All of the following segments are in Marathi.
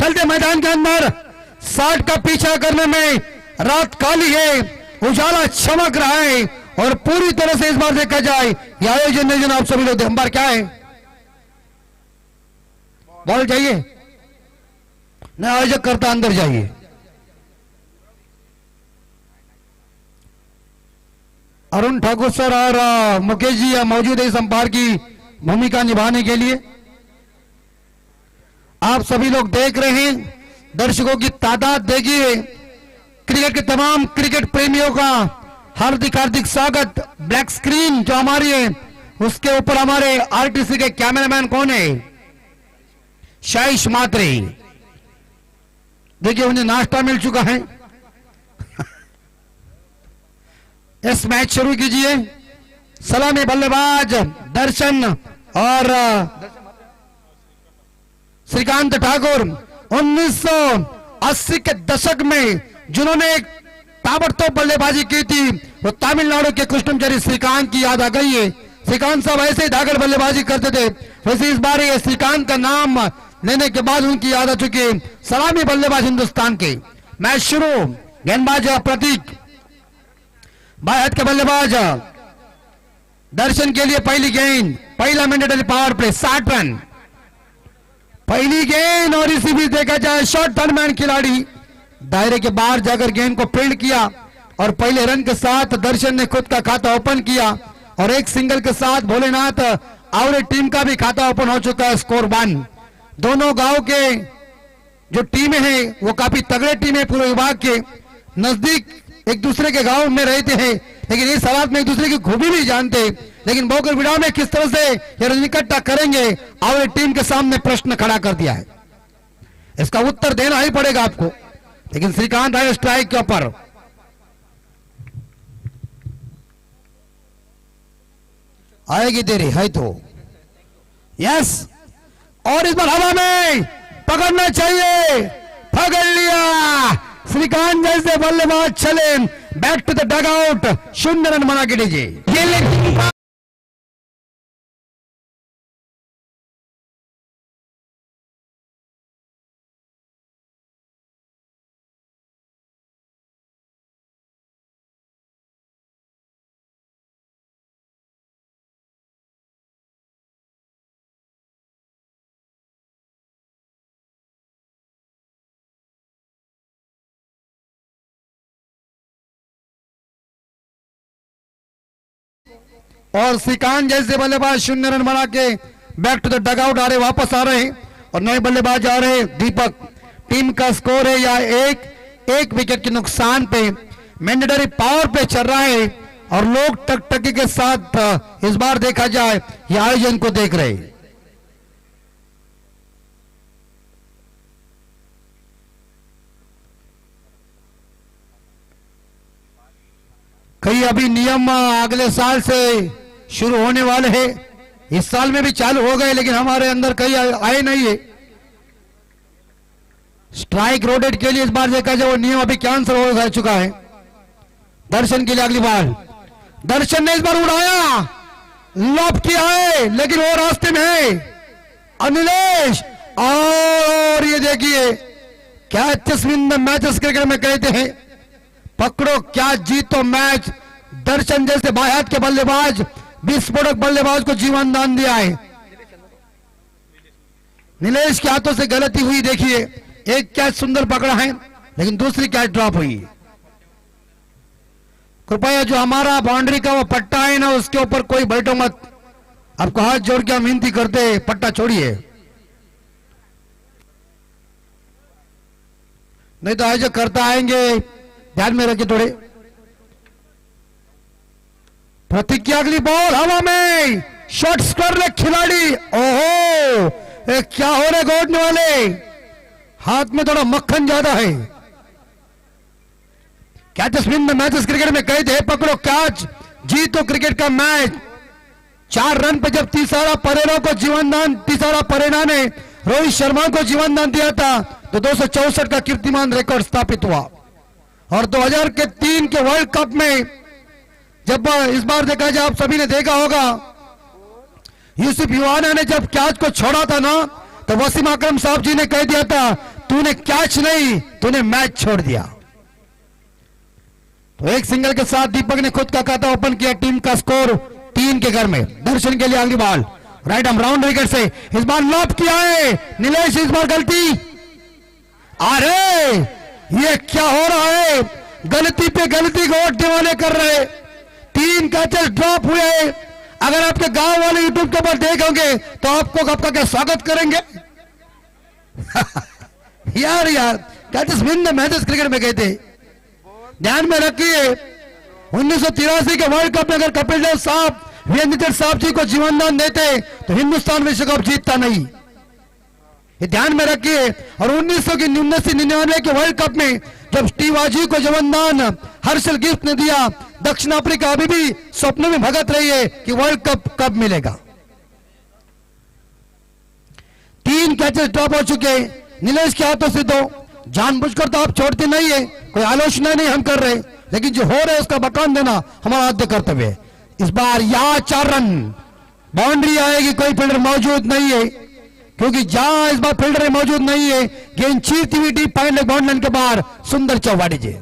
चलते मैदान के अंदर 60 का पीछा करने में रात काली है, उजाला चमक रहा है और पूरी तरह से इस बार देखा जाए ये आयोजन आप सभी लोग अंबार क्या है, बॉल जाइए न आयोजक करता अंदर जाइए। अरुण ठाकुर सर और मुकेश जी मौजूद है इस अंपायर की भूमिका निभाने के लिए। आप सभी लोग देख रहे हैं, दर्शकों की तादाद देखिए। क्रिकेट के तमाम क्रिकेट प्रेमियों का हार्दिक हार्दिक स्वागत। ब्लैक स्क्रीन जो हमारी है उसके ऊपर हमारे आरटीसी के कैमरामैन कौन है, शाइश मात्रे। देखिए उन्हें नाश्ता मिल चुका है। इस मैच शुरू कीजिए। सलामी बल्लेबाज दर्शन और श्रीकांत ठाकुर 1980 के दशक में जिन्होंने एक ताबड़तोड़ बल्लेबाजी की थी वो तमिलनाडु के कृष्णमचारी श्रीकांत की याद आ गई है। श्रीकांत साहब ऐसे ही धाकड़ बल्लेबाजी करते थे, वैसे इस बार ये श्रीकांत का नाम लेने के बाद उनकी याद आ चुकी है। सलामी बल्लेबाज हिंदुस्तान के। मैच शुरू। गेंदबाज प्रतीक, बाएं हाथ के बल्लेबाज दर्शन के लिए पहली गेंद, पहला मैंडेटरी पावर प्ले 60 रन। पहली गेंद और इसी बीच देखा जाए शॉर्ट टर्नमैन खिलाड़ी दायरे के बाहर जाकर गेंद को फील्ड किया और पहले रन के साथ दर्शन ने खुद का खाता ओपन किया और एक सिंगल के साथ भोलेनाथ और टीम का भी खाता ओपन हो चुका है। स्कोर 1। दोनों गांव के जो टीमें हैं वो काफी तगड़े टीम है, पूरे विभाग के नजदीक एक दूसरे के गांव में रहते हैं, लेकिन इस हालात में एक दूसरे की खूबी भी जानते। लेकिन बोकर विड़ा में किस तरह से ये रन इकट्ठा करेंगे और टीम के सामने प्रश्न खड़ा कर दिया है, इसका उत्तर देना ही पड़ेगा आपको। लेकिन श्रीकांत आए स्ट्राइक के ऊपर। आएगी देरी है तो यस, और इस बार हवा में पकड़ना चाहिए, पकड़ लिया। श्रीकांत जैसे बल्लेबाज चले back to the dugout. 0 run बना के दीजिए। और श्रीकांत जैसे बल्लेबाज 0 रन बना के back to the dugout आ रहे, वापस आ रहे हैं और नए बल्लेबाज आ रहे हैं। दीपक, टीम का स्कोर है या एक विकेट के नुकसान पे मैंडेटरी पावर पे चल रहा है और लोग टकटकी के साथ इस बार देखा जाए ये आयोजन को देख रहे हैं। कई अभी नियम अगले साल से शुरू होने वाले हैं, इस साल में भी चालू हो गए लेकिन हमारे अंदर कई आए नहीं है। स्ट्राइक रोटेट के लिए इस बार देखा जाए वो नियम अभी कैंसिल हो चुका है। दर्शन के लिए अगली बार, दर्शन ने इस बार उड़ाया, लॉब किया है लेकिन वो रास्ते में है। अनिलेश, और ये देखिए क्या चश्मिंदा मैचेस क्रिकेट में कहते हैं, पकड़ो क्या जीतो मैच। दर्शन जैसे बाएं हाथ के बल्लेबाज विस्फोटक बल्लेबाज को जीवन दान दिया है। नीलेश के हाथों से गलती हुई, देखिए एक कैच सुंदर पकड़ा है लेकिन दूसरी कैच ड्रॉप हुई। कृपया जो हमारा बाउंड्री का वो पट्टा है ना उसके ऊपर कोई बैठो मत, आपको हाथ जोड़ के हम विनती करते हैं पट्टा छोड़िए, नहीं तो आयोजक करता आएंगे, ध्यान में रखिए थोड़े। प्रतीक की अगली बॉल हवा में, शॉट स्कोर ले खिलाड़ी। ओहो क्या हो रहे गोदने वाले, हाथ में थोड़ा मक्खन ज्यादा है। कैच स्पिन में मैचेस क्रिकेट में कहते हैं पकड़ो कैच जीतो क्रिकेट का मैच। 4 रन पे जब तीसरा परेरा को जीवनदान, तीसरा परेरा ने रोहित शर्मा को जीवनदान दिया था तो 264 का कीर्तिमान रिकॉर्ड स्थापित हुआ। और 2003 के वर्ल्ड कप में जब इस बार देखा जाए, आप सभी ने देखा होगा, यूसुफ युवाना ने जब कैच को छोड़ा था ना तो वसीम अकरम साहब जी ने कह दिया था तूने कैच नहीं, तूने मैच छोड़ दिया। तो एक सिंगल के साथ दीपक ने खुद का खाता ओपन किया। टीम का स्कोर 3 के घर में। दर्शन के लिए अगली ball right arm round wicket से इस बार लॉप किया है नीलेश। इस बार गलती, अरे ये क्या हो रहा है? गलती पे गलती गोटने वाले कर रहे। 3 कैचेस ड्रॉप हुए। अगर आपके गांव वाले यूट्यूब के ऊपर देखेंगे तो आपको आपका क्या स्वागत करेंगे? यार catches win the matches cricket में कहते। ध्यान में रखिए 1983 के वर्ल्ड कप में अगर कपिल देव साहब वीरेंद्र साहब जी को जीवनदान देते तो हिंदुस्तान विश्व कप जीतता नहीं। ये ध्यान में रखिए। और 1999 के वर्ल्ड कप में जब स्टीव आजी को जीवनदान हर्षल गिफ्ट ने दिया, दक्षिण अफ्रीका अभी भी स्वप्न में भगत रही है कि वर्ल्ड कप कब मिलेगा। 3 कैचेस ड्रॉप हो चुके नीलेश के हाथों से। तो जानबूझकर तो आप छोड़ते नहीं है, कोई आलोचना नहीं हम कर रहे, लेकिन जो हो रहा है उसका बकान देना हमारा आद्य कर्तव्य है। इस बार यहाँ 4 रन बाउंड्री आएगी, कोई फील्डर मौजूद नहीं है, क्योंकि जहां इस बार फील्डर मौजूद नहीं है। गेंद चीरती हुई deep point leg boundary line के बाहर। सुंदर चौवाड़ी जी।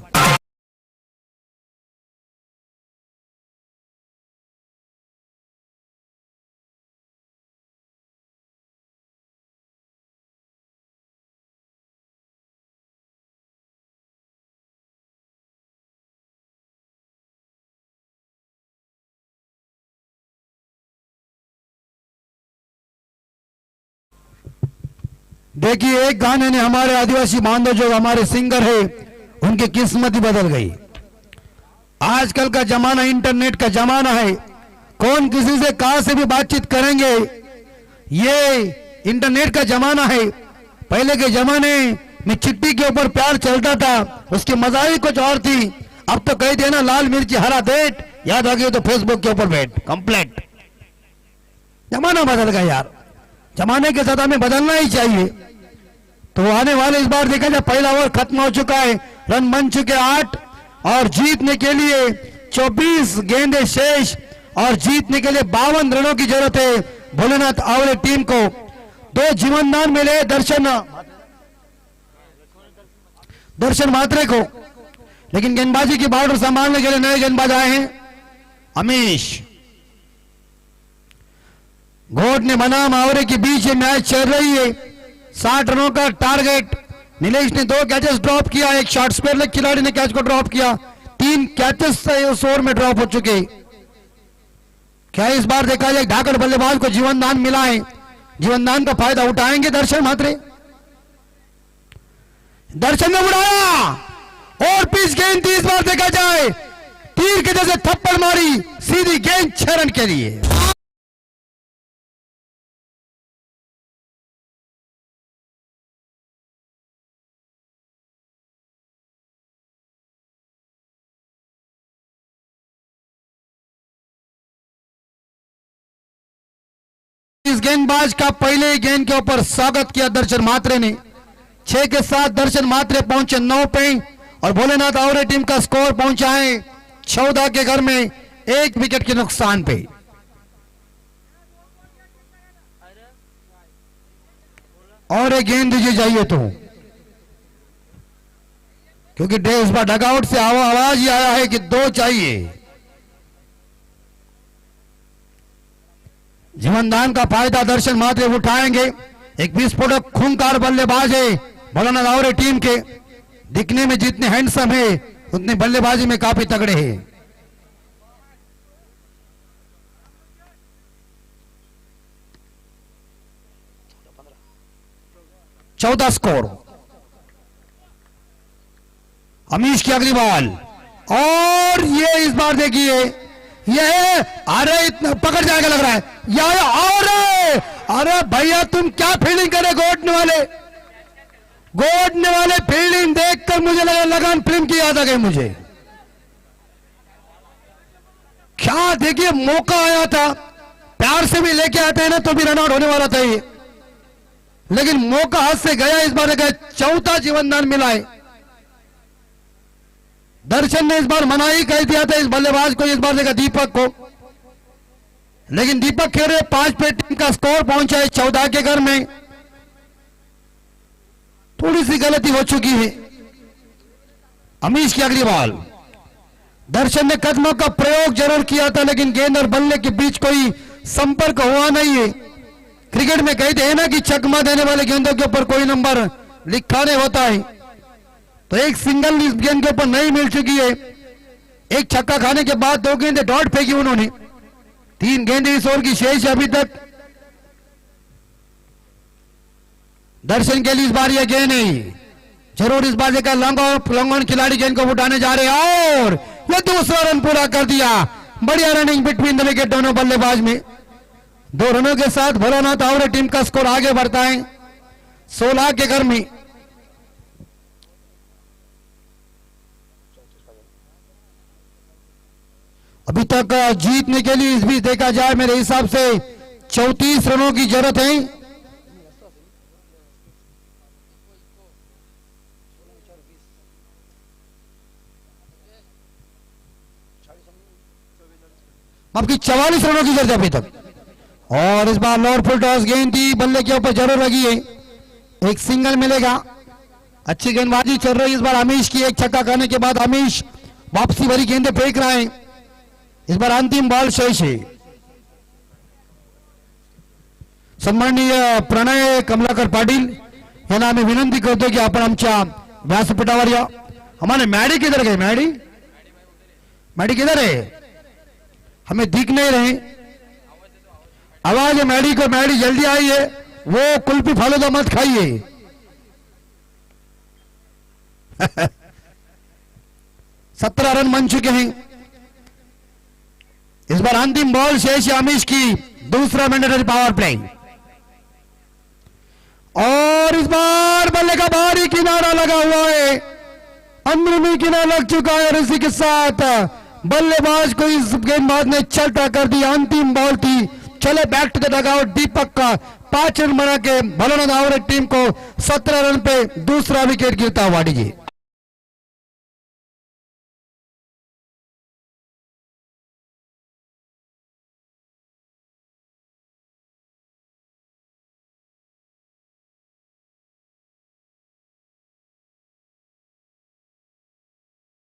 देखिए एक गाने ने हमारे आदिवासी बांधव जो हमारे सिंगर है उनकी किस्मत ही बदल गई। आजकल का जमाना इंटरनेट का जमाना है, कौन किसी से कहां से भी बातचीत करेंगे, ये इंटरनेट का जमाना है। पहले के जमाने में चिट्ठी के ऊपर प्यार चलता था, उसकी मजा ही कुछ और थी। अब तो कह देना लाल मिर्ची हरा डेट याद आ गई तो फेसबुक के ऊपर बैठ कंप्लेंट। जमाना बदल गया यार, जमाने के साथ हमें बदलना ही चाहिए। तो आने वाले इस बार देखा जाए पहला ओवर खत्म हो चुका है, रन बन चुके 8 और जीतने के लिए 24 गेंदें शेष और जीतने के लिए 52 रनों की जरूरत है भोलेनाथ आवले टीम को। 2 जीवनदान मिले दर्शन मात्रे को, लेकिन गेंदबाजी की बॉर्डर संभालने के लिए नए गेंदबाज आए हैं अमीश घोट ने बनाम आवरे के बीच ये मैच चल रही है। 60 रनों का टारगेट। नीलेश ने 2 कैचेस ड्रॉप किया, एक शॉर्ट स्पेयर लेग खिलाड़ी ने कैच को ड्रॉप किया। 3 कैचेस से उस ओवर में ड्रॉप हो चुके। क्या इस बार देखा जाए ढाकर बल्लेबाज को जीवनदान मिला है, जीवनदान का फायदा उठाएंगे दर्शन मात्रे? दर्शन ने उड़ाया और पिच गेंद थी। इस बार देखा जाए तीर के जैसे थप्पड़ मारी, सीधी गेंद 6 रन के लिए। इस गेंदबाज का पहले ही गेंद के ऊपर स्वागत किया दर्शन मात्रे ने। 6 के साथ दर्शन मात्रे पहुंचे 9 पे और भोलेनाथ आवरे टीम का स्कोर पहुंचा है 14 के घर में 1 विकेट के नुकसान पे। और एक गेंद दीजिए जाइए तो, क्योंकि इस बार डगआउट से आवाज ही आया है कि 2 चाहिए। जीवनदान का फायदा दर्शन मात्रे उठाएंगे। एक विस्फोटक खूंखार बल्लेबाज है भोलेनाथ आवरे टीम के। दिखने में जितने हैंडसम है उतने बल्लेबाजी में काफी तगड़े हैं। चौदह स्कोर। अमीश की अगली बॉल और ये इस बार देखिए ये अरे इतना पकड़ जाएगा लग रहा है यार। और अरे भैया तुम क्या फील्डिंग करे गोटने वाले फील्डिंग देखकर मुझे लगा लगान फिल्म की याद आ गई मुझे। क्या देखिए मौका आया था, प्यार से भी लेके आते हैं ना तो भी रन आउट होने वाला था ये, लेकिन मौका हाथ से गया। इस बार चौथा जीवनदान मिला है। दर्शन ने इस बार मनाही कह दिया था इस बल्लेबाज को, इस बार देखा दीपक को, लेकिन दीपक खेल रहे 5 पे टीम का स्कोर पहुंचा है 14 के घर में। तो थोड़ी सी गलती हो चुकी है। अमीश की अगली बॉल, दर्शन ने कदमों का प्रयोग जरूर किया था लेकिन गेंद और बल्ले के बीच कोई संपर्क हुआ नहीं है। क्रिकेट में कहते हैं ना कि चकमा देने वाले गेंदों के ऊपर कोई नंबर लिखा नहीं होता है, तो एक सिंगल इस गेंद के ऊपर नहीं मिल चुकी है। एक छक्का खाने के बाद 2 गेंदें डॉट फेंकी उन्होंने, 3 गेंदें इस ओवर की शेष अभी तक। दर्शन के लिए इस बार यह गेंद नहीं, जरूर इस बार का लॉन्ग खिलाड़ी गेंद को उठाने जा रहे हैं और यह दूसरा रन पूरा कर दिया। बढ़िया रनिंग बिटवीन द विकेट दोनों बल्लेबाज में। 2 रनों के साथ भोलानाथ आवरे टीम का स्कोर आगे बढ़ता है 16 के घर में। अभी तक जीतने के लिए इस भी देखा जाए मेरे हिसाब से 34 रनों की जरूरत है। आपकी 44 रनों की जरूरत है अभी तक। और इस बार लोअर फुल टॉस गेंद थी, बल्ले के ऊपर जरूर लगी है, एक सिंगल मिलेगा। अच्छी गेंदबाजी चल रही है इस बार अमीश की। एक छक्का खाने के बाद अमीश वापसी भरी गेंदें फेंक रहा है। इस बार अंतिम बॉल शेष है। सन्माननीय प्रणय कमलाकर पाटील यांना आम्ही विनंती करतो की आपण आमच्या व्यासपीठावर या। हमारे मैडी किधर गए? मैडी किधर है? हमें दिख नहीं रहे। आवाज है मैडी को, मैडी जल्दी आइए, वो कुल्फी फालूदा मत खाइए। 17 रन बन चुके हैं। इस बार अंतिम बॉल शेष अमीश की, दूसरा मैंडेटरी पावर प्ले। और इस बार बल्ले का भारी किनारा लगा हुआ है, अंदरूनी किनारा लग चुका है और इसी के साथ बल्लेबाज को इस गेंदबाज ने चलता कर दिया। अंतिम बॉल थी, चले back to the dugout. Deepak का 5 रन बना के भोलानाथ आवरे टीम को 17 रन पे दूसरा विकेट गिरता हुआ। डीजे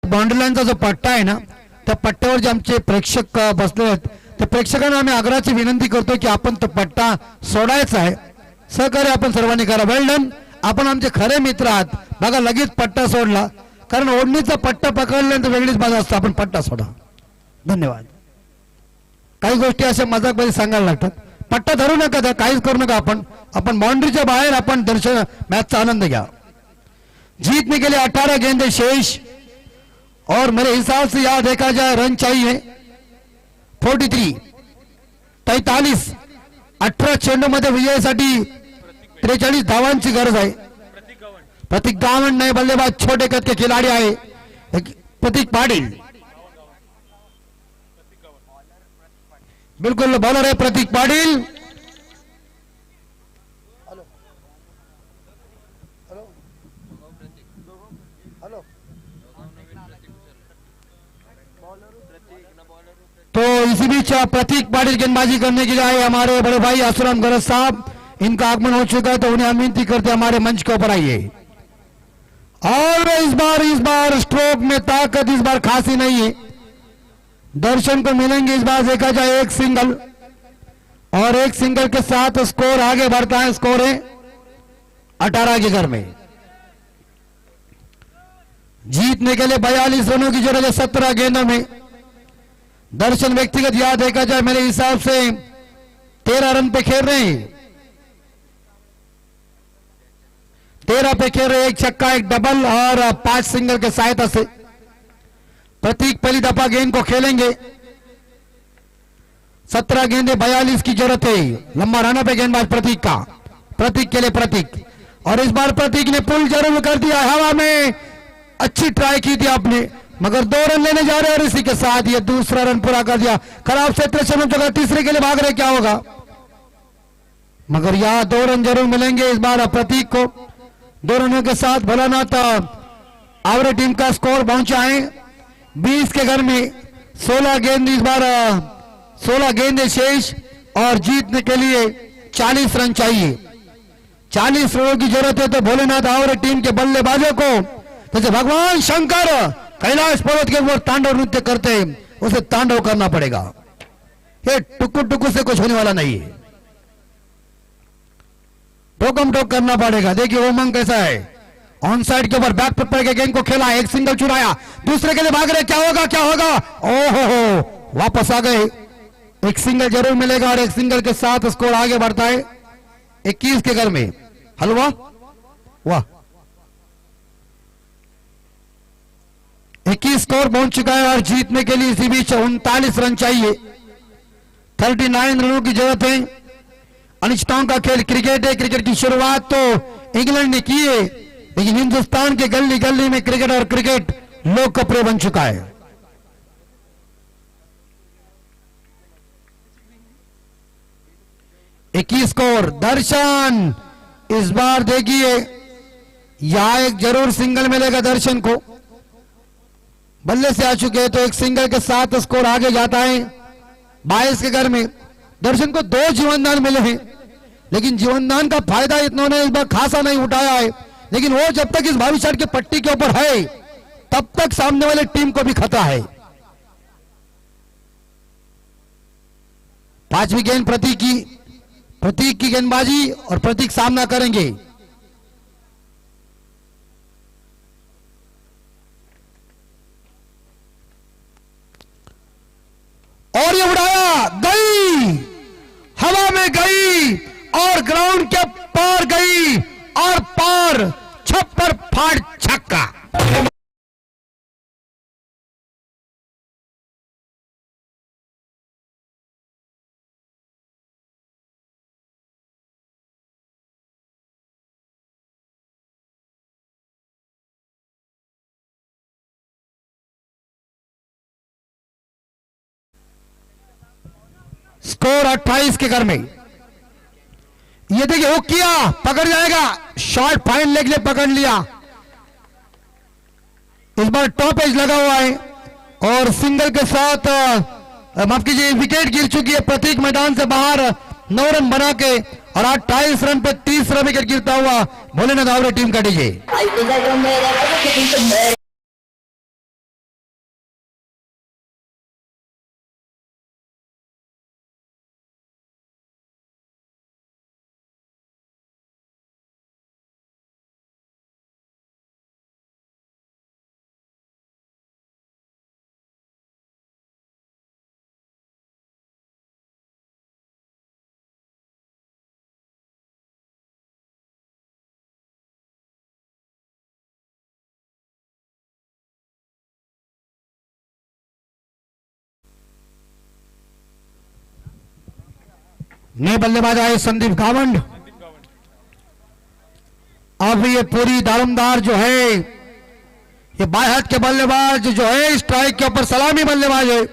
बाउंड्री लाईनचा जो पट्टा आहे ना, त्या पट्ट्यावर जे आमचे प्रेक्षक बसले आहेत त्या प्रेक्षकांना आम्ही आग्रहाची विनंती करतो की आपण तो पट्टा सोडायचा आहे। सहकार्य आपण सर्वांनी करा। वेल डन, आपण आमचे खरे मित्र आहात। बघा लगेच पट्टा सोडला, कारण ओढणीचा पट्टा पकडल्यानंतर वेगळीच बाजू असते। आपण पट्टा सोडा। धन्यवाद। काही गोष्टी अशा मजाकमध्ये सांगायला लागतात। पट्टा धरू नका, त्या काहीच करू नका। आपण बाउंड्रीच्या बाहेर आपण दर्शन मॅचचा आनंद घ्या। जीतने के लिए 18 गेंदे शेष और मेरे हिसाब से यहां देखा जाए रन चाहिए 43। 18 चेंडूमध्ये विजयासाठी 43 धावांची गरज आहे। प्रतीक गावंड नए बल्लेबाज छोटे कद के खिलाड़ी आए। प्रतीक पाटिल बिल्कुल बॉलर है प्रतीक पाटिल। तो इसी बीच प्रतीक पाटिल गेंदबाजी करने के लिए आए हमारे बड़े भाई आसुराम गरज साहब। इनका आगमन हो चुका है तो उन्हें विनती करते हमारे मंच के ऊपर आइए। और इस बार स्ट्रोक में ताकत इस बार खासी नहीं है। दर्शन को मिलेंगे इस बार देखा जाए एक सिंगल, और एक सिंगल के साथ स्कोर आगे बढ़ता है। स्कोर है 18 के घर में। जीतने के लिए 42 रनों की जरूरत है 17 गेंदों में। दर्शन व्यक्तिगत याद देखा जाए मेरे हिसाब से 13 रन पे खेल रहे हैं। 13 पे खेल रहे, एक छक्का एक डबल और 5 सिंगल के सहायता से। प्रतीक पहली दफा गेंद को खेलेंगे। 17 गेंदे 42 की जरूरत है। लंबा रन पे गेंदबाज प्रतीक का, प्रतीक के लिए प्रतीक। और इस बार प्रतीक ने पुल जरूर कर दिया हवा में। अच्छी ट्राई की थी आपने, मगर 2 रन लेने जा रहे हैं और इसी के साथ ये दूसरा रन पूरा कर दिया। खराब क्षेत्र से जगह तीसरे के लिए भाग रहे, क्या होगा? मगर यहां 2 रन जरूर मिलेंगे इस बार प्रतीक को। 2 रनों के साथ भोलानाथ आवरे टीम का स्कोर पहुंचा है 20 के घर में। 16 गेंद इस बार 16 गेंदे शेष और जीतने के लिए 40 रन चाहिए। 40 रनों की जरूरत है तो भोलेनाथ आवरे टीम के बल्लेबाजों को जैसे भगवान शंकर कैलाश पर्वत के ऊपर तांडव नृत्य करते हैं उसे तांडव करना पड़ेगा। ये टुकु टुकु से कुछ होने वाला नहीं है, टोकम टोक करना पड़ेगा। देखिए उमंग कैसा है, ऑन साइड के ऊपर बैक पर के गेंद को खेला, एक सिंगल चुराया, दूसरे के लिए भाग रहे, क्या होगा क्या होगा, ओहो वापस आ गए। एक सिंगल जरूर मिलेगा और एक सिंगल के साथ स्कोर आगे बढ़ता है 21 के घर में। हलवा वाह 21 स्कोर पहुंच चुका है और जीतने के लिए इसी बीच 39 रन चाहिए। 39 रनों की जरूरत है। अनिश्चितताओं का खेल क्रिकेट है। क्रिकेट की शुरुआत तो इंग्लैंड ने की है, लेकिन हिंदुस्तान के गली गली में क्रिकेट और क्रिकेट लोकप्रिय बन चुका है। एक ही स्कोर। दर्शन इस बार देखिए यहां एक जरूर सिंगल मिलेगा दर्शन को, बल्ले से आ चुके हैं तो एक सिंगल के साथ स्कोर आगे जाता है 22 के घर में। दर्शन को 2 जीवनदान मिले हैं, लेकिन जीवनदान का फायदा इन्होंने इस बार खासा नहीं उठाया है, लेकिन वो जब तक इस भावी शॉट के पट्टी के ऊपर है तब तक सामने वाले टीम को भी खतरा है। 5वीं गेंद प्रतीक की गेंदबाजी और प्रतीक सामना करेंगे। और ये उड़ाया, गई हवा में गई और ग्राउंड के पार गई और पार छप्पर फाड़ छक्का। स्कोर 28 के घर में। ये देखिए हुक किया, पकड़ जाएगा, शॉट फाइन लेग ले पकड़ लिया। इस बार टॉप एज लगा हुआ है और सिंगल के साथ माफ कीजिए विकेट गिर चुकी है। प्रतीक मैदान से बाहर 9 रन बना के और 28 रन पे 30 विकेट गिरता हुआ भोलेनाथ आवरे टीम का डीजे। नए बल्लेबाज आए संदीप गावंड। अब ये पूरी दारोमदार जो है ये बाएं हाथ के बल्लेबाज जो है स्ट्राइक के ऊपर सलामी बल्लेबाज है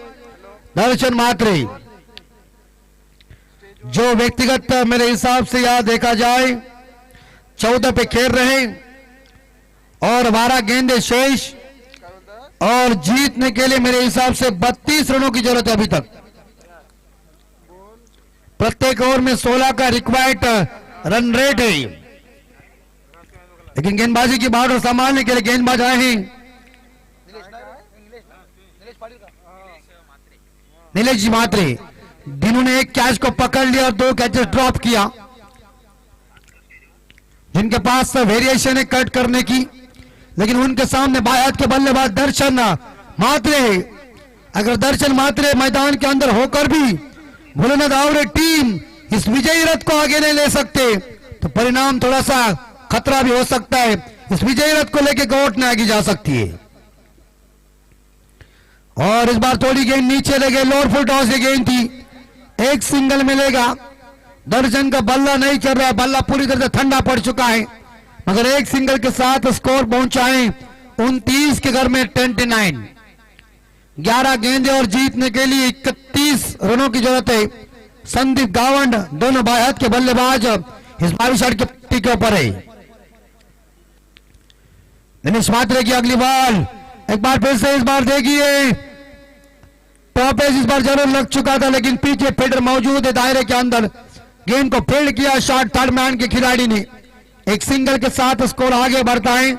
दर्शन मात्रे, जो व्यक्तिगत मेरे हिसाब से यहां देखा जाए 14 पे खेल रहे और 12 गेंदे शेष और जीतने के लिए मेरे हिसाब से 32 रनों की जरूरत है अभी तक। प्रत्येक ओवर में 16 का रिक्वायर्ड रन रेट है, लेकिन गेंदबाजी की बाउंड्री संभालने के लिए गेंदबाज आए हैं नीलेश जी मात्रे, जिन्होंने एक कैच को पकड़ लिया और 2 कैचेस ड्रॉप किया, जिनके पास वेरिएशन है कट करने की, लेकिन उनके सामने बाएं हाथ के बल्लेबाज दर्शन मात्रे है। अगर दर्शन मात्रे मैदान के अंदर होकर भी भोलेनाथ आवरे टीम इस विजयी रथ को आगे नहीं ले सकते तो परिणाम थोड़ा सा खतरा भी हो सकता है। इस विजयी रथ को लेकर गोट ने आगे जा सकती है। और इस बार थोड़ी गेंद नीचे ले गए, लोअर फुल टॉस की गेंद थी, एक सिंगल मिलेगा। दर्शन का बल्ला नहीं चल रहा, बल्ला पूरी तरह से ठंडा पड़ चुका है, मगर एक सिंगल के साथ स्कोर पहुंचाए 29 के घर में 29। 11 गेंदे और जीतने के लिए 31 रनों की जरूरत है। संदीप गावंड दोनों बाएं हाथ के बल्लेबाज इस बार शॉट की पट्टी के ऊपर है। दिनेश मात्रे की अगली बॉल, एक बार फिर से इस बार देखिए टॉप एज इस बार जरूर लग चुका था, लेकिन पीछे फील्डर मौजूद है दायरे के अंदर, गेंद को फील्ड किया, शॉट थर्ड मैन के खिलाड़ी ने एक सिंगल के साथ स्कोर आगे बढ़ता है।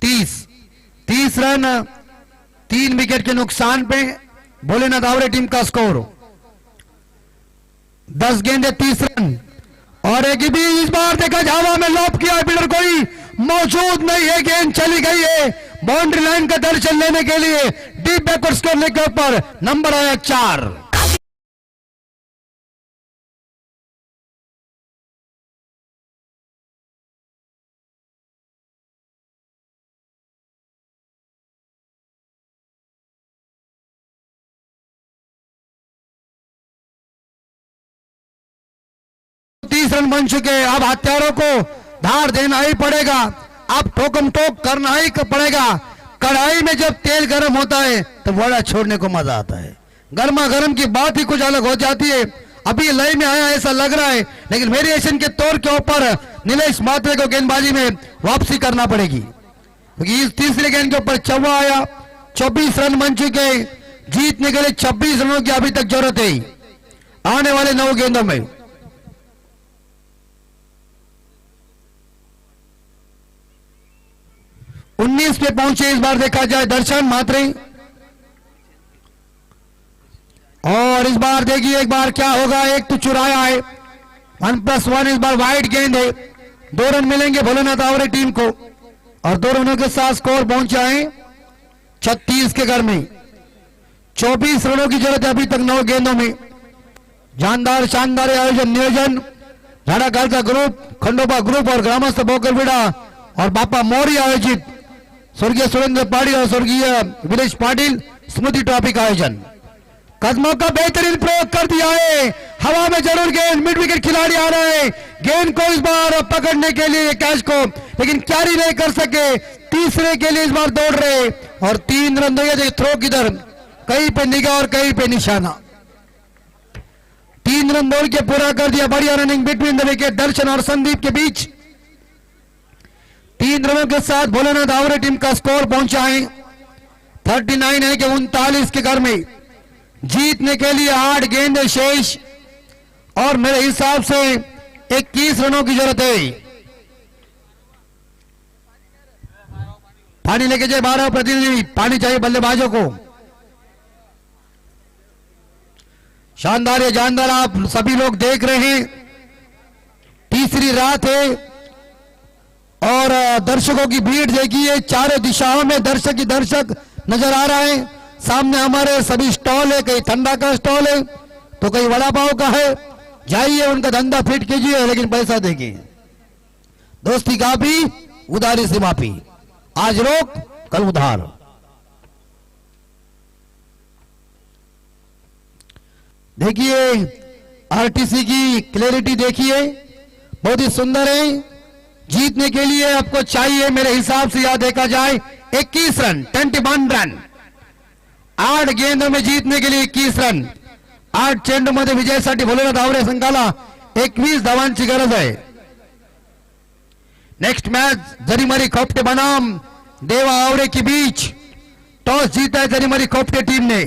30 रन 3 विकेट के नुकसान पे भोलेनाथ आवरे टीम का स्कोर। 10 गेंदे 30 रन और एक भी इस बार देखा हवा में लॉप किया, फील्डर कोई मौजूद नहीं है, गेंद चली गई है बाउंड्री लाइन का दर्शन लेने के लिए। डीप बैकवर्ड स्कोर लेकर ऊपर नंबर आया 4। रन बन चुके, अब हथियारों को धार देना ही पड़ेगा, अब ठोकम ठोक करना ही पड़ेगा। कढ़ाई में जब तेल गर्म होता है तो वड़ा छोड़ने को मजा आता है, गर्मा गर्म की बात ही कुछ अलग हो जाती है। अभी लय में आया ऐसा लग रहा है, लेकिन वेरिएशन के तौर के ऊपर नीलेश मात्रे को गेंदबाजी में वापसी करना पड़ेगी, क्योंकि इस तीसरे गेंद के ऊपर चौवा आया। 24 रन बन चुके, जीतने के लिए 26 रनों की अभी तक जरूरत है आने वाले 9 गेंदों में। 19 पे पहुंचे इस बार देखा जाए दर्शन मात्रे, और इस बार देखिए एक बार क्या होगा। एक तो चुराया है, 1+1 इस बार वाइड गेंद है, 2 रन मिलेंगे भोलेनाथ आवरे टीम को, और 2 रनों के साथ स्कोर पहुंचा है 36 के घर में। 24 रनों की जरूरत है अभी तक 9 गेंदों में। जानदार शानदार आयोजन नियोजन झाड़ाघर का ग्रुप, खंडोबा ग्रुप और ग्रामस्थ बोकरबीड़ा और बापा मौर्य आयोजित स्वर्गीय सुरेंद्र पाटिल और स्वर्गीय विलेश पाटिल स्मृति ट्रॉफी का आयोजन। कदमों का बेहतरीन प्रयोग कर दिया है, हवा में जरूर गेंद, मिड विकेट खिलाड़ी आ रहे हैं गेंद को इस बार पकड़ने के लिए कैच को, लेकिन कैरी नहीं कर सके। तीसरे के लिए इस बार दौड़ रहे और 3 रन दिए। थ्रो किधर, कहीं पे निगाह और कहीं पे निशाना। 3 रन दौड़ के पूरा कर दिया, बढ़िया रनिंग बिटवीन द विकेट दर्शन और संदीप के बीच। 3 रनों के साथ भोलेनाथ आवरे टीम का स्कोर पहुंचा है 39 है कि 39 के घर में। जीतने के लिए 8 गेंदें शेष और मेरे हिसाब से 21 रनों की जरूरत है। पानी लेके जाए 12 प्रतिनिधि, पानी चाहिए बल्लेबाजों को। शानदार है, जानदार आप सभी लोग देख रहे हैं, तीसरी रात है और दर्शकों की भीड़ देखिए, चारों दिशाओं में दर्शक ही दर्शक नजर आ रहा है। सामने हमारे सभी स्टॉल है, कहीं ठंडा का स्टॉल है तो कहीं वड़ा पाव का है। जाइए उनका धंधा फिट कीजिए, लेकिन पैसा देंगे। दोस्ती का भी, उधारी से माफी, आज रोक कल उधार। देखिए आरटीसी की क्लैरिटी देखिए, बहुत ही सुंदर है। जीतने के लिए आपको चाहिए मेरे हिसाब से यह देखा जाए 21 रन, 21 रन। 8 गेंदों में जीतने के लिए 21 रन, 8 चेंडूमध्ये विजयासाठी भोलेनाथ आवरे संघाला 21 धावांची गरज आहे। नेक्स्ट मैच जरीमरी खोपटे बनाम देवा आवरे के बीच। टॉस जीता है जरीमरी खोपटे टीम ने,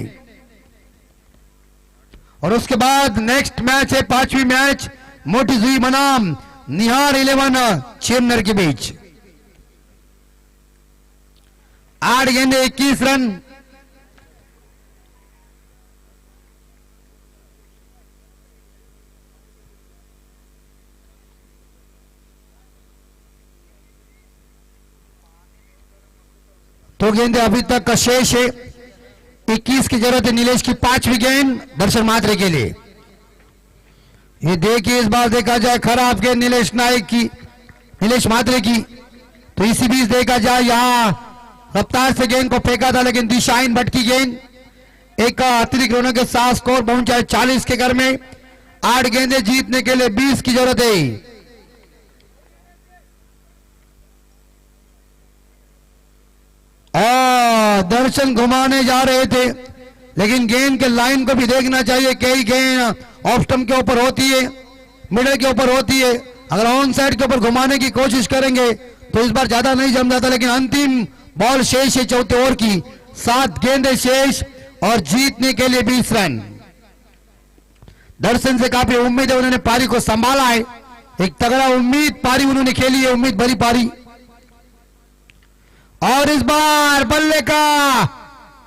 और उसके बाद नेक्स्ट मैच है 5वीं मैच मोटी जुई बनाम निहार 11 चेन्नर के बीच। 8 गेंदे 21 रन। तो गेंदे अभी तक का शेष है, 21 की जरूरत है नीलेश की। 5वीं गेंद दर्शन मात्रे के लिए। ये देखिए इस बार देखा जाए खराब गेंद नीलेश नायक की, नीलेश मात्रे की। तो इसी बीच देखा जाए यहां रफ्तार से गेंद को फेंका था, लेकिन दिशाहीन भटकी गेंद। एक अतिरिक्त रनों के साथ स्कोर पहुंचा है 40 के घर में। 8 गेंदें जीतने के लिए 20 की जरूरत है। दर्शन घुमाने जा रहे थे, लेकिन गेंद के लाइन को भी देखना चाहिए। कई गेंद ऑफ स्टंप के ऊपर होती है, मिडल के ऊपर होती है। अगर ऑन साइड के ऊपर घुमाने की कोशिश करेंगे तो इस बार ज्यादा नहीं जम जाता, लेकिन अंतिम बॉल शेष है चौथे ओवर की। 7 गेंदें शेष और जीतने के लिए 20 रन। दर्शन से काफी उम्मीद है, उन्होंने पारी को संभाला है। एक तगड़ा उम्मीद पारी उन्होंने खेली है, उम्मीद भरी पारी। और इस बार बल्ले का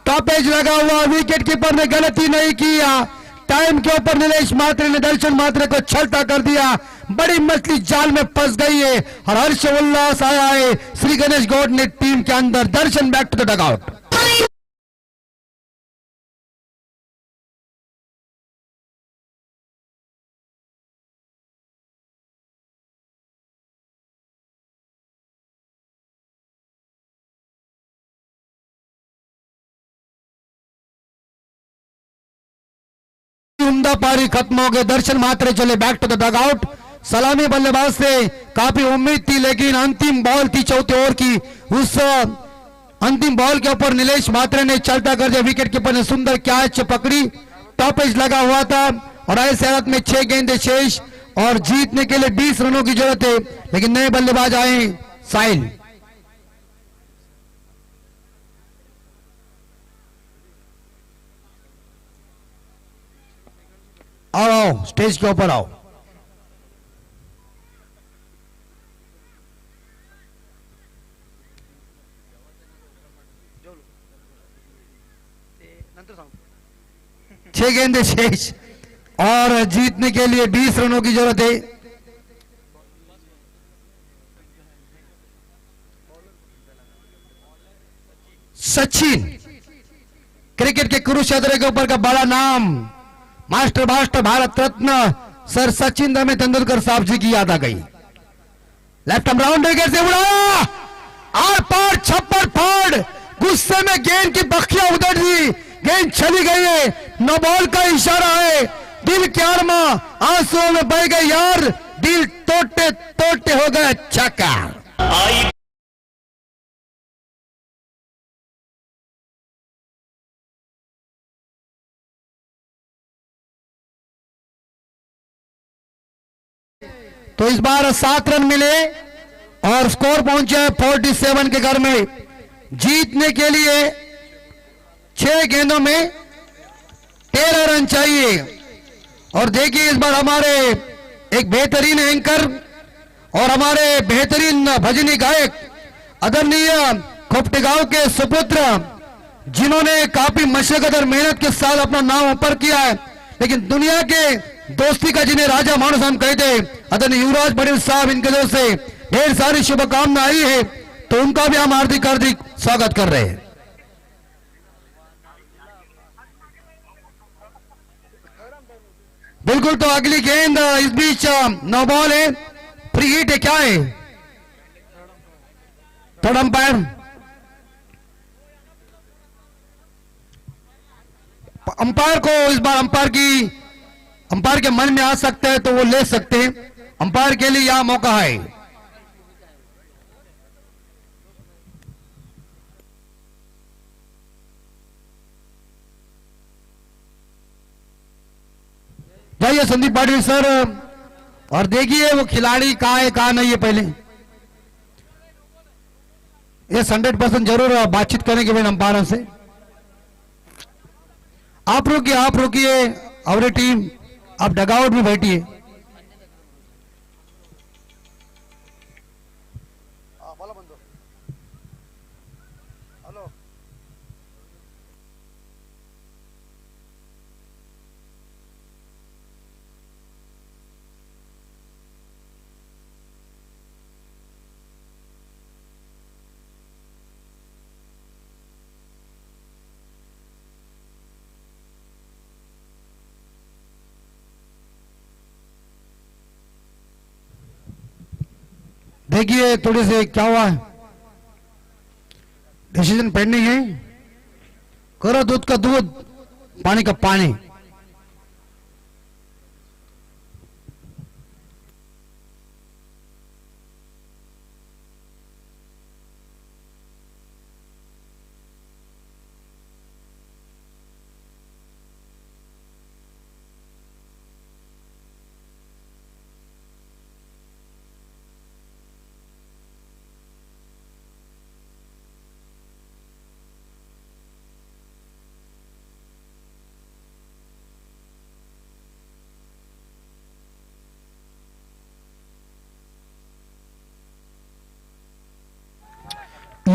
टॉपेज लगा हुआ, विकेट कीपर ने गलती नहीं किया, टाइम के ऊपर नीलेश मात्रे ने दर्शन मात्रे को छलता कर दिया। बड़ी मछली जाल में फंस गई है और हर्ष उल्लास आया है श्री गणेश गौड़ ने टीम के अंदर। दर्शन बैक टू द डगआउट। उम्दा पारी खत्म हो गई, दर्शन मात्रे चले बैक टू द डगआउट। सलामी बल्लेबाज से काफी उम्मीद थी, लेकिन अंतिम बॉल थी चौथे ओवर की, उस अंतिम बॉल के ऊपर नीलेश मात्रे ने चलता कर दिया। विकेट कीपर ने सुंदर कैच पकड़ी, टॉपेज लगा हुआ था और ऐसे हालत में 6 गेंदें शेष और जीतने के लिए 20 रनों की जरूरत है, लेकिन नए बल्लेबाज आए साहिल। आओ आओ स्टेज के ऊपर आओ। छह गेंदे शेष और जीतने के लिए 20 रनों की जरूरत है। सचिन, क्रिकेट के कुरुक्षेत्र के ऊपर का बड़ा नाम, master blaster Bharat Ratna sir Sachin Ramesh Tendulkar साहब जी की याद आ गई। लेफ्ट आर्म राउंड से उड़ाया, आर पार छप्पर फाड़, गुस्से में गेंद की बखियां उधर दी, गेंद चली गई है। नो बॉल का इशारा है, दिल के आरमा आंसुओं में बह गए यार, दिल तोड़ते तोड़ते हो गया छक्का। तो इस बार 7 रन मिले और स्कोर पहुंचा है 47 के घर में। जीतने के लिए 6 गेंदों में 13 रन चाहिए। और देखिए इस बार हमारे एक बेहतरीन एंकर और हमारे बेहतरीन भजनी गायक आदरणीय खोपटे गांव के सुपुत्र, जिन्होंने काफी मशक्कत और मेहनत के साथ अपना नाम ऊपर किया है, लेकिन दुनिया के दोस्ती का जिन्हें राजा मानस हम कहते हैं, आदरणीय युवराज पटेल साहब, इनके तरफ से ढेर सारी शुभकामनाएं आई है, तो उनका भी हम हार्दिक हार्दिक स्वागत कर रहे हैं। बिल्कुल, तो अगली गेंद इस बीच नो बॉल है, फ्री हिट है, क्या है? थर्ड अंपायर, अंपायर को इस बार अंपायर के मन में आ सकता है तो वो ले सकते हैं। अंपायर के लिए यह मौका है। जाइए संदीप पाटिल सर और देखिए वो खिलाड़ी कहाँ है कहाँ नहीं है। पहले ये 100% जरूर बातचीत करेंगे भाई अंपायर से। आप रुकिए और टीम आप डगआउट में बैठिए। देखिए थोड़ी से क्या हुआ है, डिसीजन पेंडिंग है। करो दूध का दूध, पानी का पानी।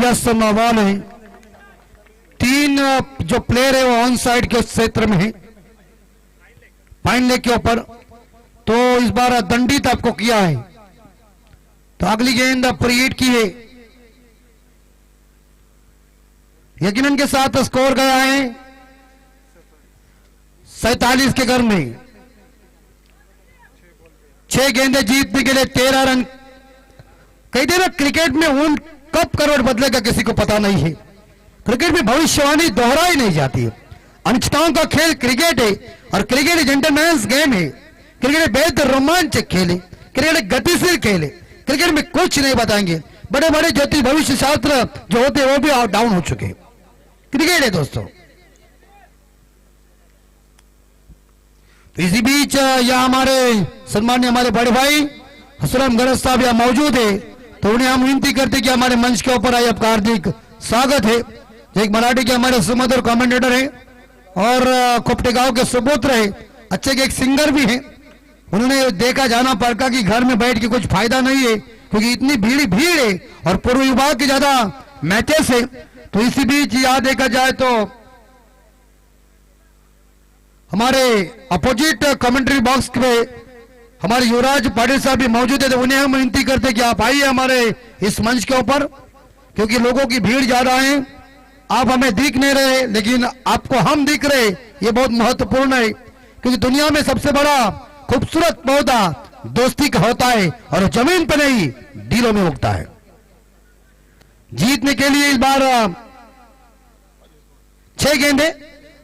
यस नो बॉल है। 3 जो प्लेयर है वो ऑन साइड के क्षेत्र में है, फाइन लेग के ऊपर, तो इस बार दंडित आपको किया है। तो अगली गेंद प्रीहिट की है, यकीनन के साथ स्कोर गया है 47 के घर में। 6 गेंदें जीतने के लिए 13 रन। कहते ना क्रिकेट में ऊन कब करोड़ बदलेगा किसी को पता नहीं है। क्रिकेट में भविष्यवाणी दोहराई नहीं जाती है। अनिश्चितताओं का खेल क्रिकेट है और क्रिकेट एक जेंटलमैन्स गेम है। क्रिकेट बेहद रोमांचक खेल है, क्रिकेट एक गतिशील खेल है। क्रिकेट में कुछ नहीं बताएंगे, बड़े बड़े ज्योतिष भविष्य शास्त्र जो होते हैं वो भी डाउन हो चुके हैं। क्रिकेट है दोस्तों। तो इसी बीच यहाँ हमारे सम्मान्य हमारे बड़े भाई हसराम गरज साहब यहाँ मौजूद है, तो उन्हें हम विनती करते कि हमारे मंच के ऊपर आए, आपका हार्दिक स्वागत है। एक मराठी के हमारे सुमधुर कमेंटेटर है और खोपटे गांव के सुपुत्र है, अच्छे के एक सिंगर भी हैं। उन्होंने देखा जाना पड़का कि घर में बैठ के कुछ फायदा नहीं है, क्योंकि इतनी भीड़ है और पूर्व विभाग के ज्यादा मैचेस है। तो इसी बीच यहाँ देखा जाए तो हमारे अपोजिट कमेंट्री बॉक्स में हमारे युवराज पाटिल साहब भी मौजूद है, तो उन्हें हम विनती करते कि आप आइए हमारे इस मंच के ऊपर, क्योंकि लोगों की भीड़ ज्यादा है। आप हमें दिख नहीं रहे लेकिन आपको हम दिख रहे, ये बहुत महत्वपूर्ण है, क्योंकि दुनिया में सबसे बड़ा खूबसूरत पौधा दोस्ती का होता है और जमीन पर नहीं दिलों में उगता है। जीतने के लिए इस बार 6 गेंदें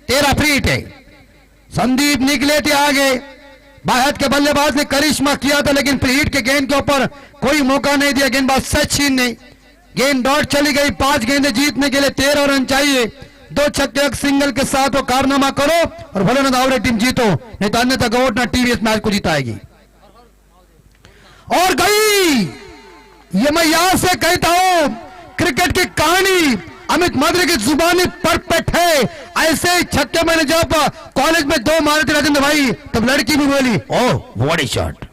13 फ्री हिट है। संदीप निकले थे आगे, बाहर के बल्लेबाज ने करिश्मा किया था, लेकिन फ्री हिट के गेंद के ऊपर कोई मौका नहीं दिया। गेंदबाज सचिन ने गेंद डॉट चली गई। 5 गेंदें जीतने के लिए 13 रन चाहिए। 2 छक्के एक सिंगल के साथ वो कारनामा करो और भले न दावरे टीम जीतो, नहीं तो अन्यथा गौट ना टीम इस मैच को जिताएगी। और गई, ये मैं यहां से कहता हूं, क्रिकेट की कहानी अमित मद्रे की जुबानी परफेक्ट है। ऐसे छक्के मैंने जब कॉलेज में 2 मारे थे राजेंद्र भाई, तब लड़की भी बोली ओह व्हाट ए शॉट।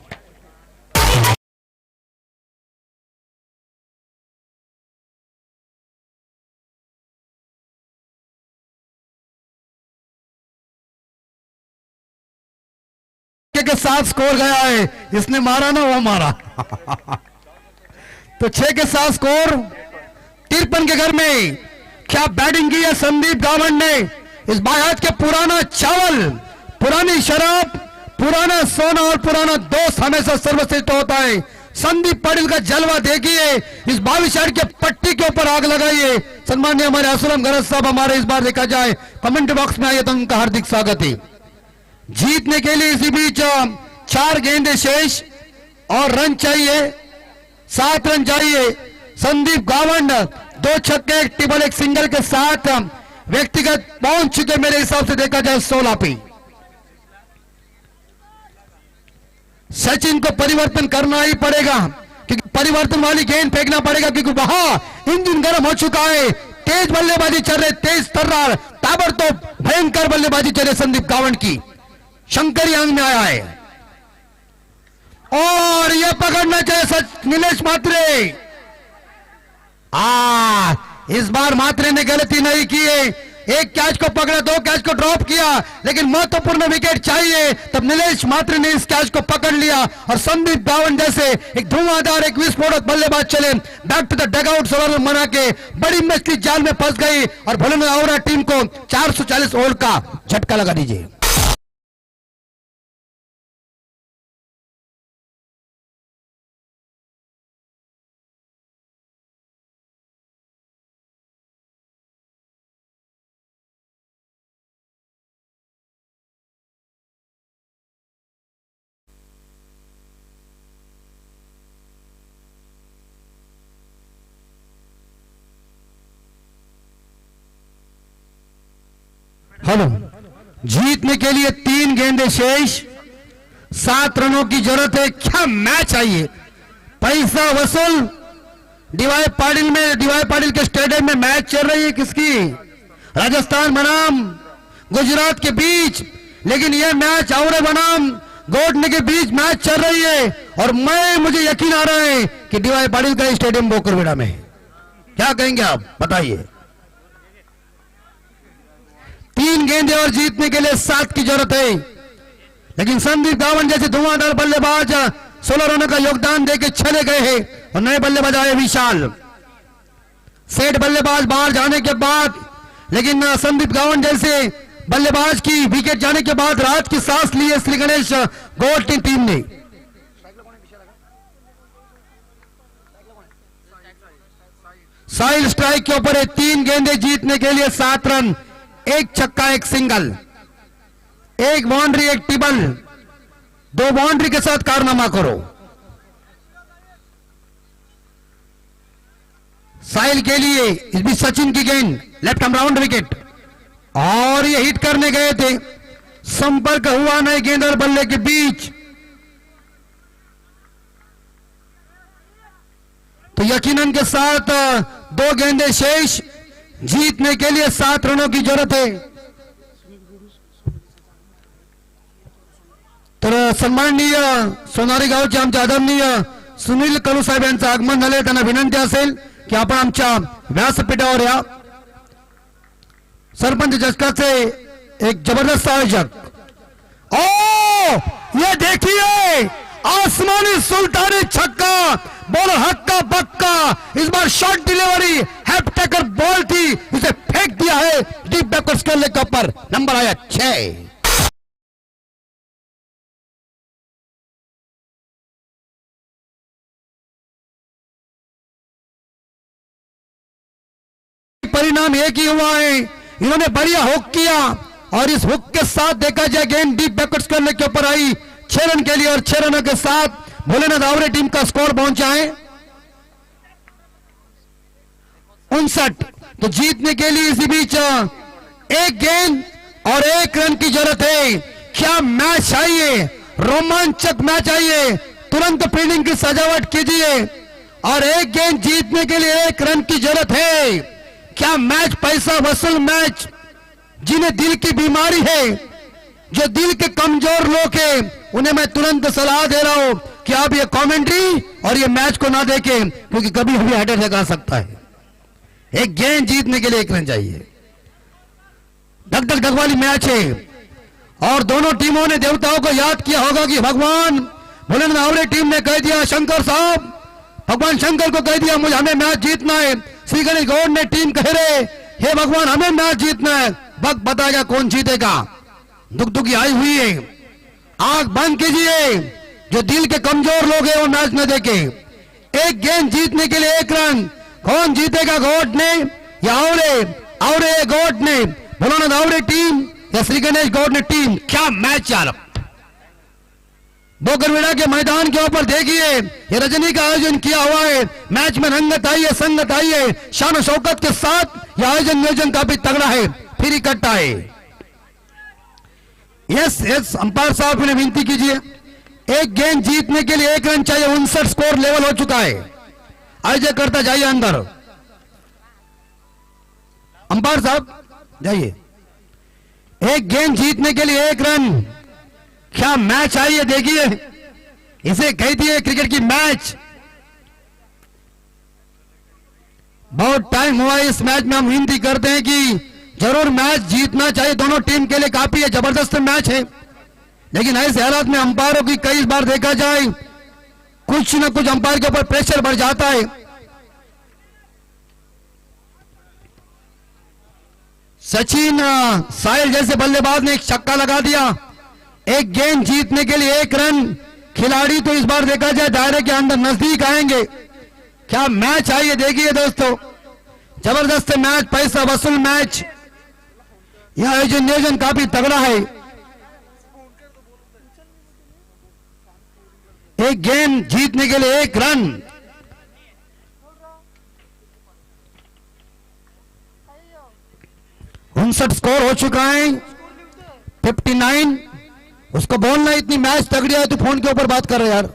के साथ स्कोर गया है, इसने मारा ना वो मारा। तो 6 के साथ स्कोर 53 के घर में। क्या बैटिंग की है संदीप गावड़ ने। इस बायात के पुराना चावल, पुरानी शराब, पुराना सोना और पुराना दोस्त हमेशा सर्वश्रेष्ठ होता है। संदीप पाटिल का जलवा देखिए, इस 22 के पट्टी के ऊपर आग लगाइए। सम्मान्य हमारे असलम गरज साहब हमारे इस बार देखा जाए कमेंट बॉक्स में आइए, तो उनका हार्दिक स्वागत है। जीतने के लिए इसी बीच 4 गेंदें शेष और रन चाहिए, 7 रन चाहिए। संदीप गावड़ 2 छक्के एक ट्रिपल एक सिंगल के साथ व्यक्तिगत पहुंच चुके मेरे हिसाब से देखा जाए 16 पे। सचिन को परिवर्तन करना ही पड़ेगा, क्योंकि परिवर्तन वाली गेंद फेंकना पड़ेगा, क्योंकि वहां इंजन गर्म हो चुका है। तेज बल्लेबाजी चल रही, तेज तर्रार ताबड़तोड़ भयंकर बल्लेबाजी चल रही संदीप गावड़ की। शंकरी अंग में आया है और यह पकड़ना चाहिए नीलेश मात्रे। इस बार मात्रे ने गलती नहीं की है। एक कैच को पकड़ा, 2 कैच को ड्रॉप किया, लेकिन महत्वपूर्ण विकेट चाहिए, तब नीलेश मात्रे ने इस कैच को पकड़ लिया और संदीप गावड़ जैसे एक धुआंधार एक विस्फोटक बल्लेबाज चले बैक टू द डगआउट सोलर मना के बड़ी मछली जाल में फंस गई और भले और टीम को 440 ओवर का झटका लगा दीजिए। हेलो, जीतने के लिए 3 गेंदें शेष, 7 रनों की जरूरत है। क्या मैच चाहिए, पैसा वसूल। डीवाई पाटिल में, डीवाई पाटिल के स्टेडियम में मैच चल रही है किसकी, राजस्थान बनाम गुजरात के बीच, लेकिन यह मैच और बनाम गोडने के बीच मैच चल रही है और मुझे यकीन आ रहा है कि डीवाई पाटिल का स्टेडियम बोकरवेड़ा में है। क्या कहेंगे आप, बताइए। 3 गेंदें और जीतने के लिए 7 की जरूरत है, लेकिन संदीप गावन जैसे धुआंधार बल्लेबाज 16 रनों का योगदान देकर चले गए हैं और नए बल्लेबाज आए विशाल। सेठ बल्लेबाज बाहर जाने के बाद, लेकिन संदीप गावन जैसे बल्लेबाज की विकेट जाने के बाद राहत की सांस ली है श्री गणेश गोल्ड की टीम ने। साइड स्ट्राइक के ऊपर है, 3 गेंदें जीतने के लिए 7 रन, 1 छक्का 1 सिंगल, 1 बाउंड्री 1 टिबल, 2 बाउंड्री के साथ कारनामा करो। साहिल के लिए इस बीच सचिन की गेंद लेफ्ट आर्म राउंड विकेट, और ये हिट करने गए थे, संपर्क हुआ नहीं गेंद और बल्ले के बीच। तो यकीनन के साथ 2 गेंदें शेष, जीतने के लिए 7 रनों की जरूरत है। तर सन्माननीय सोनारी गावचे आमचे आदरणीय सुनील कलू साहेब यांचं आगमन झाले, त्यांना विनंती असेल की आपण आमच्या व्यासपीठावर या। सरपंच जजकाचे एक जबरदस्त आयोजक, ओ ये देखिए आसमानी सुल्तानी छक्का, बॉलर हक्का बक्का, इस बार शॉर्ट डिलीवरी हैप्टेकर बॉल थी, उसे फेंक दिया है डीप बैकवर्ड स्केल के ऊपर, नंबर आया 6। परिणाम एक ही हुआ है, इन्होंने बढ़िया हुक किया और इस हुक के साथ देखा जाए गेंद डीप बैकवर्ड करने के ऊपर आई 6 रन के लिए, और 6 रनों के साथ भोलेनाथ आवरे टीम का स्कोर पहुंचा है 59। तो जीतने के लिए इसी बीच 1 गेंद और 1 रन की जरूरत है। क्या मैच चाहिए, रोमांचक मैच चाहिए, तुरंत फील्डिंग की सजावट कीजिए, और 1 गेंद जीतने के लिए 1 रन की जरूरत है। क्या मैच पैसा वसूल मैच, जिन्हें दिल की बीमारी है, जो दिल के कमजोर लोग हैं, उन्हें मैं तुरंत सलाह दे रहा हूं कि आप ये कमेंट्री और ये मैच को ना देखें, क्योंकि कभी भी हार्ट अटैक आ सकता है। 1 गेंद जीतने के लिए 1 रन चाहिए। धक धक वाली मैच है, और दोनों टीमों ने देवताओं को याद किया होगा कि भगवान भोलेनाथ आवरे टीम ने कह दिया, शंकर साहब, भगवान शंकर को कह दिया मुझे हमें मैच जीतना है। श्री गणेश गौड़ ने टीम कह रहे, हे भगवान हमें मैच जीतना है, वक्त बताएगा कौन जीतेगा। दुख दुखी आई हुई है, आंख बंद कीजिए, जो दिल के कमजोर लोग हैं वो मैच न देखे। 1 गेंद जीतने के लिए 1 रन, कौन जीतेगा, गौड़ ने या आवरे, आवरे गौड़ ने, भोलेनाथ आवरे टीम या श्री गणेश गौड़ ने टीम। क्या मैच यार, बोगरवेड़ा के मैदान के ऊपर देखिए, ये रजनी का आयोजन किया हुआ है, मैच में रंगत आई है, संगत आई है, शान शौकत के साथ यह आयोजन नियोजन काफी तगड़ा है, फिर इकट्ठा है। यस यस अंपायर साहब ने विनती कीजिए, 1 गेंद जीतने के लिए 1 रन चाहिए, 59 स्कोर लेवल हो चुका है। आयोजक करता जाइए अंदर, अंपायर साहब जाइए। 1 गेंद जीतने के लिए 1 रन, क्या मैच आई है देखिए, इसे कहती है क्रिकेट की मैच। बहुत टाइम हुआ इस मैच में, हम विनती करते हैं कि जरूर मैच जीतना चाहिए, दोनों टीम के लिए काफी है, जबरदस्त मैच है, लेकिन ऐसे हालात में अंपायरों की कई बार देखा जाए कुछ न कुछ अंपायर के ऊपर प्रेशर बढ़ जाता है। सचिन साहिल जैसे बल्लेबाज ने 1 छक्का लगा दिया, 1 गेंद जीतने के लिए 1 रन। खिलाड़ी तो इस बार देखा जाए दायरे के अंदर नजदीक आएंगे। क्या मैच आई है देखिए दोस्तों, जबरदस्त मैच, पैसा वसूल मैच, यह आयोजन नियोजन काफी तगड़ा है। 1 गेंद जीतने के लिए 1 रन। उनसठ स्कोर हो चुका है, 59। उसको बोलना इतनी मैच तगड़ी है, तो फोन के ऊपर बात कर रहे यार,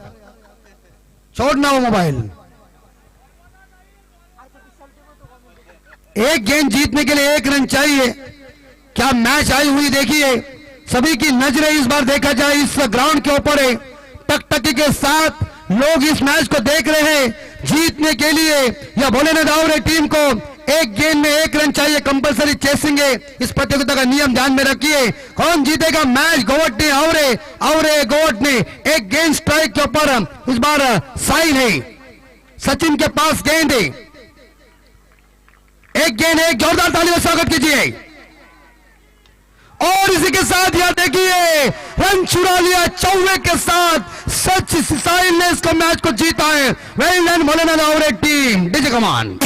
छोड़ना वो मोबाइल। 1 गेंद जीतने के लिए 1 रन चाहिए। क्या मैच आई हुई देखिए, सभी की नजरें इस बार देखा जाए इस ग्राउंड के ऊपर है, टकटकी के साथ लोग इस मैच को देख रहे हैं। जीतने के लिए या भोलेनाथ आवरे टीम को एक गेंद में 1 रन चाहिए, कंपलसरी चेसिंगे। इस प्रतियोगिता का नियम ध्यान में रखिए। कौन जीतेगा मैच? गोवट ने आवरे गोवट ने एक गेंद स्ट्राइक के ऊपर इस बार साइन है। सचिन के पास गेंद है, एक गेंद, एक जोरदार ताली से स्वागत कीजिए। और इसी के साथ यह देखिए रन चुरा लिया चौवे के साथ, सच साहिल ने इसको मैच को जीता है। वेल डन भोलेनाथ आवरे टीम, डीजे कमान।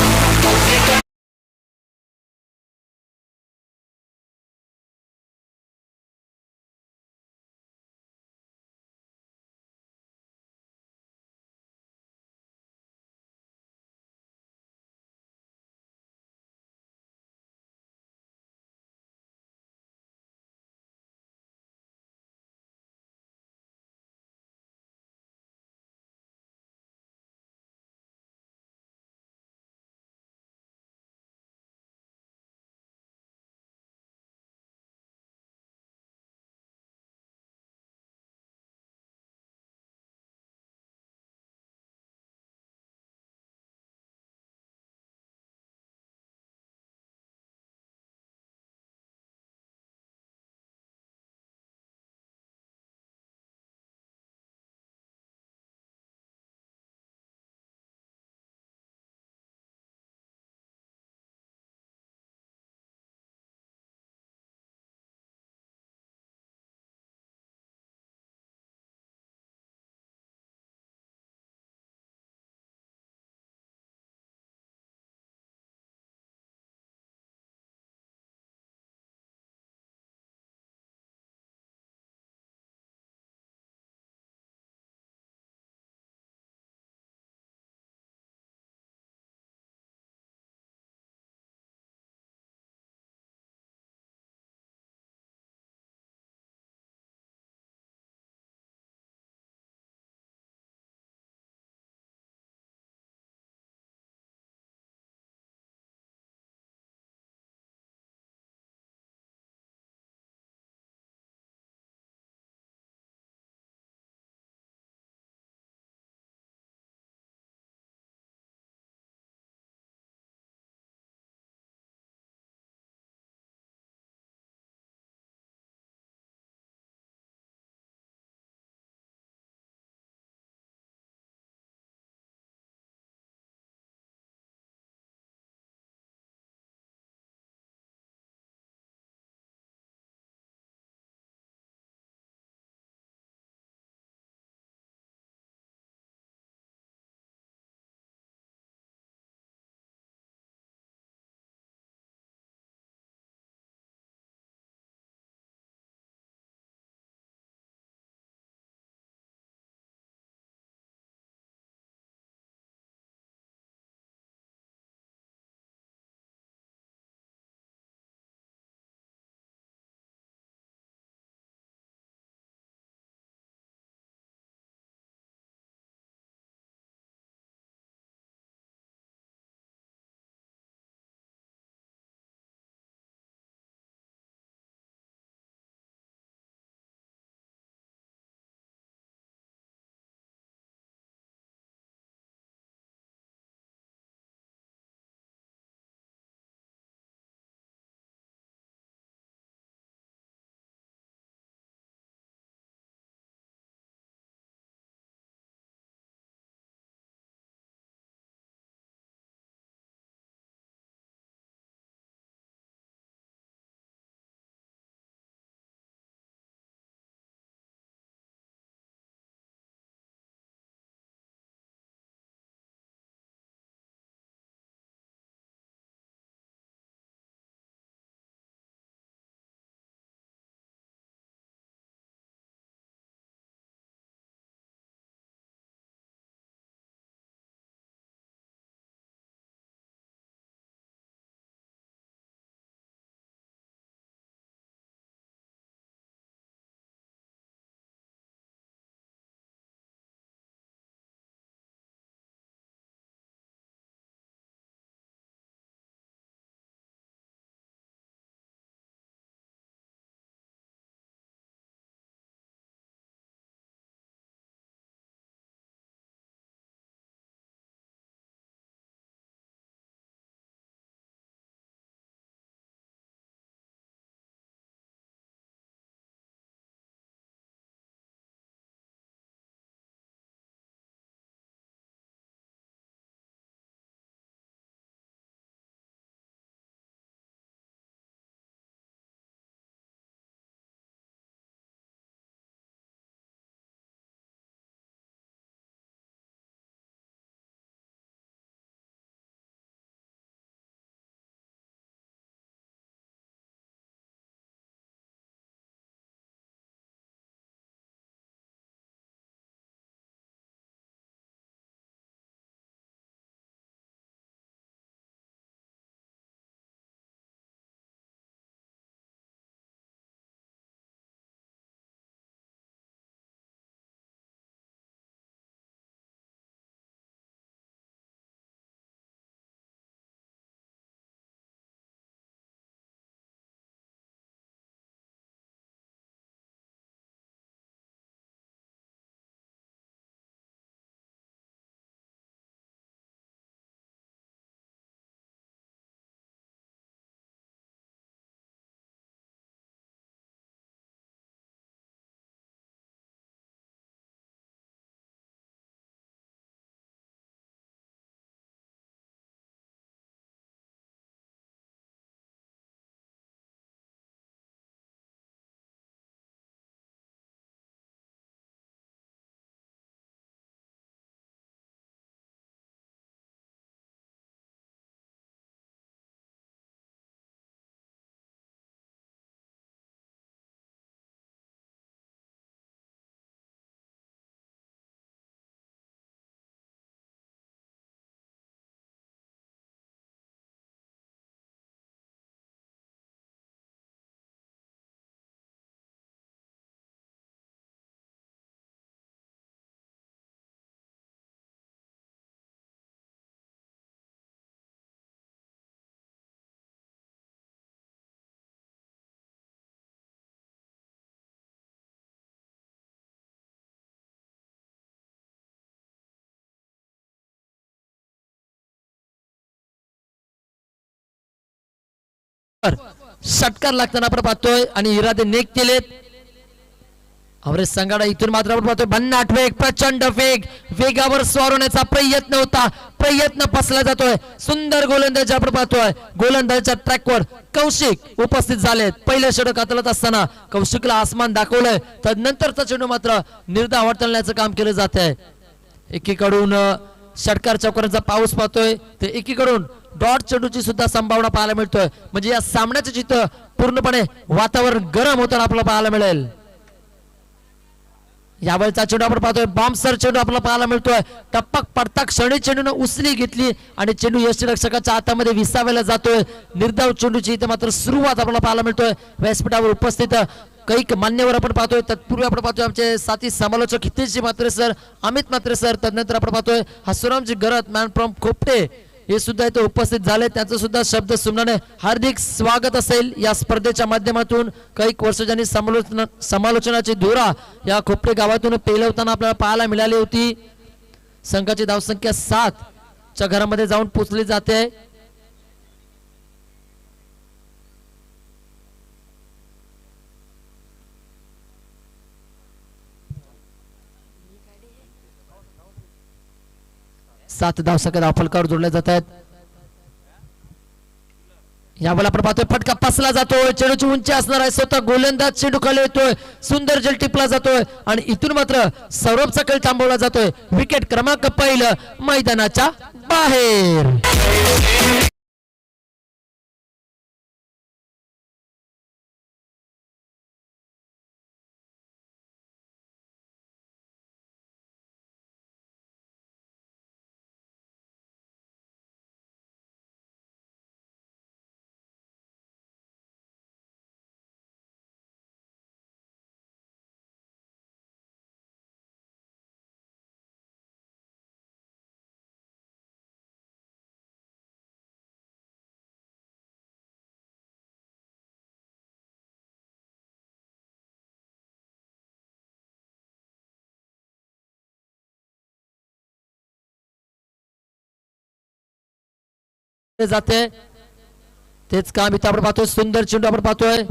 षटकार लागताना आपण पाहतोय आणि इरादे नेक केलेत अवरेज संघाला. इथून मात्र आपण पाहतोय भन्नाट वेग, प्रचंड वेग, वेगावर स्वार होण्याचा प्रयत्न होता, प्रयत्न फसला जातोय. सुंदर गोलंदाजी आपण पाहतोय. गोलंदाजीच्या ट्रॅकवर कौशिक उपस्थित झालेत. पहिलं षटक हाताळत असताना कौशिकला आसमान दाखवलंय, तदनंतरचा चेंडू मात्र निर्धाव हाताळण्याचं काम केलं जात आहे. एकीकडून षटकार चौकारांचा पाऊस पाहतोय ते एकीकडून डॉट चेंडूची सुद्धा संभावना पाहायला मिळतोय. म्हणजे या सामन्याचं चित्र पूर्णपणे वातावरण गरम होताना आपल्याला पाहायला मिळेल. यावेळचा चेंडू आपण पाहतोय बॉम्बसर चेंडू आपल्याला पाहायला मिळतोय. टप्पक पडता क्षणी चेंडूने उसली घेतली आणि चेंडू यष्टीरक्षकाच्या हातामध्ये विसावायला जातोय. निर्धाव चेंडूची इथे मात्र सुरुवात आपल्याला पाहायला मिळतोय. व्यासपीठावर उपस्थित काही मान्यवर आपण पाहतोय. तत्पूर्वी आपण पाहतोय आमचे साथी समालोचक हितेशजी म्हात्रे सर, अमित म्हात्रे सर, तदनंतर आपण पाहतोय हसुरामजी गरत मॅन फ्रॉम खोपटे हे सुद्धा इथे उपस्थित झाले. त्यांचं सुद्धा शब्द सुमनाने हार्दिक स्वागत असेल या स्पर्धेच्या माध्यमातून. काही वर्ष ज्यांनी समालोचनाची धुरा या खोपटे गावातून पेलवताना आपल्याला पाहायला मिळाली होती. संघाची धावसंख्या 7 च्या घरामध्ये जाऊन पोचली जाते. सात धावसंख्या धावफलकावर जोडल्या जात आहेत. यावेळेला आपण पाहतोय फटका पसला जातोय. चेंडूची उंची असणार आहे. स्वतः गोलंदाज चेंडू खाली येतोय. सुंदर जल टिपला जातोय आणि इथून मात्र सौरभचा खेळ थांबवला जातोय. विकेट क्रमांक पहिलं मैदानाच्या बाहेर. जाते तेच काम इथं आपण पाहतोय. सुंदर चेंडू आपण पाहतोय.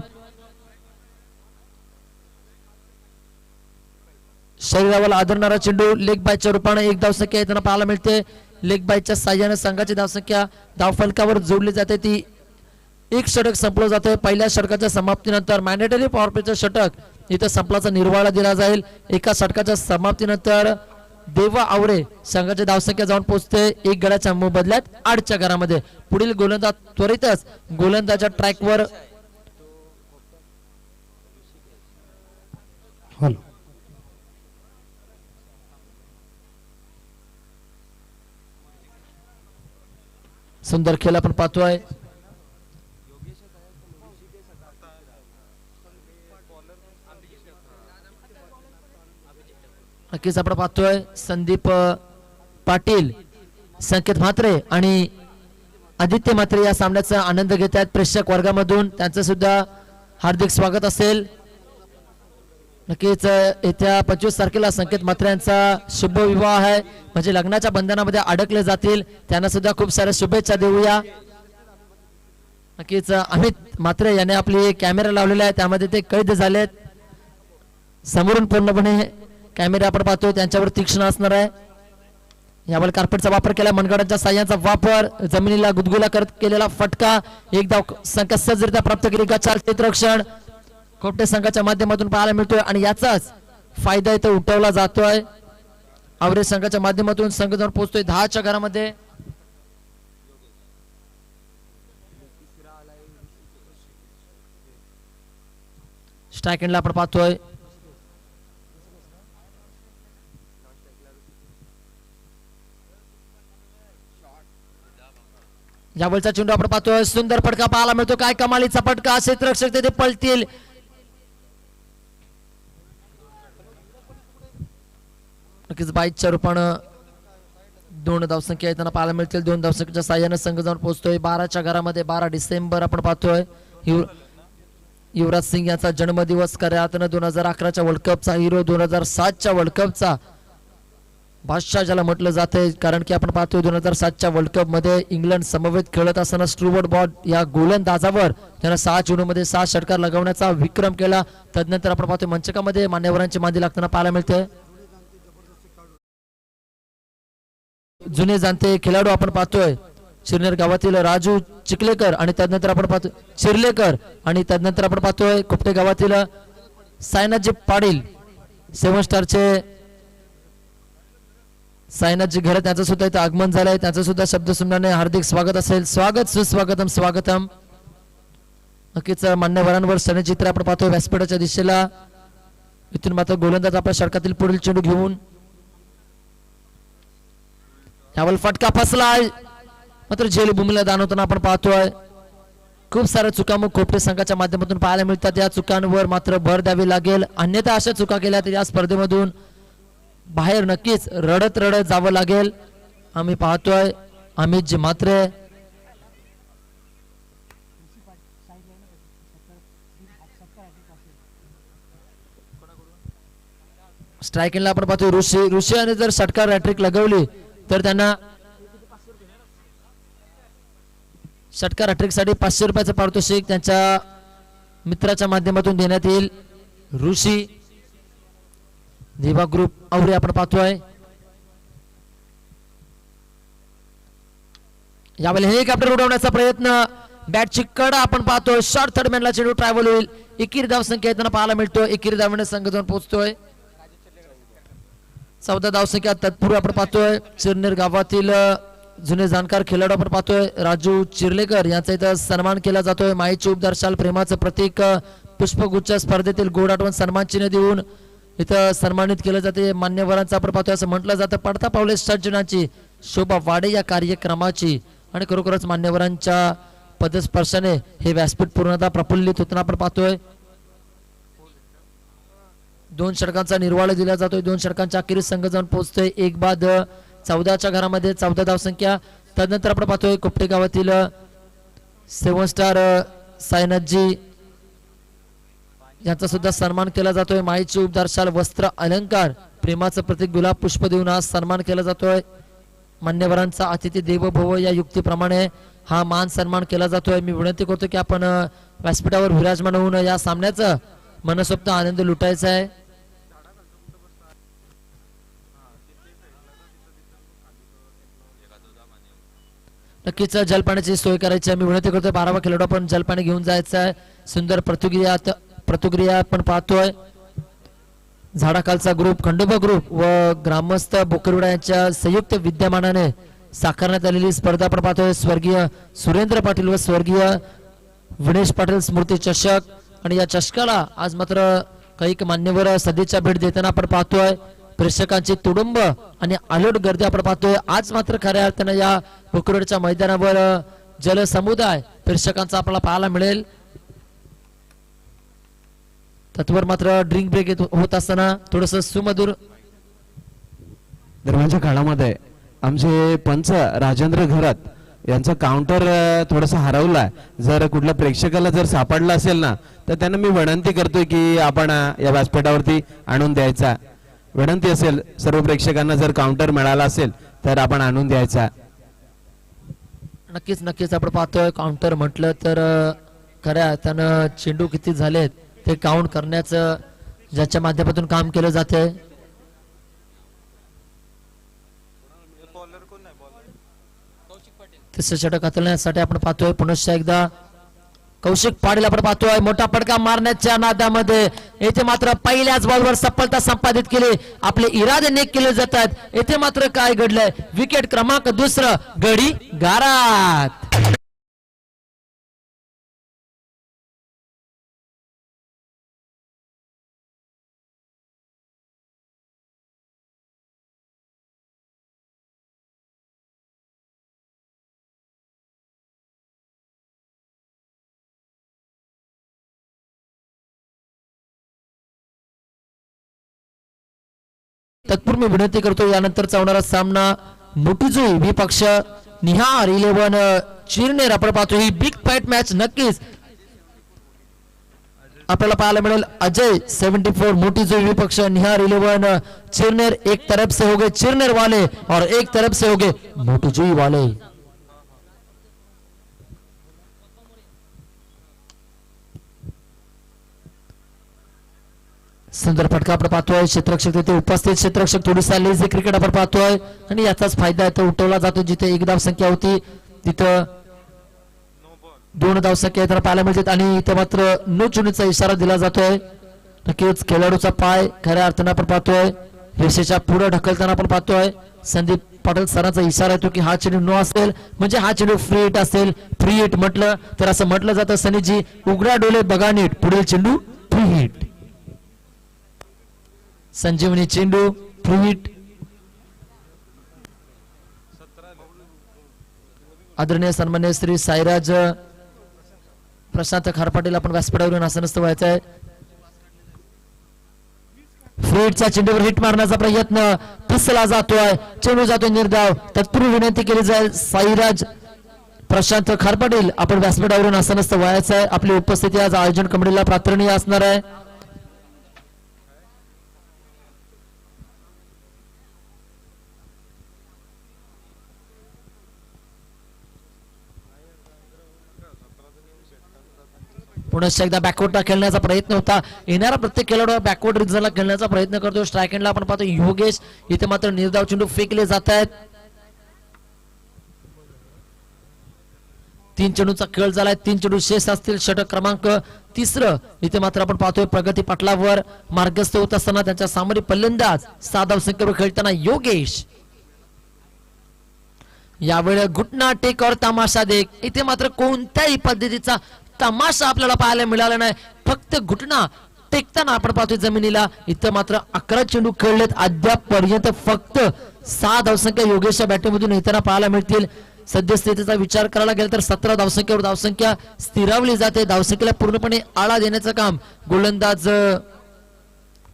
शरीरावर आदरणारा चेंडू लेग बायच्या रूपाने एक धावसंख्या येताना पाहायला मिळते. लेग बायच्या साह्याने संघाची धावसंख्या धावफलकावर जोडली जाते. ती एक षटक संपलं जाते. पहिल्या षटकाच्या समाप्तीनंतर मॅन्डेटरी पॉवर प्लेचं षटक इथं संपलाचा निर्वाळा दिला जाईल. एका षटकाच्या समाप्तीनंतर देवा आवरे संघाची धावसंख्या जाऊन पोहोचते 1 गड्याच्या मोबदल्यात 8च्या घरामध्ये. पुढील गोलंदाज त्वरितच गोलंदाजच्या ट्रॅकवर सुंदर खेळ आपण पाहतोय. नक्कीच आपण पाहतोय संदीप पाटील, संकेत म्हात्रे आणि आदित्य म्हात्रे या सामन्याचा आनंद घेत आहेत प्रेक्षक वर्गामधून. त्यांचं सुद्धा हार्दिक स्वागत असेल. नक्कीच येत्या 25 तारखेला संकेत म्हात्रे यांचा शुभ विवाह आहे. म्हणजे लग्नाच्या बंधनामध्ये अडकले जातील. त्यांना सुद्धा खूप साऱ्या शुभेच्छा देऊया. नक्कीच अमित म्हात्रे यांनी आपली कॅमेरा लावलेला आहे, त्यामध्ये ते कैद झालेत. समोरून पूर्णपणे कॅमेरा आपण पाहतोय त्यांच्यावर तीक्ष्ण असणार आहे. यावर कार्पेटचा वापर केला, मनगडांच्या साह्याचा वापर, जमिनीला गुदगुला करत केलेला फटका, एक धाव संख्या सहजरित्या प्राप्त केली. गचाल क्षेत्ररक्षण खोपटे संघाच्या माध्यमातून पाहायला मिळतोय आणि याचाच फायदा इथे उठवला जातोय. आवरेज संघाच्या माध्यमातून संघ जाऊन पोहोचतोय 10च्या घरामध्ये. स्ट्राइक एंडला आपण पाहतोय यावेळचा चेंडू आपण पाहतोय. सुंदर फटका पाहायला मिळतो. काय कमालीचा फटका. क्षेत्ररक्षक तिथे पळतील. नक्कीच बाईकच्या रूपानं 2 धावसंख्या येताना पाहायला मिळतील. 2 धावसंख्येच्या साह्याने संघ जाऊन पोहोचतोय 12च्या घरामध्ये. 12 डिसेंबर आपण पाहतोय. युवराज सिंग यांचा जन्मदिवस. खऱ्या अर्थानं 2011च्या वर्ल्ड कपचा हिरो, 2007च्या वर्ल्ड कपचा बादशाह ज्याला म्हटलं जातंय, कारण की आपण पाहतोय 2007च्या वर्ल्ड कप मध्ये इंग्लंड समवेत खेळत असताना स्टुअर्ट ब्रॉड या गोलंदाजावर त्यानं 6 चेंडूमध्ये 6 षटकार लगवण्याचा विक्रम केला. तदनंतर आपण पाहतोय मंचकामध्ये मान्यवरांची मांदी लागताना पाहायला मिळते. जुने जाणते खेळाडू आपण पाहतोय शिरनेर गावातील राजू चिखलेकर आणि तदनंतर आपण पाहतोय चिर्लेकर आणि तदनंतर आपण पाहतोय कुपटे गावातील सायनाजी पाटील 7 स्टारचे सायनाथजी घरे त्यांचं सुद्धा इथं आगमन झालंय. त्यांचं सुद्धा शब्द सुमनाने हार्दिक स्वागत असेल. स्वागत सुस्वागतम स्वागतम. नक्कीच मान्यवरांवर सणचित्र आपण पाहतोय व्यासपीठाच्या दिशेला. इथून मात्र गोलंदाज आपल्या षटकातील पुढील चेंडू घेऊन यावर फटका फसलाय, मात्र झेल भूमीला दानवताना आपण पाहतोय खूप साऱ्या चुकामुख खोपटे संघाच्या माध्यमातून पाहायला मिळतात. या चुकांवर मात्र भर द्यावी लागेल, अन्यथा अशा चुका केल्या तर या स्पर्धेमधून बाहेर नक्कीच रडत रडत जावं लागेल. आम्ही पाहतोय अमितजी म्हात्रे स्ट्रायकिंगला आपण पाहतोय ऋषी आणि जर षटकार हॅट्रिक लगवली तर त्यांना षटकार हॅट्रिक साठी 500 रुपयाचं पारितोषिक त्यांच्या मित्राच्या माध्यमातून देण्यात येईल. ऋषी दिवा ग्रुप आवरे आपण पाहतोय. यावेळी हेलिकॉप्टर उडवण्याचा प्रयत्न, बॅटची कडा आपण पाहतोय. शॉर्ट थर्ड मॅनला चेंडू ट्रॅव्हल होईल. एकेरी धावसंख्या येताना पाहायला मिळतोय. एकेरी धावणे संघ जाऊन पोहोचतोय. 14 धावसंख्या. तत्पूर्वी आपण पाहतोय चिरनेर गावातील जुने जाणकार खेळाडू आपण पाहतोय राजू चिर्लेकर यांचा इथं सन्मान केला जातोय. माईची उपदर्शाल प्रेमाचं प्रतीक पुष्पगुच्छ स्पर्धेतील गोड आठवण सन्मान चिन्ह देऊन इथं सन्मानित केलं जाते. मान्यवरांचा आपण पाहतोय असं म्हटलं जातं पडता पावले सज्जनाची शोभा वाढे या कार्यक्रमाची. आणि खरोखरच मान्यवरांच्या पदस्पर्शाने हे व्यासपीठ पूर्णतः प्रफुल्लित होताना आपण पाहतोय. 2 षटकांचा निर्वाळ दिला जातोय. 2 षटकांच्या अखेरीस संघ जाऊन पोहोचतोय. 1 बाद 14च्या घरामध्ये 14 धावसंख्या. तदनंतर आपण पाहतोय कुपटे गावातील 7 स्टार सायनाथजी यांचा सुद्धा सन्मान केला जातोय. माईची उपदर्शाल वस्त्र अलंकार प्रेमाचं प्रतीक गुलाब पुष्प देऊन हा सन्मान केला जातोय. मान्यवरांचा अतिथी देवो भव या युक्तीप्रमाणे हा मान सन्मान केला जातोय. मी विनंती करतो की आपण व्यासपीठावर विराजमान होऊन या सामन्याचा मनसोक्त आनंद लुटायचा आहे. नक्कीच जलपाण्याची सोय करायची आहे. मी विनंती करतोय 12वा खेळाडू आपण जलपाणी घेऊन जायचं आहे. सुंदर प्रतिक्रिया आपण पाहतोय. झाडाखालचा ग्रुप खंडोबा ग्रुप व ग्रामस्थ बोकरवाडा यांच्या संयुक्त विद्यमानाने साकारण्यात आलेली स्पर्धा आपण पाहतोय. स्वर्गीय सुरेंद्र पाटील व स्वर्गीय विनेश पाटील स्मृती चषक. आणि या चषकाला आज मात्र काही मान्यवर सदिच्छा भेट देताना आपण पाहतोय. प्रेक्षकांची तुडुंब आणि आलोट गर्दी आपण पाहतोय. आज मात्र खऱ्या अर्थानं या बोकरवाडच्या मैदानावर जलसमुदाय प्रेक्षकांचा आपल्याला पाहायला मिळेल. तत्वर मात्र ड्रिंक ब्रेक होत असताना थोडस सुमधुर दरम्यानच्या काळामध्ये आमचे पंच राजेंद्र घरात यांचा काउंटर थोडासा हरवलाय. जर कुठल्या प्रेक्षकाला जर सापडला असेल ना तर त्यांना मी विनंती करतोय की आपण या व्यासपीठावरती आणून द्यायचा. विनंती असेल सर्व प्रेक्षकांना जर काउंटर मिळाला असेल तर आपण आणून द्यायचा. नक्कीच आपण पाहतोय काउंटर म्हटलं तर खऱ्या अर्थानं चेंडू किती झालेत ते काउंट करण्याचं ज्याच्या माध्यमातून काम केलं जाते. तिसरं षटक हाताळण्यासाठी आपण पाहतोय पुनश्च एकदा कौशिक पाटील आपण पाहतोय. मोठा फटका मारण्याच्या नादामध्ये येथे मात्र पहिल्याच बॉलवर सफलता संपादित केली. आपले इरादे नेक केले जातात. येथे मात्र काय घडलंय, विकेट क्रमांक 2 गडी गारात. तत्पूर्वी विनंती करतो यानंतरचा होणारा सामना मोटीजुई विपक्ष निहार 11 चिरनेर आपण पाहतो. ही बिग फाईट मॅच नक्कीच आपल्याला पाहायला मिळेल अजय 74 मोटी जुई विपक्ष निहार 11 चिरनेर एक तरफ से हो गए चिरनेर वाले और एक तरफ से हो गए मोटी जुई वाले। सुंदर फटका आपण पाहतोय क्षेत्ररक्षक तिथे उपस्थित क्षेत्ररक्षक थोडीसा लेझी क्रिकेट आपण पाहतोय आणि याचाच फायदा आहे तो उठवला जातो जिथे एक धाव संख्या होती तिथं 2 धाव संख्या इतर पाहायला मिळतात आणि इथे मात्र नो चुनीचा इशारा दिला जातोय। नक्कीच खेळाडूचा पाय खऱ्या अर्थानं आपण पाहतोय रेषेच्या पुढे ढकलताना आपण पाहतोय संदीप पाटील सरांचा इशारा येतो की हा चेंडू नो असेल म्हणजे हा चेंडू फ्री हिट असेल। फ्री हिट म्हटलं तर असं म्हटलं जातं सनीजी उघडा डोळे बघा नीट पुढील चेंडू फ्री हिट। संजीवनी चेंडू फ्री हिट। आदरणीय सन्मान्य श्री साईराज प्रशांत खारपाटील आपण व्यासपीठावरून आसनस्थ व्हायचं आहे। फ्री हिटचा चेंडूवर हिट मारण्याचा प्रयत्न पिसला जातोय चेंडू जातोय निर्धाव तत्पूर्वी विनंती केली जाईल साईराज प्रशांत खारपाटील आपण व्यासपीठावरून आसनस्थ व्हायचं आहे। आपली उपस्थिती आज आयोजन कमिटीला प्रार्थनीय असणार आहे। पुन्हा एकदा बॅकवर्डला खेळण्याचा प्रयत्न होता येणारा प्रत्येक खेळाडू बॅकवर्ड रिजनला खेळण्याचा प्रयत्न करतो। स्ट्राईक एंडला आपण पाहतो योगेश इथे मात्र निर्धाव चेंडू फेकले जात आहेत। 3 चेंडूचा खेळ झालाय 3 चेंडू शेष असतील। षटक क्रमांक 3 इथे मात्र आपण पाहतोय प्रगती पाटलावर मार्गस्थ होत असताना त्यांच्या सामोरे फलंदाज 6 धाव संख्येवर खेळताना योगेश यावेळी घुटना टेक और तमाशा देख इथे मात्र कोणत्याही पद्धतीचा तमाशा आपल्याला पाहायला मिळाला नाही फक्त घुटना टेकताना आपण पाहतोय जमिनीला। इथं मात्र 11 चेंडू खेळलेत अद्याप पर्यंत फक्त 6 धावसंख्या योगेशच्या बॅटिंगमधून येताना पाहायला मिळतील। सद्यस्थितीचा विचार करायला गेला तर 17 धावसंख्येवर धावसंख्या स्थिरावली जाते। धावसंख्येला पूर्णपणे आळा देण्याचं काम गोलंदाज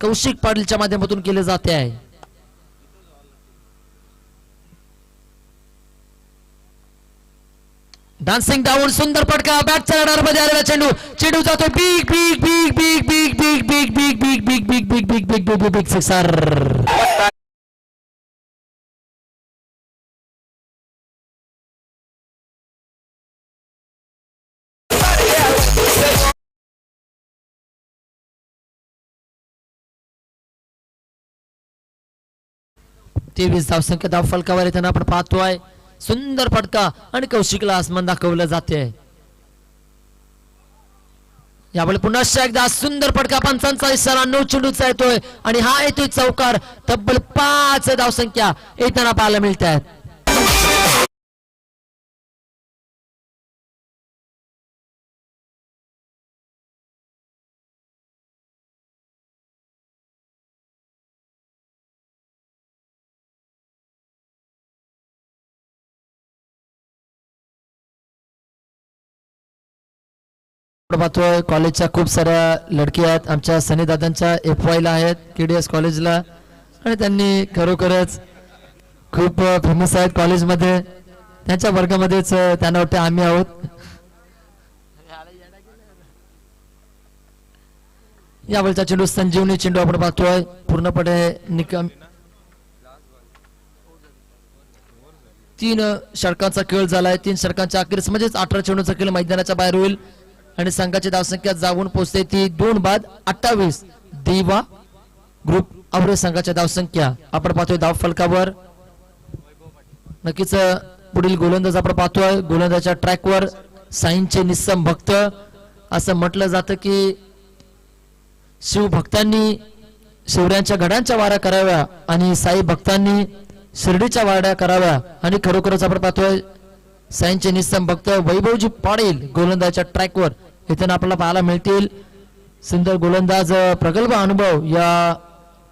कौशिक पाटीलच्या माध्यमातून केले जाते आहे। डान्सिंग डाऊन सुंदर फटका बॅटच्या रडारमध्ये आलेला चेंडू चेंडू जातो big big big big big big big big big big big big big big big big big sixer. तेवीस धावसंख्या धाव फलकावर येताना आपण पाहतोय सुंदर फटका आणि कौशिकला आसमान दाखवलं जाते। यावेळी पुन्हा एकदा सुंदर फटका पंचांचा इशारा 9 चेंडूचा येतोय आणि हा येतोय चौकार तब्बल 5 धावसंख्या येताना पाहायला मिळत आहेत। पाहतोय कॉलेजच्या खूप साऱ्या लडकी आहेत आमच्या सनी दादांच्या FY ला आहेत KDS कॉलेजला आणि त्यांनी खरोखरच खूप फेमस आहेत कॉलेजमध्ये त्यांच्या वर्गामध्येच त्यांना वाटते आम्ही आहोत। यावेळचा चेंडू संजीवनी चेंडू आपण पाहतोय पूर्णपणे निकम 3 षटकांचा खेळ झालाय। 3 षटकांच्या अखेरीस म्हणजेच 18 चेंडूचा खेळ मैदानाच्या बाहेर होईल आणि संघाची धावसंख्या जाऊन पोहोचते ती 2 बाद 28 देवा ग्रुप आवरे संघाच्या धावसंख्या आपण पाहतोय धाव फलकावर। नक्कीच पुढील गोलंदाज आपण पाहतोय गोलंदाजाच्या ट्रॅकवर साईंचे निस्सम भक्त असं म्हटलं जातं की शिवभक्तांनी शिवऱ्यांच्या घडांच्या वाऱ्या कराव्या आणि साई भक्तांनी शिर्डीच्या वाड्या कराव्या आणि खरोखरच आपण पाहतोय साईंचे निस्सम भक्त वैभवजी पाटील गोलंदाजाच्या ट्रॅकवर इथे आपल्याला पाहायला मिळतील। सुंदर गोलंदाज प्रगल्भ अनुभव या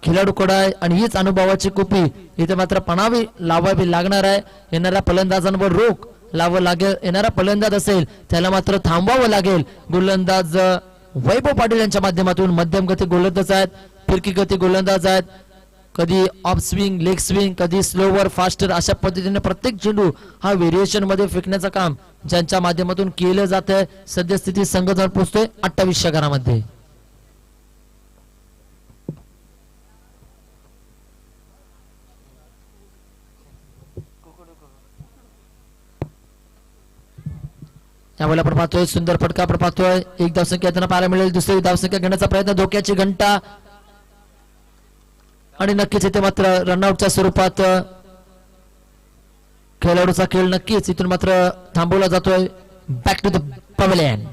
खेळाडूकडे आहे आणि हीच अनुभवाची कुपी इथे मात्र पणावी लावावी लागणार आहे। येणाऱ्या फलंदाजांवर रोख लावावं लागेल येणारा फलंदाज असेल त्याला मात्र थांबवावं लागेल। गोलंदाज वैभव पाटील यांच्या माध्यमातून मध्यम गती गोलंदाज आहेत फिरकी गती गोलंदाज आहेत कधी ऑफ स्विंग लेग स्विंग कधी स्लोवर फास्टर अशा पद्धतीने प्रत्येक चेंडू हा व्हेरिएशन मध्ये फेकण्याचं काम ज्यांच्या माध्यमातून केलं जात आहे। सद्यस्थिती संघ जाऊन पोहोचतोय 28 षटकांमध्ये। यावेळेला आपण पाहतोय सुंदर फटका आपण पाहतोय. एक धावसंख्या त्यांना पाहायला मिळेल. दुसरी धावसंख्या घेण्याचा प्रयत्न, धोक्याची घंटा आणि नक्कीच इथे मात्र रनआउटच्या स्वरूपात खेळाडूचा खेळ नक्कीच इथून मात्र थांबवला जातोय. Back to the pavilion.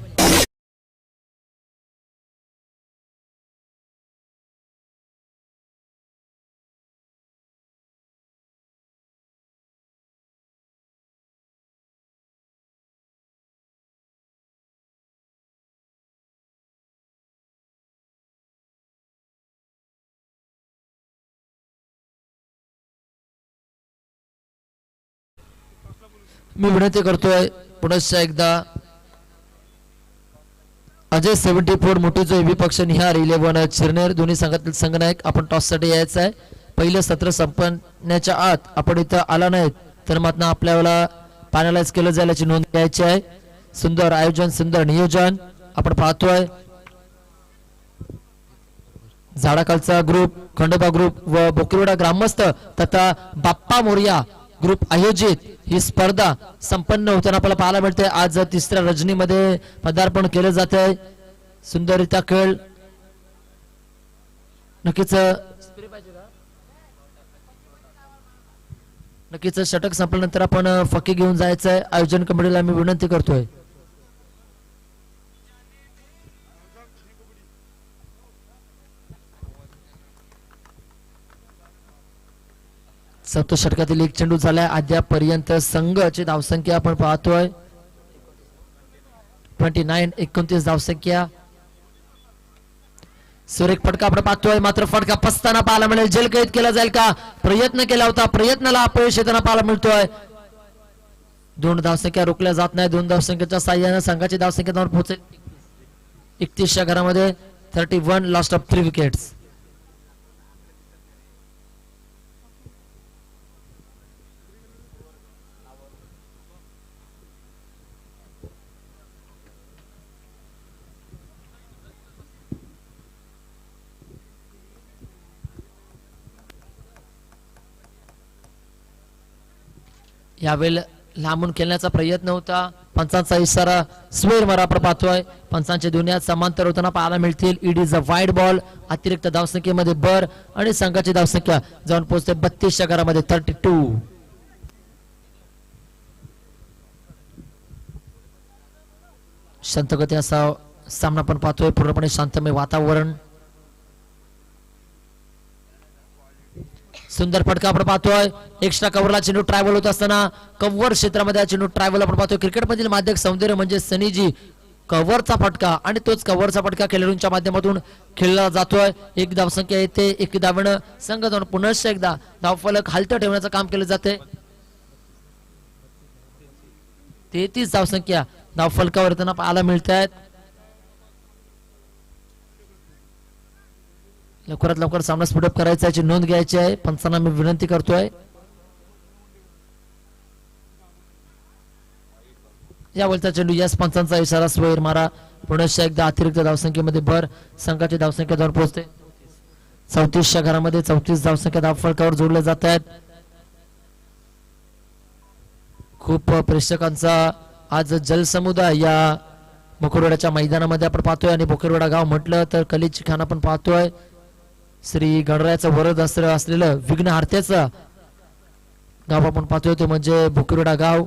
मी विनंती करतोय पुनश्च एकदा अजय 74 मोठीजो एबी पक्ष निहार 11 चिरनेर दोन्ही संघातील संघनायक आपण टॉस साठी यायचं आहे. पहिलं सत्र संपण्याच्या आत आपण इथं आला नाहीत तर मात्र आपल्याला पॅनलाइज केलं जाईल याची नोंद घ्यायची आहे. सुंदर आयोजन, सुंदर नियोजन आपण पाहतोय. झाडाखालचा ग्रुप, खंडोबा ग्रुप व बोकिरवाडा ग्रामस्थ तथा बाप्पा मोरया ग्रुप आयोजित ही स्पर्धा संपन्न होताना आपल्याला पाहायला मिळते. आज तिसऱ्या रजनीमध्ये पदार्पण केलं जात आहे. सुंदररित्या खेळ नक्कीच षटक संपल्यानंतर आपण फकी घेऊन जायचंय. आयोजन कमिटीला मी विनंती करतोय. सत्तर षटकातील एक चेंडू झालाय. अद्यापर्यंत संघाची धावसंख्या आपण पाहतोय 29 धावसंख्या. सुरेख फटका आपण पाहतोय, मात्र फटका पसताना पाहायला मिळेल. जेलकैद केला जाईल का? प्रयत्न केला होता, प्रयत्नाला अपयश येताना पाहायला मिळतोय. 2 धावसंख्या रोखल्या जात नाही. 2 धावसंख्येच्या साह्याने संघाची धावसंख्या पोहोचेल 31च्या घरामध्ये. 31 लॉस्ट ऑफ 3 विकेट्स. यावेळेला लांबून खेळण्याचा प्रयत्न होता. पंचांचा इशारा स्वेर मारा आपण पाहतोय. पंचांचे दुनियात समांतर होताना पाहायला मिळतील. It is a wide ball. अतिरिक्त धावसंख्येमध्ये भर आणि संघाची धावसंख्या जाऊन पोहोचते 32च्या घरामध्ये 32. शांतगती असा सामना पण पाहतोय. पूर्णपणे शांतमय वातावरण. सुंदर फटका आपण पाहतोय. एक्स्ट्रा कव्हरला चेंडू ट्रॅव्हल होत असताना कव्हर क्षेत्रामध्ये चेंडू ट्रॅव्हल आपण पाहतोय. क्रिकेटमधील माध्यक सौंदर्य म्हणजे सनीजी कव्हरचा फटका आणि तोच कव्हरचा फटका खेळाडूंच्या माध्यमातून खेळला जातोय. एक धावसंख्या येते. एक धावणं संघ जाऊन पुनश्च एकदा धावफलक हालत ठेवण्याचं काम केलं जाते. 33 धावसंख्या धावफलकावर त्यांना पाहायला मिळत आहेत. लवकरात लवकर सामना स्पीडअप करायचा याची नोंद घ्यायची आहे. पंचांना मी विनंती करतोय. यावेळचा चेंडू यस. पंचांचा इशारा स्वेर मारा. पुनश्च एकदा अतिरिक्त धावसंख्येमध्ये भर. संघाची धावसंख्या जाऊन पोहोचते 34च्या घरामध्ये. 34 धावसंख्या धावफलकावर जोडल्या जात आहेत. खूप प्रेक्षकांचा आज जलसमुदाय या बोकिरवाड्याच्या मैदानामध्ये आपण पाहतोय. आणि बोकिरवाडा गाव म्हटलं तर कलीची खान आपण पाहतोय. श्री गणरायाचं वरद असलेलं विघ्नहर्त्याचं गाव आपण पाहतोय. ते म्हणजे बोकिरवाडा गाव.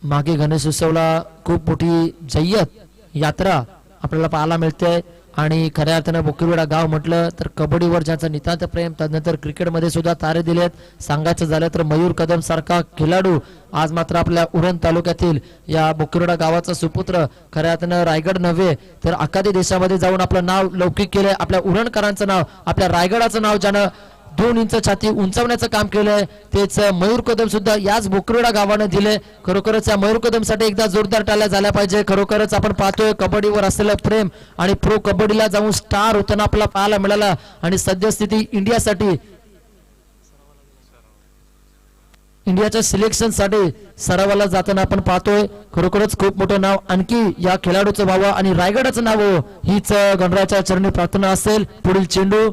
मागे गणेश उत्सवला खूप मोठी जय्यत यात्रा आपल्याला पाहायला मिळते. आणि खऱ्या अर्थानं बोकिरवाडा गाव म्हटलं तर कबड्डीवर ज्याचं नितांत प्रेम, त्यानंतर क्रिकेटमध्ये सुद्धा तारे दिलेत. सांगायचं झालं तर मयूर कदम सारखा खेळाडू आज मात्र आपल्या उरण तालुक्यातील या बोकिरवाडा गावाचा सुपुत्र. खऱ्या अर्थानं रायगड नव्हे तर अखादी देशामध्ये जाऊन आपलं नाव लौकिक केलंय. आपल्या उरणकरांचं नाव, आपल्या रायगडाचं नाव ज्यानं 2 इंच छाती उंचावण्याचं काम केलंय तेच मयूर कदम सुद्धा याच बोकिरवाडा गावाने दिले. खरोखरच या मयूर कदम साठी एकदा जोरदार टाळ्या झाल्या पाहिजे. खरोखरच आपण पाहतोय कबड्डीवर असलेलं प्रेम आणि प्रो कबड्डीला जाऊन स्टार होताना आपल्याला पाहायला मिळाला. आणि सद्यस्थिती इंडियासाठी, इंडियाच्या सिलेक्शन साठी सरावाला जाताना आपण पाहतोय. खरोखरच खूप मोठं नाव आणखी या खेळाडूचं व्हावं आणि रायगडाचं नाव हीच गणरायाच्या चरणी प्रार्थना असेल. पुढील चेंडू.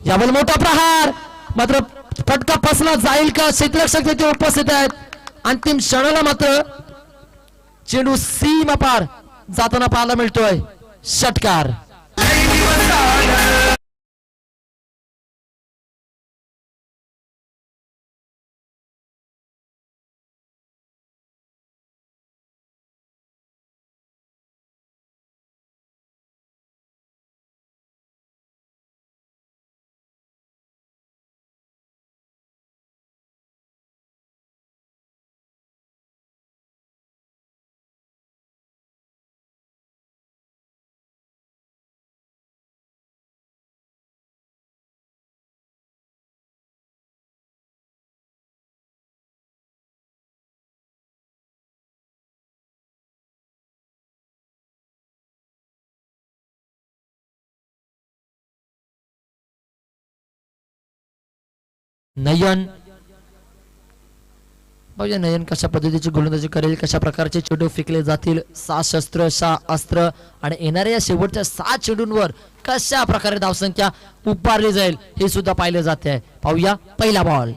यावेळी मोठा प्रहार, मात्र फटका फसला जाईल का? क्षेत्ररक्षक तिथे उपस्थित आहेत. अंतिम क्षणाला मात्र चेंडू सीमा पार जाताना पाहायला मिळतोय. षटकार. नयन बघूया नयन कशा पद्धतीची गोलंदाजी करेल, कशा प्रकारचे चेंडू फेकले जातील. 6 शस्त्र 6 अस्त्र आणि येणाऱ्या शेवटच्या 6 चेंडूंवर कशा प्रकारे धावसंख्या उभारली जाईल हे सुद्धा पाहिले जाते आहे. पाहूया पहिला बॉल.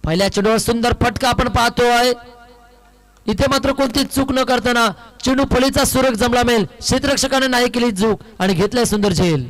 पहिल्या चेंडूवर सुंदर फटका आपण पाहतोय. इथे मात्र कोणती चूक न करताना चेंडू फळीचा सुरेख जमला मेल. क्षेत्ररक्षकाने नाही केली चूक आणि घेतलाय सुंदर झेल.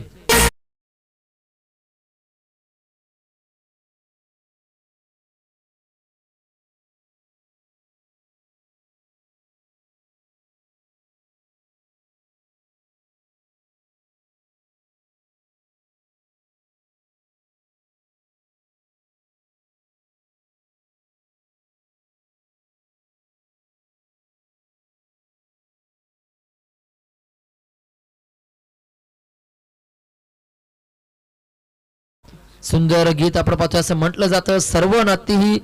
सुंदर गीत आपण पाहतोय. असं म्हटलं जातं सर्व नाती ही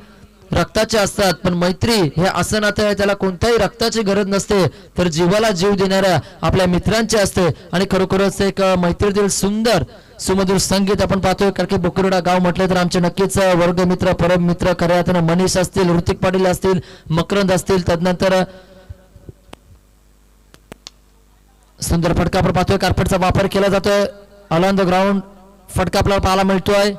रक्ताचे असतात, पण मैत्री हे असं नातं आहे त्याला कोणत्याही रक्ताची गरज नसते, तर जीवाला जीव देणाऱ्या आपल्या मित्रांचे असते. आणि खरोखरच एक मैत्रीतील सुंदर सुमधुर संगीत आपण पाहतोय. कारण की बोकुर्डा गाव म्हटलं तर आमचे नक्कीच वर्गमित्र परम मित्र खऱ्या अर्थानं मनीष असतील, ऋतिक पाटील असतील, मकरंद असतील. तदनंतर सुंदर फटका आपण पाहतोय. कार्पेटचा वापर केला जातोय. ऑल ऑन द ग्राउंड फटका आपल्याला पाहायला मिळतोय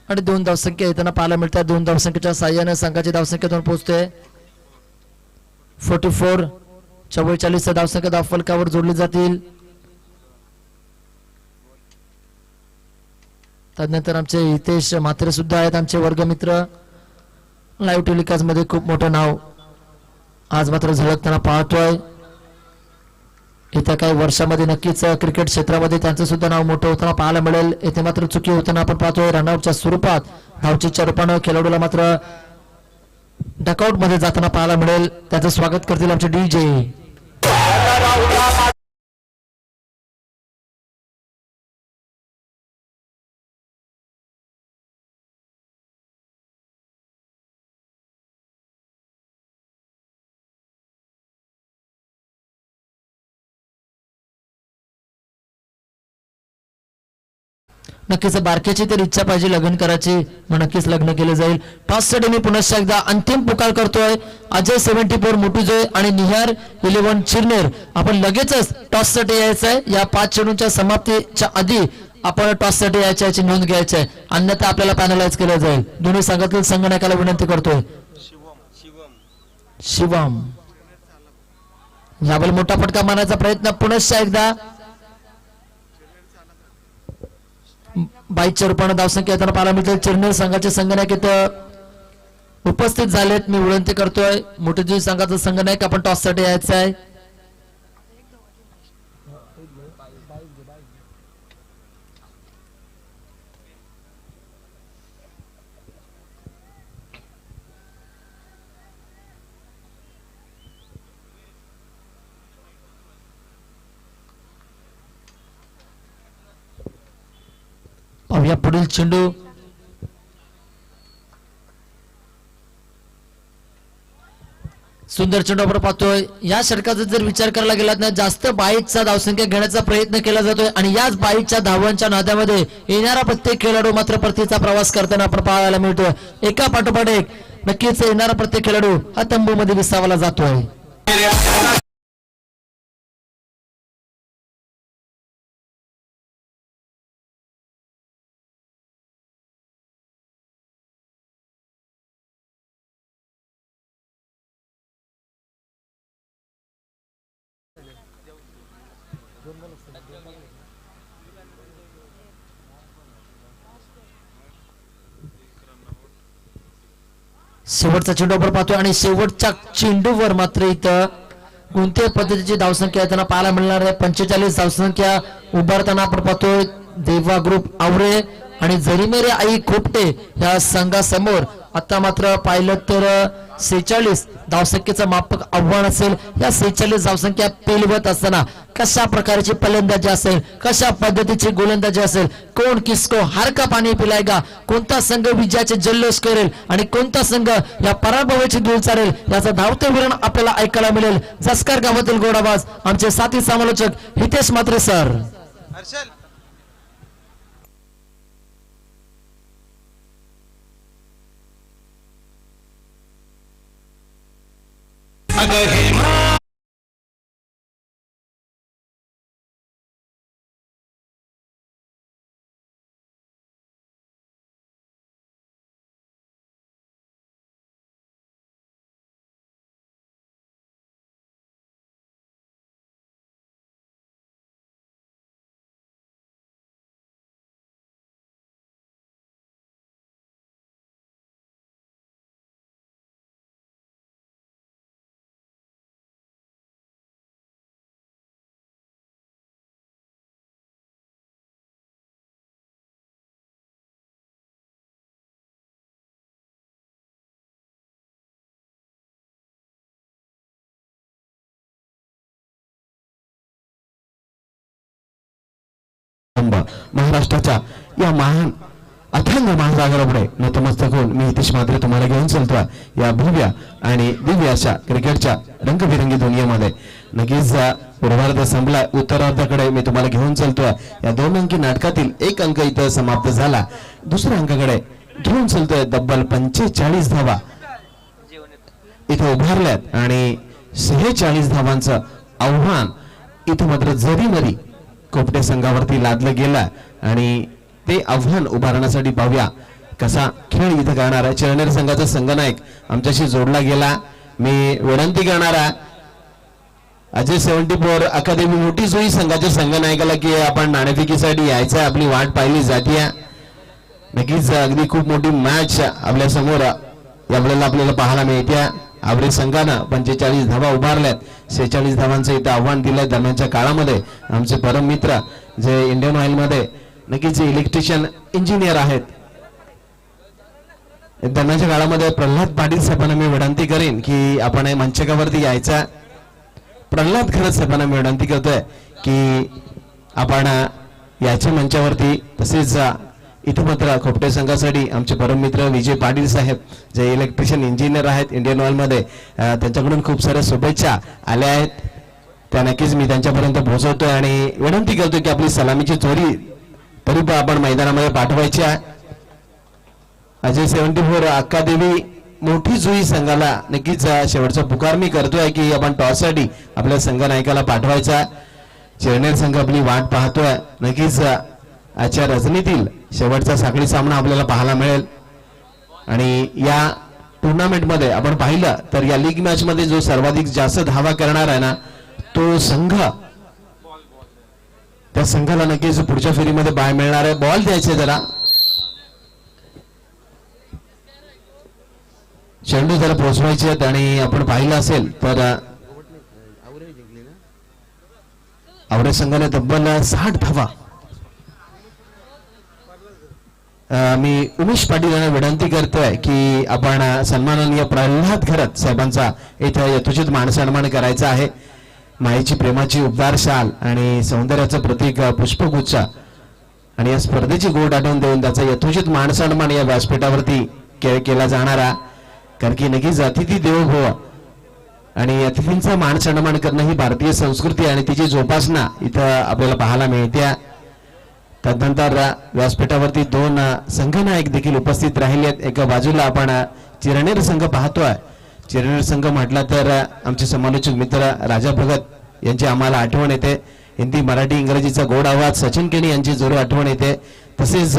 आणि 2 धावसंख्या येताना पाहायला मिळतात. 2 धावसंख्येच्या साह्याने संघाची धावसंख्येतून पोहोचते 44. 44 धावसंख्या धावफलकावर जोडली जातील. त्यानंतर आमचे हितेश म्हात्रे सुद्धा आहेत, आमचे वर्गमित्र. लाईव्ह टेलिकास्ट मध्ये खूप मोठं नाव आज मात्र झळकताना पाहतोय. येत्या काही वर्षामध्ये नक्कीच क्रिकेट क्षेत्रामध्ये त्यांचं सुद्धा नाव मोठं होताना पाहायला मिळेल. येथे मात्र चुकी होताना आपण पाहतोय. रनआउटच्या स्वरूपात धावचीच्या रूपानं खेळाडूला मात्र डकआउट मध्ये जाताना पाहायला मिळेल. त्याचं स्वागत करतील आमचे डीजे. नक्कीच बारक्याची तर इच्छा पाहिजे लग्न करायची, मग नक्कीच लग्न केलं जाईल. टॉससाठी मी पुन्हा एकदा अंतिम पुकार करतोय. अजय 74 मोटूजोय आणि निहार 11 चिरनेर आपण लगेचच टॉससाठी यायचं आहे. या 5 चेंडूंच्या समाप्तीच्या आधी आपण टॉससाठी यायची याची नोंद घ्यायची आहे, अन्यथा आपल्याला पॅनलाइज केलं जाईल. दोन्ही संघातील संघनायकाला विनंती करतोय. शिवम यावेळी मोठा फटका मारण्याचा प्रयत्न पुन्हा एकदा. 22च्या रूपाने धावसंख्या येताना पाहायला मिळते. चिरनेर संघाचे संघनायक इथं उपस्थित झालेत. मी विनंती करतोय मोठेजी संघाचा संघनायक आपण टॉस साठी यायचं आहे. पाहूया पुढील चेंडू. सुंदर चेंडू आपण पाहतोय. या षटकाचा जर विचार करायला गेला ना जास्त 22चा धावसंख्या घेण्याचा प्रयत्न केला जातोय आणि याच 22च्या धावांच्या नाद्यामध्ये येणारा प्रत्येक खेळाडू मात्र परतीचा प्रवास करताना आपण पाहायला मिळतोय. एका पाठोपाठ एक नक्कीच येणारा प्रत्येक खेळाडू हा तंबूमध्ये विसावला जातोय. शेवटचा चेंडूवर पाहतोय आणि शेवटच्या चेंडूवर मात्र इथं कोणत्या पद्धतीची धावसंख्या आहे त्यांना पाहायला मिळणार आहे. 45 धावसंख्या उभारताना आपण पाहतोय देवा ग्रुप आवरे आणि जरीमेरे आई खोपटे या संघासमोर आता मात्र पाहिलं तर 46 धावसंख्येचं मापक आव्हान असेल. या 46 धावसंख्या पेलवत असताना कशा प्रकारची फलंदाजी असेल, कशा पद्धतीची गोलंदाजी असेल, कोण किसको हार का पाणी पिलायगा, कोणता संघ विजयाचे जल्लोष करेल आणि कोणता संघ या पराभवाची धूळ चालेल याचा धावते विरण आपल्याला ऐकायला मिळेल. जसकर गावातील गोडाबाज आमचे साथी समालोचक हितेश म्हात्रे सर. महाराष्ट्राच्या या महान अथांग महासागरापुढे नतमस्तक होऊन मी हितेश म्हात्रे तुम्हाला घेऊन चलतोय या भव्य आणि दिव्य अशा क्रिकेटच्या रंगबिरंगी दुनियेमध्ये. नक्कीच पूर्वार्ध संपला, उत्तरार्धाकडे मी तुम्हाला घेऊन चलतोय. या 2 अंकी नाटकातील 1 अंक इथं समाप्त झाला. दुसऱ्या अंकाकडे घेऊन चलतोय. तब्बल 45 धावा इथं उभारल्यात आणि 46 धावांचं आव्हान इथं मात्र जरीमरी कोपटे संघावरती लादलं गेलं आणि ते आव्हान उभारण्यासाठी पाहूया कसा खेळ इथं करणार आहे. चिरनेर संघाचा संघनायक आमच्याशी जोडला गेला. मी विनंती करणार आहे अजय 74 अकादमी मोठी सोयी संघाच्या संघनायकाला की आपण नाणेफेकीसाठी यायचं, आपली वाट पाहिली जाते. नक्कीच अगदी खूप मोठी मॅच आपल्या समोर यावेळेला आपल्याला पाहायला मिळते. आवरे संघानं 45 धावा उभारल्यात. 46 धावांचं इथं आव्हान दिलंय. दरम्यानच्या काळामध्ये आमचे परम मित्र जे इंडियन ऑइल मध्ये नक्कीच इलेक्ट्रिशियन इंजिनियर आहेत, दरम्यानच्या काळामध्ये प्रल्हाद पाटील साहेबांना मी विनंती करेन की आपण मंचकावरती यायचा. प्रल्हाद खरंच साहेबांना मी विनंती करतोय की आपण याच्या मंचावरती. तसेच इथं मात्र खोपटे संघासाठी आमचे परम मित्र विजय पाटील साहेब जे इलेक्ट्रिशियन इंजिनियर आहेत इंडियन ऑइल मध्ये, त्यांच्याकडून खूप साऱ्या शुभेच्छा आल्या आहेत. त्या नक्कीच मी त्यांच्यापर्यंत पोहोचवतोय आणि विनंती करतोय की आपली सलामीची चोरी तरी पण आपण मैदानामध्ये पाठवायची आहे. अजय 74 अक्कादेवी मोठी जुई संघाला नक्कीच शेवटचा पुकार मी करतोय की आपण टॉससाठी आपल्या संघनायकाला पाठवायचा. चिरनेर संघ आपली वाट पाहतोय. नक्कीच आजच्या रजनीतील शेवटचा साखळी सामना आपल्याला पाहायला मिळेल आणि या टुर्नामेंट मध्ये आपण पाहिलं तर या लीग मॅच मध्ये जो सर्वाधिक जास्त धावा करणार आहे ना तो संघ, त्या संघाला नक्कीच पुढच्या फेरीमध्ये बाय मिळणार आहे. बॉल द्यायचे जरा, चेंडू जरा पोहोचवायचे आहेत आणि आपण पाहिलं असेल तर आवरे संघाने तब्बल 60 धावा. मी उमेश पाटील यांना विनंती करतोय की आपण सन्माननीय प्रल्हाद खरत साहेबांचा इथं यथोचित मानसन्मान करायचा आहे. मायेची प्रेमाची उबदार शाल आणि सौंदर्याचं प्रतीक पुष्पगुच्छ आणि या स्पर्धेची गोड आठवण देऊन त्याचा यथोचित मानसन्मान या व्यासपीठावरती केला जाणारा. कारण की नक्कीच अतिथी देवो भव आणि अतिथींचा मानसन्मान करणं ही भारतीय संस्कृती आणि तिची जोपासना इथं आपल्याला पाहायला मिळते. तदनंतर व्यासपीठावरती 2 संघनायक देखील उपस्थित राहिले आहेत. एका बाजूला आपण चिरनेर संघ पाहतोय. चिरनेर संघ म्हटला तर आमचे समालोचक मित्र राजा भगत यांची आम्हाला आठवण येते. हिंदी मराठी इंग्रजीचा गोड आवाज सचिन केनी यांची जोर आठवण येते. तसेच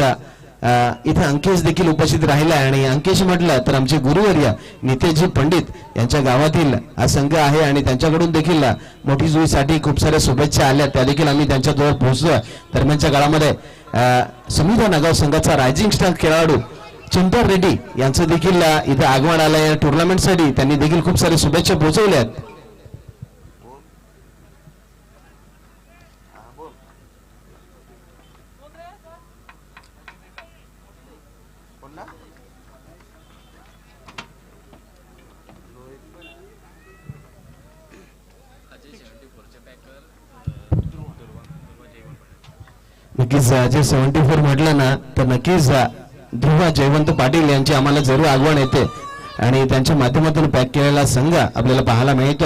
इथे अंकेश देखील उपस्थित राहिला आणि अंकेश म्हटलं तर आमचे गुरुवर्य नितेशजी पंडित यांच्या गावातील हा संघ आहे आणि त्यांच्याकडून देखील मोठी जुईसाठी खूप साऱ्या शुभेच्छा आल्या, त्या देखील आम्ही त्यांच्याजवळ पोहोचलोय. दरम्यानच्या काळामध्ये समिधा नागाव संघाचा रायझिंग स्टार खेळाडू चिंपर रेड्डी यांचं देखील इथे आगमन आलंय या टुर्नामेंटसाठी. त्यांनी देखील खूप सारे शुभेच्छा पोहोचवल्यात. नक्कीच जे 74 म्हटलं ना तर नक्कीच ध्रुव जयवंत पाटील यांची आम्हाला जरूर आगवण येते आणि त्यांच्या माध्यमातून पॅक केलेला संघ आपल्याला पाहायला मिळतो.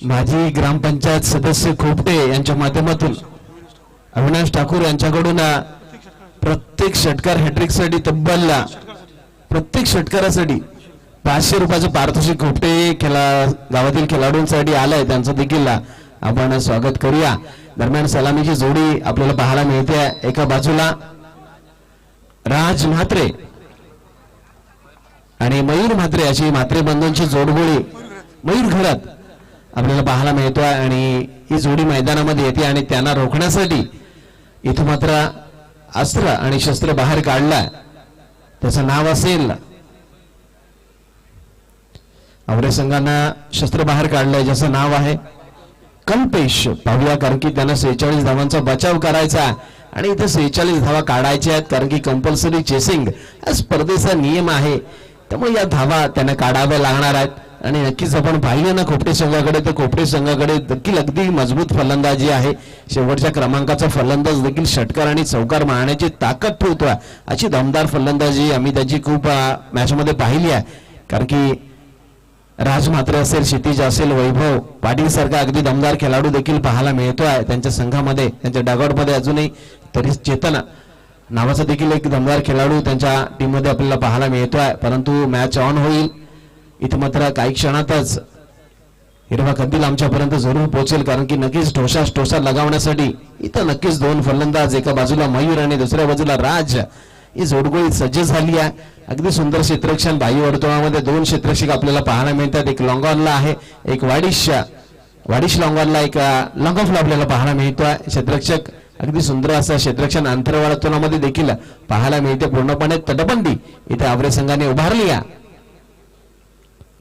माजी ग्रामपंचायत सदस्य खोपटे यांच्या माध्यमातून अविनाश ठाकूर यांच्याकडून प्रत्येक षटकार हॅट्रिक साठी तब्बल प्रत्येक षटकारासाठी 500 रुपयाचं पारितोषिक खोपटे गावातील खेळाडूंसाठी आलंय, त्यांचं देखील आपण स्वागत करूया. दरम्यान सलामीची जोडी आपल्याला पाहायला मिळते. एका बाजूला राज म्हात्रे आणि मयूर म्हात्रे अशी म्हात्रे बंधूंची जोडगोळी मयूर घरात आपल्याला पाहायला मिळतोय आणि ही जोडी मैदानामध्ये येते आणि त्यांना रोखण्यासाठी इथं मात्र अस्त्र आणि शस्त्र बाहेर काढलाय. त्याचं नाव असेल आवरे संघानं शस्त्र बाहेर काढलंय ज्याचं नाव आहे कल्पेश. पाहूया कारण की त्यांना 46 धावांचा बचाव करायचा आणि इथे 46 धावा काढायच्या आहेत कारण की कंपल्सरी चेसिंग हा स्पर्धेचा नियम आहे, त्यामुळे या धावा त्यांना काढाव्या लागणार आहेत. आणि नक्कीच आपण पाहिलं ना खोपटे संघाकडे तर खोपटे संघाकडे देखील अगदी मजबूत फलंदाजी आहे. शेवटच्या क्रमांकाचा फलंदाज देखील षटकार आणि चौकार मारण्याची ताकद ठेवतोय. अशी दमदार फलंदाजी आम्ही त्याची खूप मॅच मध्ये पाहिली आहे. कारण की राज म्हात्रे असेल, क्षितिज असेल, वैभव पाटील सारखा अगदी दमदार खेळाडू देखील पाहायला मिळतोय त्यांच्या संघामध्ये. त्यांच्या डगआउटमध्ये अजूनही तरी चेतन नावाचा देखील एक दमदार खेळाडू त्यांच्या टीम मध्ये आपल्याला पाहायला मिळतोय. परंतु मॅच ऑन होईल इथे मात्र काही क्षणातच हिरवा कंदील आमच्यापर्यंत जरूर पोहोचेल कारण की नक्कीच ठोसा लगावण्यासाठी इथं नक्कीच दोन फलंदाज, एका बाजूला मयूर आणि दुसऱ्या बाजूला राज, ही जोडगोळी सज्ज झाली आहे. अगदी सुंदर क्षेत्ररक्षण बाह्य वर्तुळामध्ये 2 क्षेत्ररक्षक आपल्याला पाहायला मिळतात. एक लॉंगॉनला आहे, एक वाडिश लॉंगॉनला, एक लॉंग ऑफला आपल्याला पाहायला मिळतोय. क्षेत्ररक्षक अगदी सुंदर असं क्षेत्ररक्षण अंतर्वर्तुळामध्ये देखील पाहायला मिळते. पूर्णपणे तटबंदी इथे आवरे संघाने उभारली आहे.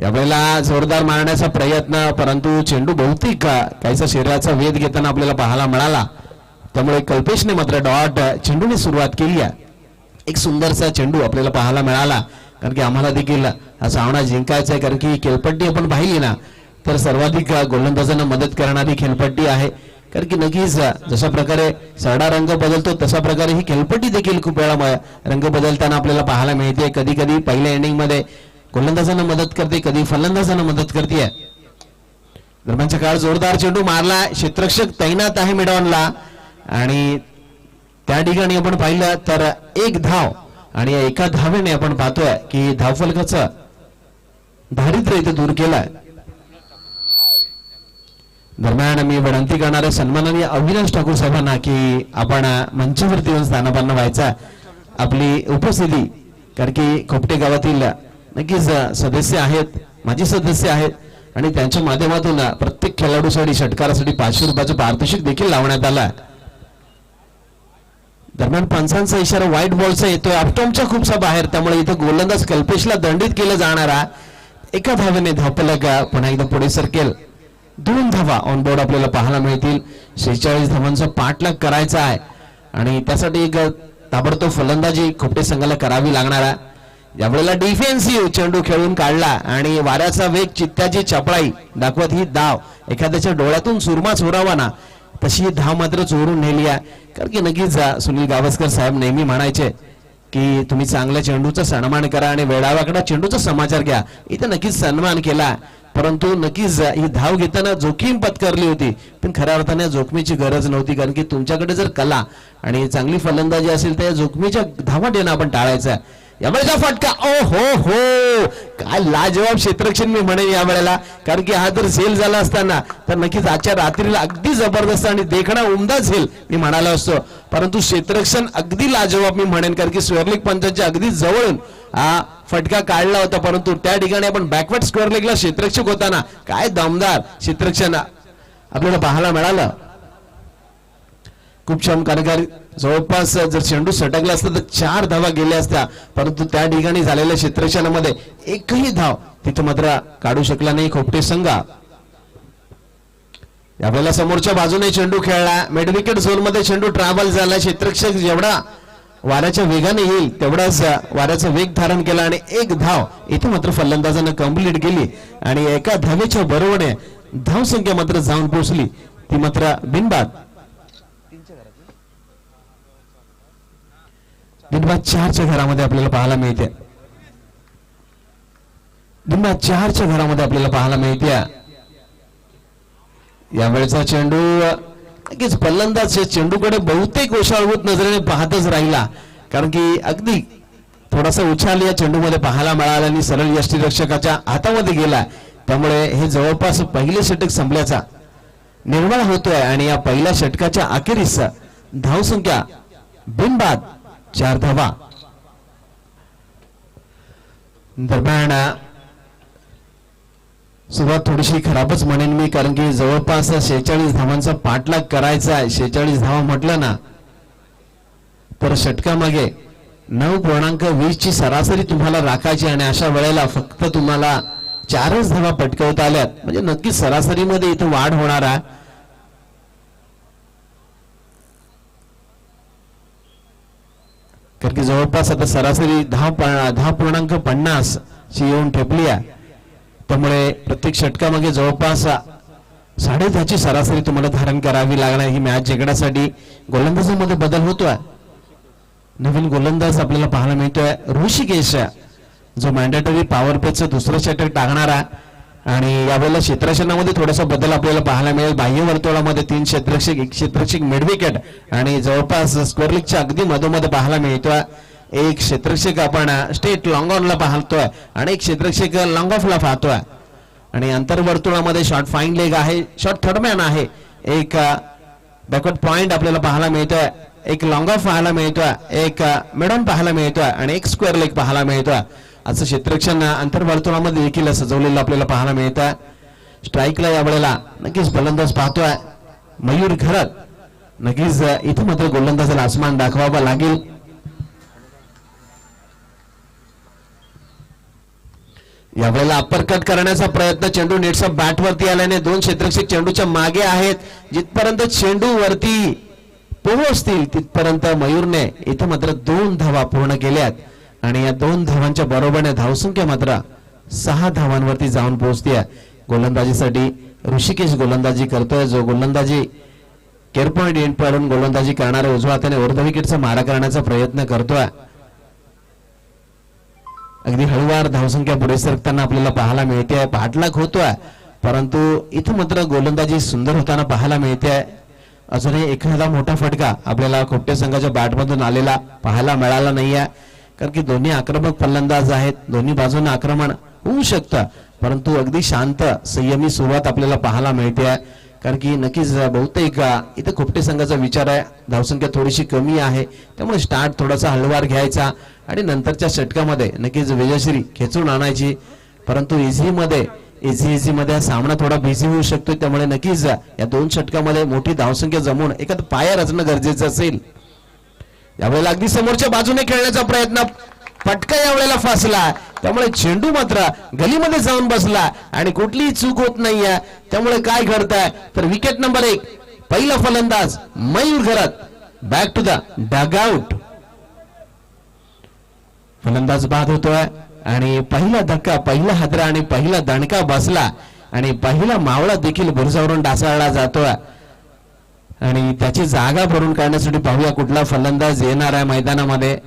यावेळेला जोरदार मारण्याचा प्रयत्न, परंतु चेंडू बहुतेक काहीसा शरीराचा वेध घेताना आपल्याला पाहायला मिळाला, त्यामुळे कल्पेशने मात्र डॉट चेंडूने सुरुवात केली आहे. एक सुंदरसा चेंडू आपल्याला पाहायला मिळाला कारण की आम्हाला देखील हा सामना जिंकायचा आहे. कारण की खेळपट्टी आपण पाहिली ना तर सर्वाधिक गोलंदाजांना मदत करणारी खेळपट्टी आहे. कारण की नक्कीच जशा प्रकारे सरडा रंग बदलतो तशा प्रकारे ही खेळपट्टी देखील खूप वेळा रंग बदलताना आपल्याला पाहायला मिळते. कधी कधी पहिल्या इनिंग मध्ये गोलंदाजांना मदत करते, कधी फलंदाजांना मदत करते. दरम्यानच्या काळ जोरदार चेंडू मारला, क्षेत्ररक्षक तैनात आहे मिडॉनला आणि त्या ठिकाणी आपण पाहिलं तर 1 धाव आणि एका धावेने आपण पाहतोय की धावफलकाचं दारिद्र्य इथे दूर केलाय. दरम्यान मी विनंती करणारे सन्माननीय अविनाश ठाकूर साहेबांना की आपण मंचावरती येऊन स्थानापन्न व्हायचा आपली उपस्थिती, कारण की खोपटे गावातील नक्कीच सदस्य आहेत, माजी सदस्य आहेत आणि त्यांच्या माध्यमातून प्रत्येक खेळाडूसाठी षटकारासाठी 500 रुपयाचं पारितोषिक देखील लावण्यात आलं. दरम्यान पंचांचा इशारा व्हाईट बॉलचा येतोय ऑफटॉमच्या खूपसा बाहेर, त्यामुळे इथे गोलंदाज कल्पेशला दंडित केलं जाणारा एका धावेने धावफलक पुन्हा एकदा पुढे सरकेल. 2 धावा ऑन बोर्ड आपल्याला पाहायला मिळतील. 46 धावांचा पाठलाग करायचा आहे आणि त्यासाठी एक ताबडतोब फलंदाजी खोपटे संघाला करावी लागणार आहे. यावेळेला डिफेन्सिव्ह चेंडू खेळून काढला आणि वाऱ्याचा वेग, चित्त्याची चपळाई दाखवत ही धाव एखाद्याच्या डोळ्यातून सुरमा चोरावा ना तशी ही धाव मात्र चोरून नेली आहे. कारण की नक्कीच सुनील गावस्कर साहेब नेहमी म्हणायचे की तुम्ही चांगल्या चेंडूचा सन्मान करा आणि वेळावाकडा चेंडूचा समाचार घ्या. इथे नक्कीच सन्मान केला, परंतु नक्कीच ही धाव घेताना जोखीम पत्करली होती, पण खऱ्या अर्थाने जोखमीची गरज नव्हती. कारण की तुमच्याकडे जर कला आणि चांगली फलंदाजी असेल तर या जोखमीच्या धावा देणं आपण टाळायचं. यावेळेचा फटका ओ हो काय लाजवाब क्षेत्ररक्षण मी म्हणेन या वेळेला, कारण की हा जर झेल झाला असताना तर नक्कीच आजच्या रात्रीला अगदी जबरदस्त आणि देखणा उमदा झेल मी म्हणालो असतो, परंतु क्षेत्ररक्षण अगदी लाजवाब मी म्हणेन, कारण की स्क्वेअर लेग पंचांच्या अगदी जवळून हा फटका काढला होता, परंतु त्या ठिकाणी आपण बॅकवर्ड स्क्वेअर लेगला क्षेत्ररक्षक होताना काय दमदार क्षेत्ररक्षण आपल्याला पाहायला मिळालं. खूप छान कार्यकारी जवळपास जर चेंडू सटकला असता तर 4 धावा गेल्या असत्या, परंतु त्या ठिकाणी झालेल्या क्षेत्ररक्षणामध्ये एकही धाव तिथे मात्र काढू शकला नाही खोपटे संघ. यावेळेला समोरच्या बाजूने चेंडू खेळला, मिड विकेट झोन मध्ये चेंडू ट्रॅव्हल झाला, क्षेत्ररक्षक जेवढा वाऱ्याच्या वेगाने येईल तेवढाच वाऱ्याचा वेग धारण केला आणि एक धाव इथे मात्र फलंदाजानं कंप्लीट केली आणि एका धावेच्या बरोबरीने धाव संख्या मात्र जाऊन पोहोचली ती मात्र बिनबाद 4च्या घरामध्ये आपल्याला पाहायला मिळते. 4च्या घरामध्ये आपल्याला पाहायला मिळते. यावेळेचा चेंडू नक्कीच फलंदाज चेंडूकडे बहुतेक ओशाळवूत नजरेने पाहतच राहिला, कारण की अगदी थोडासा उछाल या चेंडूमध्ये पाहायला मिळाला आणि सरळ यष्टीरक्षकाच्या हातामध्ये गेला, त्यामुळे हे जवळपास पहिले षटक संपल्याचा निर्माण होतोय आणि या पहिल्या षटकाच्या अखेरीस धावसंख्या बिनबाद 4 धावा. दरम्यान सुरुवात थोडीशी खराबच म्हणेन मी, कारण की जवळपास 46 धावांचा पाठलाग करायचा आहे. 46 धावा म्हटलं ना तर षटकामागे 9.20 ची सरासरी तुम्हाला राखायची आणि अशा वेळेला फक्त तुम्हाला 4च धावा पटकवता आल्यात, म्हणजे नक्कीच सरासरीमध्ये इथं वाढ होणार आहे. कारण की जवळपास आता सरासरी 10.50 ची येऊन ठेपली आहे, त्यामुळे प्रत्येक षटकामागे जवळपास 10.5 ची सरासरी तुम्हाला धारण करावी लागणार. ही मॅच जिंकण्यासाठी गोलंदाजामध्ये बदल होतोय. नवीन गोलंदाज आपल्याला पाहायला मिळतोय ऋषिकेश, जो मॅन्डेटरी पॉवर प्लेचं दुसरं षटक टाकणार आहे आणि यावेळेला क्षेत्ररक्षणामध्ये थोडासा बदल आपल्याला पाहायला मिळेल. बाह्य वर्तुळामध्ये 3 क्षेत्ररक्षक, 1 क्षेत्ररक्षक मिड विकेट आणि जवळपास स्क्वेअर लेगच्या अगदी मधोमध पाहायला मिळतोय. एक क्षेत्ररक्षक आपण स्टेट लॉंग ऑनला पाहतोय आणि एक क्षेत्ररक्षक लॉंग ऑफला पाहतोय आणि अंतर्वर्तुळामध्ये शॉर्ट फाईन लेग आहे, शॉर्ट थर्डमॅन आहे, एक बॅकवर्ड पॉइंट आपल्याला पाहायला मिळतोय, एक लॉंग ऑफ पाहायला मिळतोय, एक मिड ऑन पाहायला मिळतोय आणि एक स्क्वेअर लेग पाहायला मिळतोय. असं क्षेत्ररक्षण अंतर्वर्तुळामध्ये देखील सजवलेलं आपल्याला पाहायला मिळतंय. स्ट्राईकला यावेळेला नक्कीच फलंदाज पाहतोय मयूर घरत. नक्कीच इथे मात्र गोलंदाजाला आसमान दाखवावा लागेल. यावेळेला अप्पर कट करण्याचा प्रयत्न, चेंडू नेटचा बॅट वरती आल्याने 2 क्षेत्ररक्षक चेंडूच्या मागे आहेत. जिथपर्यंत चेंडू वरती पोहोचतील तिथपर्यंत मयूरने इथे मात्र 2 धावा पूर्ण केल्यात आणि या 2 धावांच्या बरोबरीने धावसंख्या मात्र 6 धावांवरती जाऊन पोहोचते. गोलंदाजीसाठी ऋषिकेश गोलंदाजी करतोय, जो गोलंदाजी केअर पॉइंट एंड पाडून गोलंदाजी करणारा उजव्या हाताने अर्ध विकेटचा मारा करण्याचा प्रयत्न करतोय. अगदी हळूवार धावसंख्या पुढे सरकताना आपल्याला पाहायला मिळते. पाठलाग होतोय, परंतु इथं मात्र गोलंदाजी सुंदर होताना पाहायला मिळते. अजूनही एखादा मोठा फटका आपल्याला खोपटे संघाच्या बॅटमधून आलेला पाहायला मिळाला नाहीये, कारण की दोन्ही आक्रमक फलंदाज आहेत, दोन्ही बाजूने आक्रमण होऊ शकतं, परंतु अगदी शांत संयमी सुरुवात आपल्याला पाहायला मिळते. कारण की नक्कीच बहुतेक इथे खोपटे संघाचा विचार आहे, धावसंख्या थोडीशी कमी आहे, त्यामुळे स्टार्ट थोडासा हळूवार घ्यायचा आणि नंतरच्या षटकामध्ये नक्कीच विजयश्री खेचून आणायची. परंतु इझी मध्ये सामना थोडा बिझी होऊ शकतो, त्यामुळे नक्कीच या 2 षटकामध्ये मोठी धावसंख्या जमवून एखादा पाया रचणं गरजेचं असेल. यावेळेला अगदी समोरच्या बाजूने खेळण्याचा प्रयत्न, फटका यावेळेला फासला, त्यामुळे चेंडू मात्र गलीमध्ये जाऊन बसला आणि कुठलीही चूक होत नाहीये. त्यामुळे काय घडतंय तर विकेट नंबर 1 पहिला फलंदाज मयूर घरत बॅक टू द डगआउट. फलंदाज बाद होतोय आणि पहिला धक्का, पहिला हादरा आणि पहिला दणका बसला आणि पहिला मावळा देखील बुरजावरून डासाळला जातोय आणि त्याची जागा भरून काढण्यासाठी पाहूया कुठला फलंदाज येणार आहे मैदानामध्ये.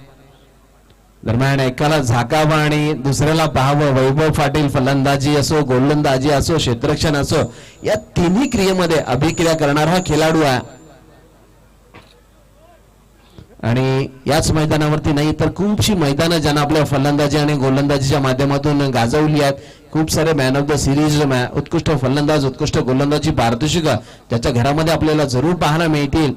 दरम्यान एकाला झाकावं आणि दुसऱ्याला पाहावं. वैभव पाटील फलंदाजी असो, गोलंदाजी असो, क्षेत्ररक्षण असो, या तिन्ही क्रियेमध्ये अभिक्रिया करणारा हा खेळाडू आहे. आणि याच मैदानावरती नाही तर खूपशी मैदानं ज्यांना आपल्या फलंदाजी आणि गोलंदाजीच्या माध्यमातून गाजवली आहेत. खूप सारे मॅन ऑफ द सिरीज, उत्कृष्ट फलंदाज, उत्कृष्ट गोलंदाजी पारितोषिकं ज्याच्या घरामध्ये आपल्याला जरूर पाहायला मिळतील.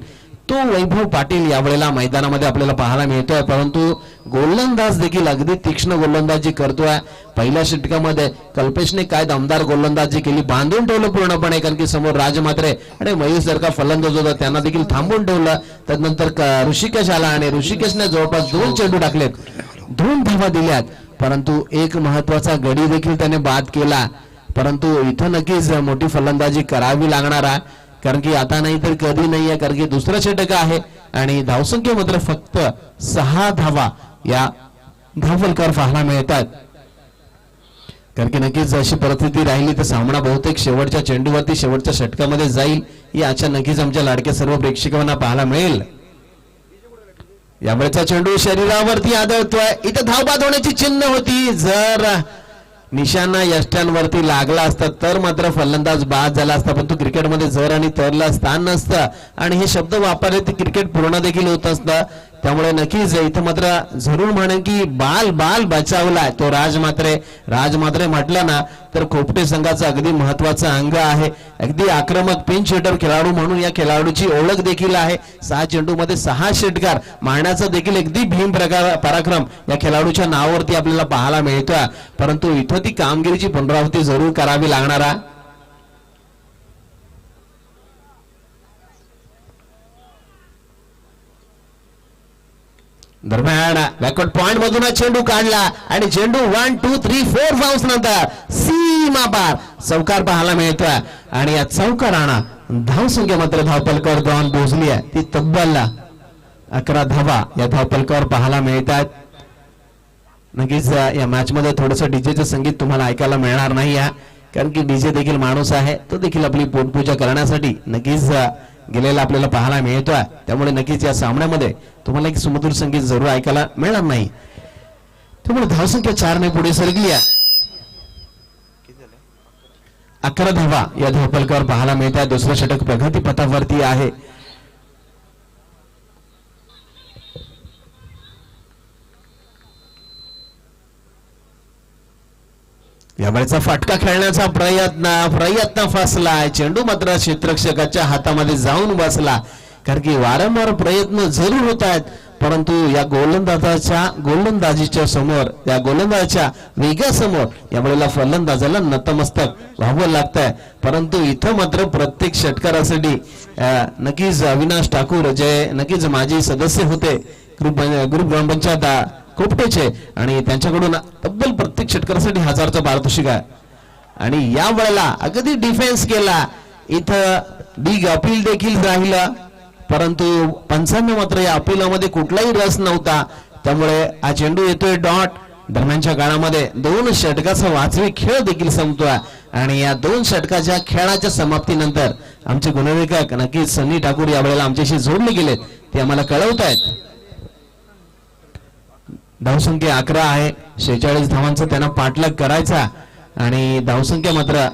तो वैभव पाटील यावेळेला मैदानामध्ये आपल्याला पाहायला मिळतोय. परंतु गोलंदाज देखील अगदी तीक्ष्ण गोलंदाजी करतोय. पहिल्या षटकामध्ये कल्पेशने काय दमदार गोलंदाजी केली, बांधून ठेवलं पूर्णपणे, कारण की समोर राजमात्रे आणि महेश जर का फलंदाज होता त्यांना देखील थांबून ठेवलं. त्यानंतर ऋषिकेश आला आणि ऋषिकेशने जवळपास 2 चेंडू टाकलेत, 2 धावा दिल्यात, परंतु एक महत्वाचा गडी देखील त्याने बाद केला. परंतु इथं नक्कीच मोठी फलंदाजी करावी लागणार आहे, कारण की आता नाही तर कधी नाही आहे, कारण की दुसरा षटक आहे आणि धावसंख्या मात्र फक्त 6 धावा या धावफलकावर पाहायला मिळतात. कारण की नक्कीच अशी परिस्थिती राहिली तर सामना बहुतेक शेवटच्या चेंडूवरती शेवटच्या षटकामध्ये जाईल, ही आशा नक्कीच आमच्या लाडक्या सर्व प्रेक्षकांना पाहायला मिळेल. यावेळेचा चेंडू शरीरावरती आदळतोय, इथं धावबाद होण्याची चिन्ह होती. जर निशाणा यष्ट्यांवरती लागला असता तर मात्र फलंदाज बाद झाला असता, पण तो क्रिकेटमध्ये जर आणि तरला स्थान नसतं आणि हे शब्द वापरले ते क्रिकेट पूर्ण देखील होत असतं. त्यामुळे नक्कीच इथं मात्र जरूर म्हणेन की बाल बाल बचावलाय तो राजमात्रे. राजमात्रे म्हटलं ना तर खोपटे संघाचं अगदी महत्वाचं अंग आहे. अगदी आक्रमक पिंच हिटर खेळाडू म्हणून या खेळाडूची ओळख देखील आहे. 6 चेंडूमध्ये 6 षटकार मारण्याचा देखील अगदी भीम पराक्रम या खेळाडूच्या नावावरती आपल्याला पाहायला मिळतोय. परंतु इथं ती कामगिरीची पुनरावृत्ती जरूर करावी लागणार आहे. दरम्यान बॅकवर्ड पॉइंट मधून चेंडू काढला आणि चेंडू 1 2 3 4 बाउन्स नंतर सीमा पार चौकार पाहायला मिळतोय. आणि या चौकाराना धावसंख्या मात्र धावपलकावर जाऊन पोहोचली आहे, ती तब्बल 11 धावा या धावपलकावर पाहायला मिळतात. नक्कीच या मॅच मध्ये थोडंसं डीजेचं संगीत तुम्हाला ऐकायला मिळणार नाही आहे, कारण की डीजे देखील माणूस आहे, तो देखील आपली पोटपूजा करण्यासाठी नक्कीच गेलेला आपल्याला पाहायला मिळतोय. त्यामुळे नक्कीच या सामन्यामध्ये तुम्हाला एक सुमधुर संगीत जरूर ऐकायला मिळणार नाही. त्यामुळे धावसंख्या 4 ने पुढे सरकली आहे. 11 धावा या धावपलकावर पाहायला मिळतात. दुसरं षटक प्रगती पथावरती आहे. यावेळेचा फटका खेळण्याचा प्रयत्न फसलाय. चेंडू मात्र क्षेत्ररक्षकाच्या हातामध्ये जाऊन बसला, कारण की वारंवार प्रयत्न जरूर होत आहेत, परंतु या गोलंदाजीच्या समोर, या गोलंदाजाच्या वेगासमोर यावेळेला फलंदाजाला नतमस्तक व्हावं लागतंय. परंतु इथं मात्र प्रत्येक षटकारासाठी नक्कीच अविनाश ठाकूर जे नक्कीच माजी सदस्य होते ग्रुप ग्रामपंचायत खोपटेचे, आणि त्यांच्याकडून तब्बल प्रत्येक षटकारासाठी 1000चं पारितोषिक आहे. आणि या वेळेला अगदी डिफेन्स केला. इथं बिग अपील देखील राहिलं, परंतु पंचांना मात्र या अपिलामध्ये कुठलाही रस नव्हता. त्यामुळे हा चेंडू येतोय डॉट. दरम्यानच्या काळामध्ये 2 षटकाचा वाचवी खेळ देखील संपतोय. आणि या 2 षटकाच्या खेळाच्या समाप्तीनंतर आमचे गुणलेखक नक्कीच सनी ठाकूर यावेळेला आमच्याशी जोडले गेलेत, ते आम्हाला कळवत आहेत. धावसंख्या 11 आहे. 46 धावांचा त्यांना पाठलाग करायचा आणि धावसंख्या मात्र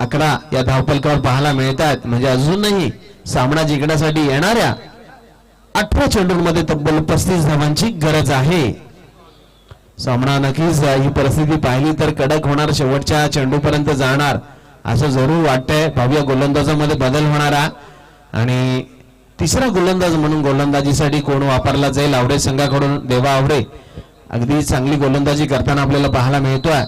11 या धावपलकावर पाहायला मिळतात. म्हणजे अजूनही सामना जिंकण्यासाठी येणाऱ्या 18 चेंडूंमध्ये तब्बल 35 धावांची गरज आहे. सामना नक्कीच ही परिस्थिती पाहिली तर कडक होणार, शेवटच्या चेंडूपर्यंत जाणार असं जरूर वाटतंय. भव्य गोलंदाजामध्ये बदल होणारा आणि तिसरा गोलंदाज म्हणून गोलंदाजीसाठी कोण वापरला जाईल? आवरे संघाकडून देवा आवरे अगदी चांगली गोलंदाजी करताना आपल्याला पाहायला मिळतोय.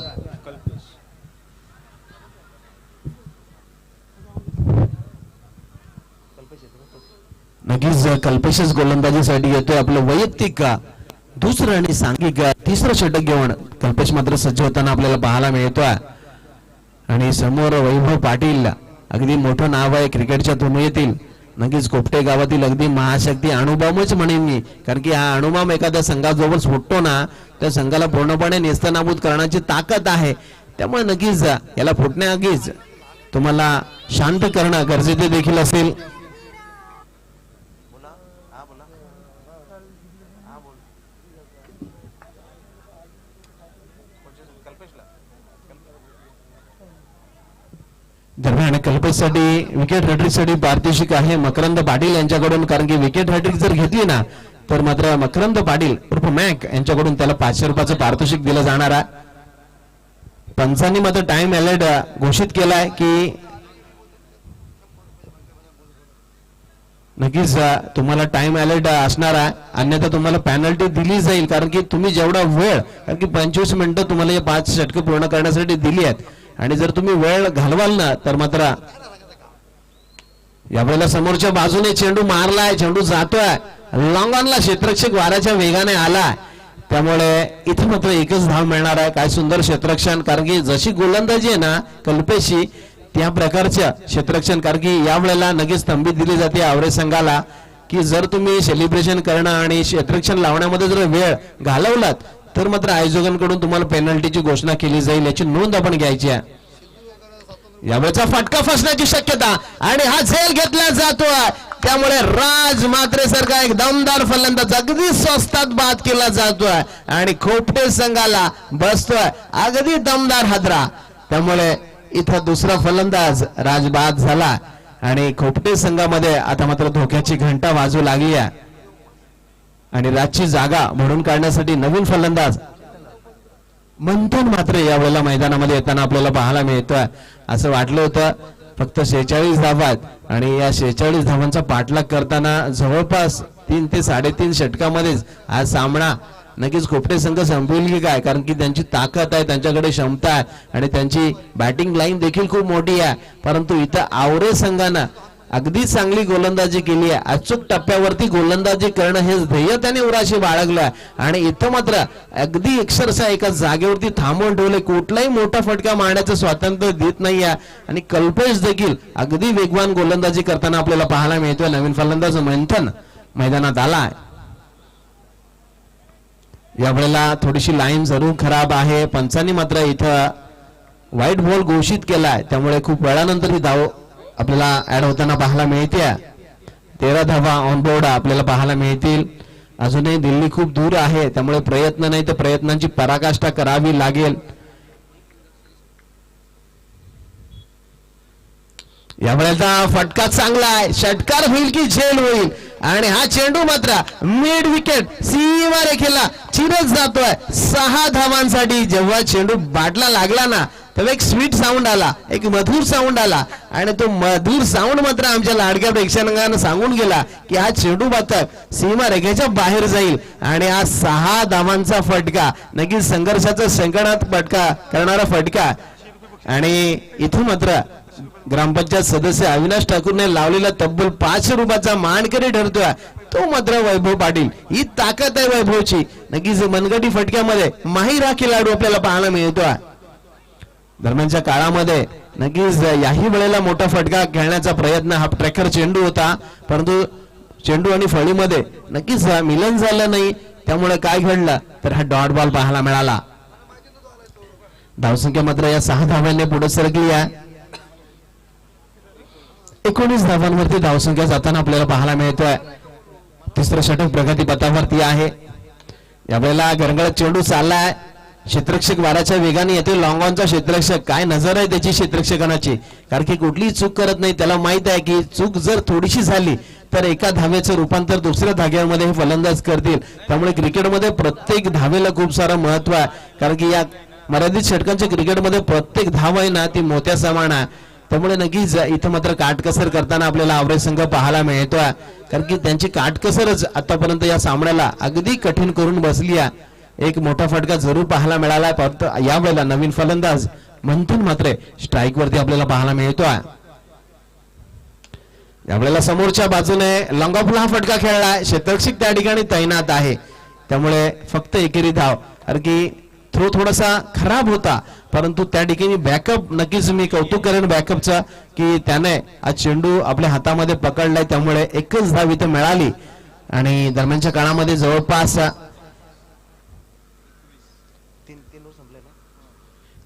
नक्कीच कल्पेशच गोलंदाजीसाठी येतोय. आपलं वैयक्तिक दुसरं आणि सांघिक तिसरं षटक घेऊन कल्पेश मात्र सज्ज होताना आपल्याला पाहायला मिळतोय. आणि समोर वैभव पाटील, अगदी मोठं नाव आहे क्रिकेटच्या दुनियेतील. नक्कीच कोपटे गावातील अगदी महाशक्ती अणुबॉम्बच म्हणेन मी, कारण की हा अणुबॉम्ब एखाद्या संघाजवळ फुटतो ना त्या संघाला पूर्णपणे नेस्तनाबूत करण्याची ताकद आहे. त्यामुळे नक्कीच याला फुटण्याआधीच तुम्हाला शांत करणं गरजेचे देखील असेल. दरम्यान कल्पेश साठी विकेट हॅट्रिकसाठी पारितोषिक आहे मकरंद पाटील यांच्याकडून, कारण की विकेट हॅट्रिक जर घेतली ना तर मात्र मकरंद पाटील उर्फ मॅक यांच्याकडून त्याला 500 रुपयाचं पारितोषिक दिलं जाणार आहे. पंचांनी मात्र टाइम एलेड घोषित केलाय की नक्कीच तुम्हाला टाइम एलेड असणार आहे, अन्यथा तुम्हाला पेनल्टी दिली जाईल, कारण की तुम्ही जेवढा वेळ, कारण की 25 मिनिटं तुम्हाला या 5 षटकं पूर्ण करण्यासाठी दिली आहेत आणि जर तुम्ही वेळ घालवाल ना तर मात्र यावेळेला समोरच्या बाजूने चेंडू मारलाय, चेंडू जातोय लॉंग ऑनला, क्षेत्ररक्षक वाऱ्याच्या वेगाने आलाय, त्यामुळे इथे मात्र एकच धाव मिळणार आहे. काय सुंदर क्षेत्ररक्षण, कारण की जशी गोलंदाजी आहे ना कल्पेशी त्या प्रकारच्या क्षेत्ररक्षण, कारण की यावेळेला नक्कीच तंबी दिली जाते आवरेज संघाला की जर तुम्ही सेलिब्रेशन करणं आणि क्षेत्ररक्षण लावण्यामध्ये जर वेळ घालवलात तर मात्र आयोजकांकडून तुम्हाला पेनल्टीची घोषणा केली जाईल, याची नोंद आपण घ्यायची आहे. यावेळेचा फटका फसण्याची शक्यता आणि हा झेल घेतला जातोय, त्यामुळे राज मात्रे सारखा एक दमदार फलंदाज अगदी स्वस्तात बाद केला जातोय आणि खोपटे संघाला बसतोय अगदी दमदार हादरा. त्यामुळे इथं दुसरा फलंदाज राज बाद झाला आणि खोपटे संघामध्ये आता मात्र धोक्याची घंटा वाजू लागली आहे आणि राजची जागा भरून काढण्यासाठी नवीन फलंदाज मंथन मात्र यावेळेला मैदानामध्ये येताना आपल्याला पाहायला मिळतोय. असं वाटलं होतं फक्त 46 धावा आहेत आणि या 46 धावांचा पाठलाग करताना जवळपास 3 ते 3.5 षटकामध्येच हा सामना नक्कीच खोपटे संघ संपवेल की काय, कारण की त्यांची ताकद आहे, त्यांच्याकडे क्षमता आहे आणि त्यांची बॅटिंग लाईन देखील खूप मोठी आहे. परंतु इथं आवरे संघानं अगदी चांगली गोलंदाजी केली आहे, अचूक टप्प्यावरती गोलंदाजी करणं हे ध्येय त्याने उराशी बाळगलं आणि इथं मात्र अगदी अक्षरशः एका जागेवरती थांबवून ठेवले, कुठलाही मोठा फटका मारण्याचं स्वातंत्र्य देत नाहीये आणि कल्पेश देखील अगदी वेगवान गोलंदाजी करताना आपल्याला पाहायला मिळतोय. नवीन फलंदाज मंथन मैदानात आलाय. यावेळेला थोडीशी लाईन जरूर खराब आहे, पंचांनी मात्र इथं व्हाईट बॉल घोषित केलाय, त्यामुळे खूप वेळानंतर ही धाव आपल्याला ऍड होताना पाहायला मिळते. 13 धावा ऑन बोर्ड आपल्याला पाहायला मिळतील. अजूनही दिल्ली खूप दूर आहे, त्यामुळे प्रयत्न नाही तर प्रयत्नांची पराकाष्ठा करावी लागेल. यावेळेचा फटका चांगला आहे, षटकार होईल की झेल होईल आणि हा चेंडू मात्र मिड विकेट सीमा रेखेला चिरत जातोय 6 धावांसाठी. जेव्हा चेंडू बाटला लागला ना तेव्हा एक स्वीट साऊंड आला, एक मधुर साऊंड आला आणि तो मधुर साऊंड मात्र आमच्या लाडक्या प्रेक्षकांना सांगून गेला की हा चेंडू मात्र सीमा रेखेच्या बाहेर जाईल आणि हा 6 धावांचा फटका नक्कीच संघर्षाचा संकटात फटका करणारा फटका. आणि इथून मात्र ग्रामपंचायत सदस्य अविनाश ठाकूरने लावलेला तब्बल 500 रुपयाचा मानकरी ठरतोय तो मात्र वैभव पाटील. ही ताकद आहे वैभवची, नक्कीच मनगटी फटक्यामध्ये माहीर हा खेळाडू आपल्याला पाहायला मिळतोय. दरम्यानच्या काळामध्ये नक्कीच याही वेळेला मोठा फटका खेळण्याचा प्रयत्न हा ट्रॅकर चेंडू होता, परंतु चेंडू आणि फळीमध्ये नक्कीच मिलन झालं नाही, त्यामुळे काय घडलं तर हा डॉट बॉल पाहायला मिळाला. धावसंख्या मात्र या 6 धावांनी पुढे सरकली आहे. 19 धावांवरती धावसंख्या जाताना आपल्याला पाहायला मिळतोय. तिसरं षटक प्रगतीपथावरती आहे. यावेळेला गरंगळत चेंडू चाललाय, क्षेत्ररक्षक वाराच्या वेगाने येते. लॉंग ऑनचा क्षेत्ररक्षक, काय नजर आहे त्याची क्षेत्ररक्षकांची, कारण की कुठलीही चूक करत नाही. त्याला माहित आहे की चूक जर थोडीशी झाली तर एका धावेचं रूपांतर दुसऱ्या धाग्यामध्ये हे फलंदाज करतील. त्यामुळे क्रिकेटमध्ये प्रत्येक धावेला खूप सारं महत्व आहे, कारण की या मर्यादित षटकांच्या क्रिकेटमध्ये प्रत्येक धाव आहे ना ती मोत्या समान आहे. त्यामुळे नक्कीच इथं मात्र काटकसर करताना आपल्याला आवरेज संघ पाहायला मिळतोय, कारण की त्यांची काटकसरच आतापर्यंत या सामन्याला अगदी कठीण करून बसली आहे. एक मोठा फटका जरूर पाहायला मिळालाय, फक्त यावेळेला नवीन फलंदाज मंथन मात्र स्ट्राईक वरती आपल्याला पाहायला मिळतोय. यावेळेला समोरच्या बाजूने लॉंग ऑफला हा फटका खेळलाय, क्षेत्ररक्षक त्या ठिकाणी तैनात आहे, त्यामुळे फक्त एकेरी धाव. कारण की थ्रो थोडासा खराब होता, परंतु त्या ठिकाणी बॅकअप नक्कीच मी कौतुक करेन बॅकअपचा की त्याने आज चेंडू आपल्या हातामध्ये पकडलाय, त्यामुळे एकच धाव इथं मिळाली. आणि दरम्यानच्या काळामध्ये जवळपास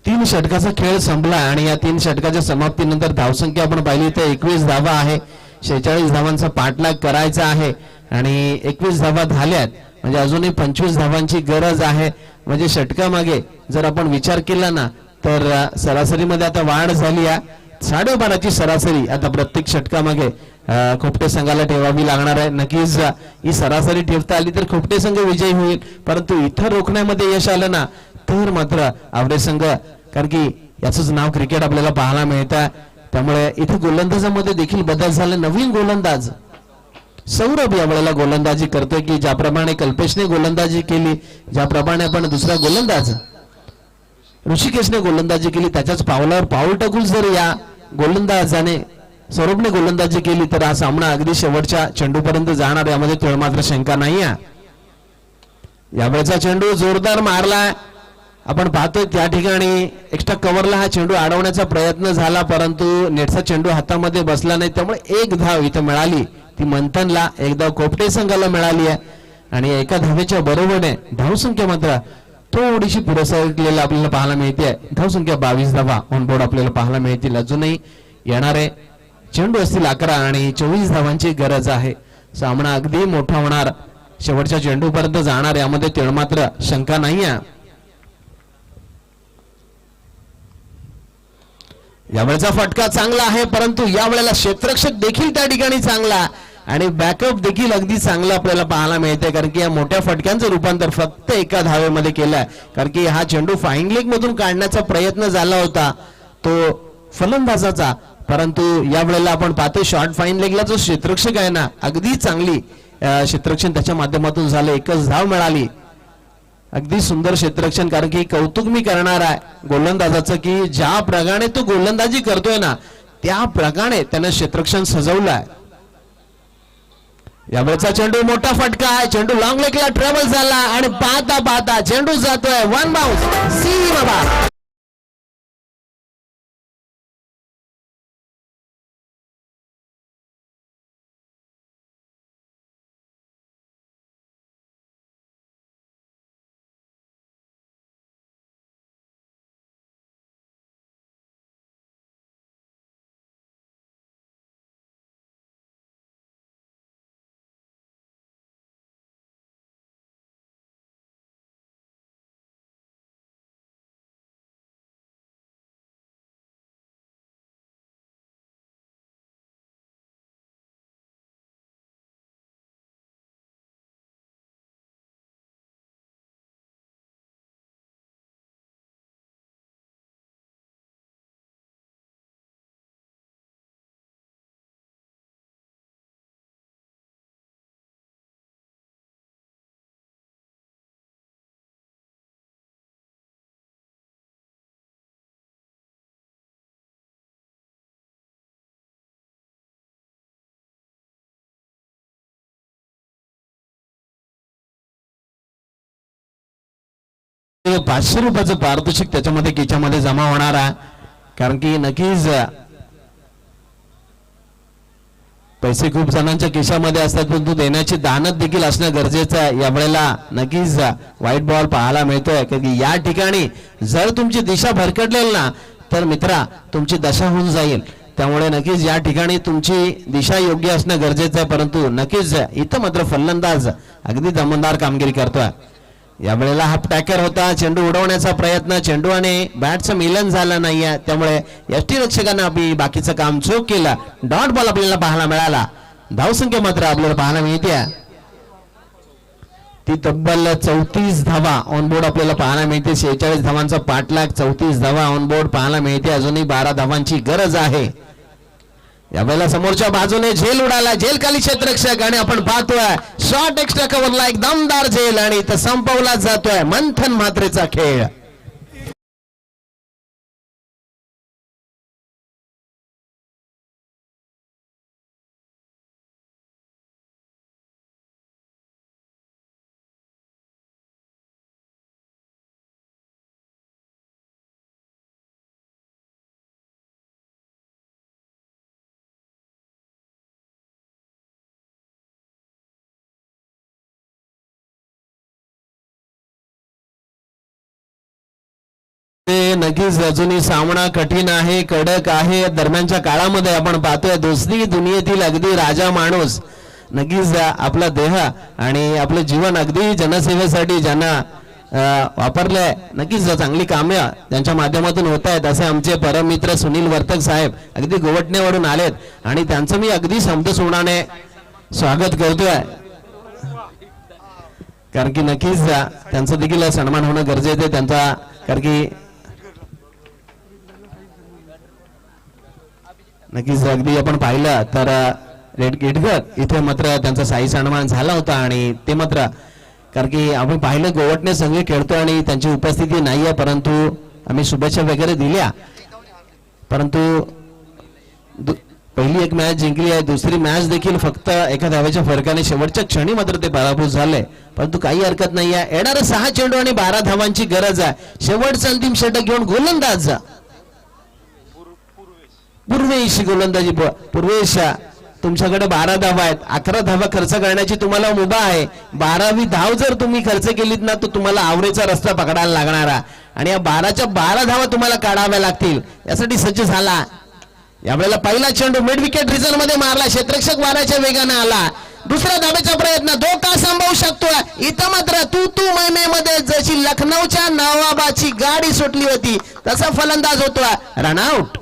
3 षटकाचा खेळ संपला आणि या 3 षटकाच्या समाप्तीनंतर धावसंख्या आपण पाहिली तर 21 धावा आहे. 46 धावांचा पाठलाग करायचा आहे आणि 21 धावा झाल्यात, म्हणजे अजूनही 25 धावांची गरज आहे. म्हणजे षटकामागे जर आपण विचार केला ना तर सरासरीमध्ये आता वाढ झाली आहे. 12.5ची सरासरी आता प्रत्येक षटकामागे खोपटे संघाला ठेवावी लागणार आहे. नक्कीच ही सरासरी ठेवता आली तर खोपटे संघ विजयी होईल, परंतु इथं रोखण्यामध्ये यश आलं ना तर मात्र आवरे संघ, कारण की याचंच नाव क्रिकेट आपल्याला पाहायला मिळतं. त्यामुळे इथे गोलंदाजामध्ये देखील बदल झाले. नवीन गोलंदाज सौरभ यावेळेला गोलंदाजी करतोय की ज्याप्रमाणे कल्पेशने गोलंदाजी केली, ज्याप्रमाणे आपण दुसरा गोलंदाज ऋषिकेशने गोलंदाजी केली, त्याच्याच पावलावर पाऊल टाकून जर या गोलंदाजाने सौरभने गोलंदाजी केली तर हा सामना अगदी शेवटच्या चेंडूपर्यंत जाणार, यामध्ये तेवढ मात्र शंका नाही आहे. यावेळेचा चेंडू जोरदार मारला. आपण पाहतोय त्या ठिकाणी एक्स्ट्रा कव्हरला हा चेंडू अडवण्याचा प्रयत्न झाला, परंतु नेटचा चेंडू हातामध्ये बसला नाही. त्यामुळे एक धाव इथं मिळाली, ती मंथनला, एक धाव कोपटे संघाला मिळाली आहे. आणि एका धावेच्या बरोबरीने धावसंख्या मात्र थोडीशी पुरस्कारलेला आपल्याला पाहायला मिळते. धावसंख्या 22 धावा ऑन बोर्ड आपल्याला पाहायला मिळतील. अजूनही येणारे चेंडू असतील 11 आणि 24 धावांची गरज आहे. सामना अगदी मोठा होणार, शेवटच्या चेंडूपर्यंत जाणार, यामध्ये तेवढ मात्र शंका नाही आहे. यावेळेचा फटका चांगला आहे, परंतु यावेळेला क्षेत्ररक्षक देखील त्या ठिकाणी चांगला आणि बॅकअप देखील अगदी चांगला आपल्याला पाहायला मिळते, कारण की या मोठ्या फटक्यांचं रूपांतर फक्त एका धावेमध्ये केलंय. कारण की हा चेंडू फाईन लेग मधून काढण्याचा प्रयत्न झाला होता तो फलंदाजाचा, परंतु यावेळेला आपण पाहतो शॉर्ट फाईन लेगला जो क्षेत्ररक्षक आहे ना, अगदी चांगली क्षेत्ररक्षण त्याच्या माध्यमातून झालं, एकच धाव मिळाली. अगदी सुंदर क्षेत्ररक्षण, कारण की कौतुक मी करणार आहे गोलंदाजाचं की ज्या प्रकारे तो गोलंदाजी करतोय ना त्या प्रकारे त्यानं क्षेत्ररक्षण सजवलंय. यावेळेचा चेंडू मोठा फटका आहे, चेंडू लॉंग लेगला ट्रॅव्हल झाला आणि पाहता पाहता चेंडू जातोय वन बाउन्स सीमा. ₹500 पारितोषिक त्याच्यामध्ये खिच्यामध्ये जमा होणार आहे, कारण की नक्कीच पैसे खूप जणांच्या खिशामध्ये असतात, परंतु देण्याची दानत देखील असणं गरजेचं आहे. यावेळेला नक्कीच व्हाईट बॉल पाहायला मिळतोय, की या ठिकाणी जर तुमची दिशा भरकटलेल ना तर मित्रा तुमची दशा होऊन जाईल. त्यामुळे नक्कीच या ठिकाणी तुमची दिशा योग्य असणं गरजेचं आहे, परंतु नक्कीच इथं मात्र फलंदाज अगदी दमदार कामगिरी करतोय. यावेळेला हाफ टॅकर होता, चेंडू उडवण्याचा प्रयत्न, चेंडू आणि बॅटचं मिलन झालं नाहीये, त्यामुळे यष्टीरक्षकांना आपली बाकीचं काम चूक केलं. डॉट बॉल आपल्याला पाहायला मिळाला. धावसंख्या मात्र आपल्याला पाहायला मिळते ती तब्बल 34 धावा ऑन बोर्ड आपल्याला पाहायला मिळते. 46 धावांचा पाठलाग, 34 धावा ऑन बोर्ड पाहायला मिळते. अजूनही 12 धावांची गरज आहे. यावेळेला समोरच्या बाजूने झेल उडाला, झेल खाली क्षेत्ररक्षक आणि आपण पाहतोय शॉर्ट एक्स्ट्रा कव्हरला एक दमदार झेल आणि इथं संपवला जातोय मंथन म्हात्रेचा खेळ. नक्कीच अजूनही सामना कठीण आहे, कडक आहे. दरम्यानच्या काळामध्ये आपण पाहतोय दोस्ती दुनियेतील अगदी राजा माणूस, नक्कीच आपला देह आणि आपलं जीवन अगदी जनसेवेसाठी ज्यांना वापरलंय. नक्कीच चांगली कामे त्यांच्या माध्यमातून होत आहेत असे आमचे परममित्र सुनील वर्तक साहेब अगदी गोवटणेवरून आलेत आणि त्यांचं मी अगदी शब्द सोडाने स्वागत करतोय, कारण की नक्कीच त्यांचं देखील सन्मान होणं गरजेचं आहे त्यांचा, कारण की नक्कीच अगदी आपण पाहिलं तर रेड गेटकर इथे मात्र त्यांचा साई सन्मान झाला होता आणि ते मात्र, कारण की आपण पाहिलं गोवटणे संघ खेळतो आणि त्यांची उपस्थिती नाही आहे, परंतु आम्ही शुभेच्छा वगैरे दिल्या, परंतु पहिली एक मॅच जिंकली आहे, दुसरी मॅच देखील फक्त एका धावेच्या फरकाने शेवटच्या क्षणी मात्र ते पराभूत झाले, परंतु काही हरकत नाही आहे. येणारे 6 चेंडू आणि 12 धावांची गरज आहे. शेवटचा अंतिम षटक घेऊन गोलंदाज पूर्वेश गोलंदाजी. पूर्वेश तुमच्याकडे 12 धावा आहेत, 11 धावा खर्च करण्याची तुम्हाला मुभा आहे. 12वी धाव जर तुम्ही खर्च केलीत ना तर तुम्हाला आवरेचा रस्ता पकडायला लागणार आहे आणि या 12च्या 12 धावा तुम्हाला काढाव्या लागतील. यासाठी सज्ज झाला. यावेळेला पहिला चेंडू मिड विकेट रिझन मध्ये मारला, क्षेत्ररक्षक वाऱ्याच्या वेगाने आला. दुसरा धावेचा प्रयत्न धोका संभवू शकतोय. इथं मात्र तू मध्ये जशी लखनौच्या नवाबाची गाडी सुटली होती तसा फलंदाज होतोय. रनआउट.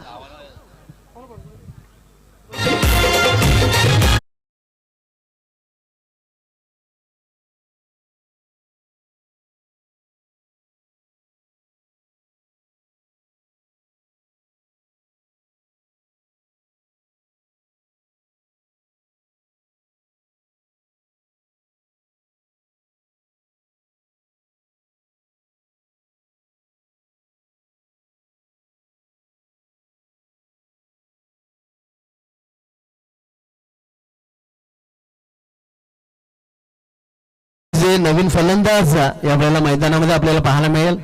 नवीन फलंदाज यावेळेला मैदानामध्ये आपल्याला पाहायला मिळेल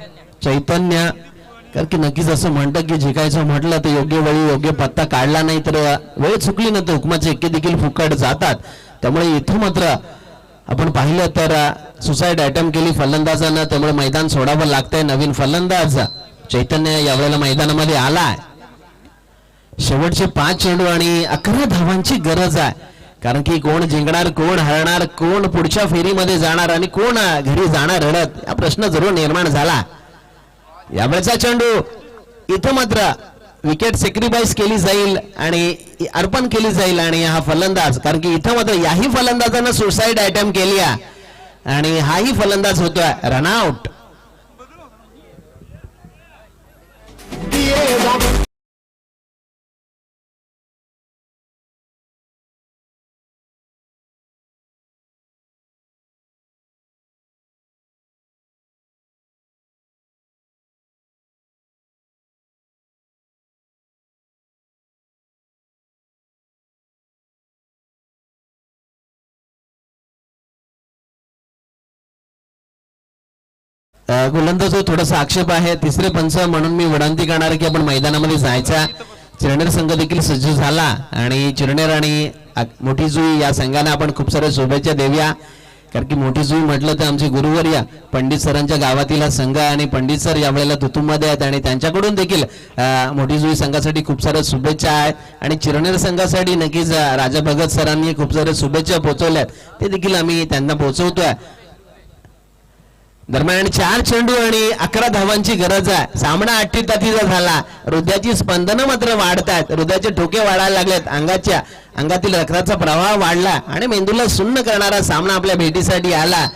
चैतन्य, कारण की नक्कीच असं म्हणतं की जिंकायचं म्हटलं तर योग्य वेळी योग्य पत्ता काढला नाही तर वेळ चुकली ना तर हुकमाचे एक्के देखील फुकट जातात. त्यामुळे इथं मात्र आपण पाहिलं तर सुसाईड अटेम्प्ट केली फलंदाजानं, त्यामुळे मैदान सोडावं लागतंय. नवीन फलंदाज चैतन्य यावेळेला मैदानामध्ये आलाय. शेवटचे 5 चेंडू आणि 11 धावांची गरज आहे, कारण की कोण जिंकणार कोण हरणार, कोण पुढच्या फेरीमध्ये जाणार आणि कोण घरी जाणार रडत, हा प्रश्न जरूर निर्माण झाला. यावेळेचा चेंडू इथं मात्र विकेट सॅक्रिफाईस केली जाईल आणि अर्पण केली जाईल आणि हा फलंदाज, कारण की इथं मात्र याही फलंदाजानं सुसाईड अटेम्प्ट केली आणि हाही फलंदाज होतोय. रनआउट. गोलंदाज थोडासा आक्षेप आहे. तिसरे पंच म्हणून मी विनंती करणार की आपण मैदानामध्ये जायचा. चिरनेर संघ देखील सज्ज झाला आणि चिरनेर आणि मोठी जुई या संघाने आपण खूप साऱ्या शुभेच्छा देऊया, कारण की मोठी जुई म्हटलं तर आमचे गुरुवर्य पंडित सरांच्या गावातील हा संघ आणि पंडित सर यावेळेला तुतुंबमध्ये आहेत आणि त्यांच्याकडून देखील मोठी जुई संघासाठी खूप साऱ्या शुभेच्छा आहेत आणि चिरनेर संघासाठी नक्कीच राजा भगत सरांनी खूप साऱ्या शुभेच्छा पोहोचवल्यात, ते देखील आम्ही त्यांना पोहोचवतोय. दरम्यान 4 चेंडू आणि 11 धावांची गरज आहे. सामना अट्टीतटीचा झाला. हृदयाची स्पंदनं मात्र वाढतात, हृदयाचे ठोके वाढायला लागलेत, अंगातील रक्ताचा प्रवाह वाढला आणि मेंदूला सुन्न करणारा सामना आपल्या भेटीसाठी आला.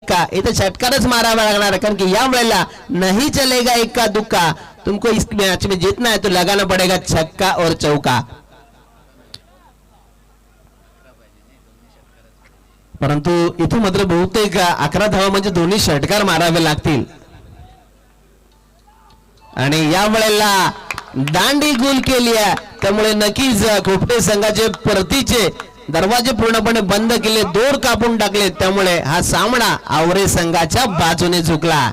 का इथे षटकारच मारावा लागणार है, कारण कि या वेळेला नहीं चलेगा इक्का दुक्का, तुमको इस मैच में जीतना है तो लगाना पड़ेगा छक्का और चौका. परंतु इथं मात्र बहुतेक 11 धावा म्हणजे दोन्ही षटकार मारावे लागतील. आणि या वेळेला दांडी गोल केली आहे, त्यामुळे नक्कीच खोपटे संघाचे परतीचे दरवाजे पूर्णपणे बंद केले, दोर कापून टाकले, त्यामुळे हा सामना आवरे संघाच्या बाजूने झुकला.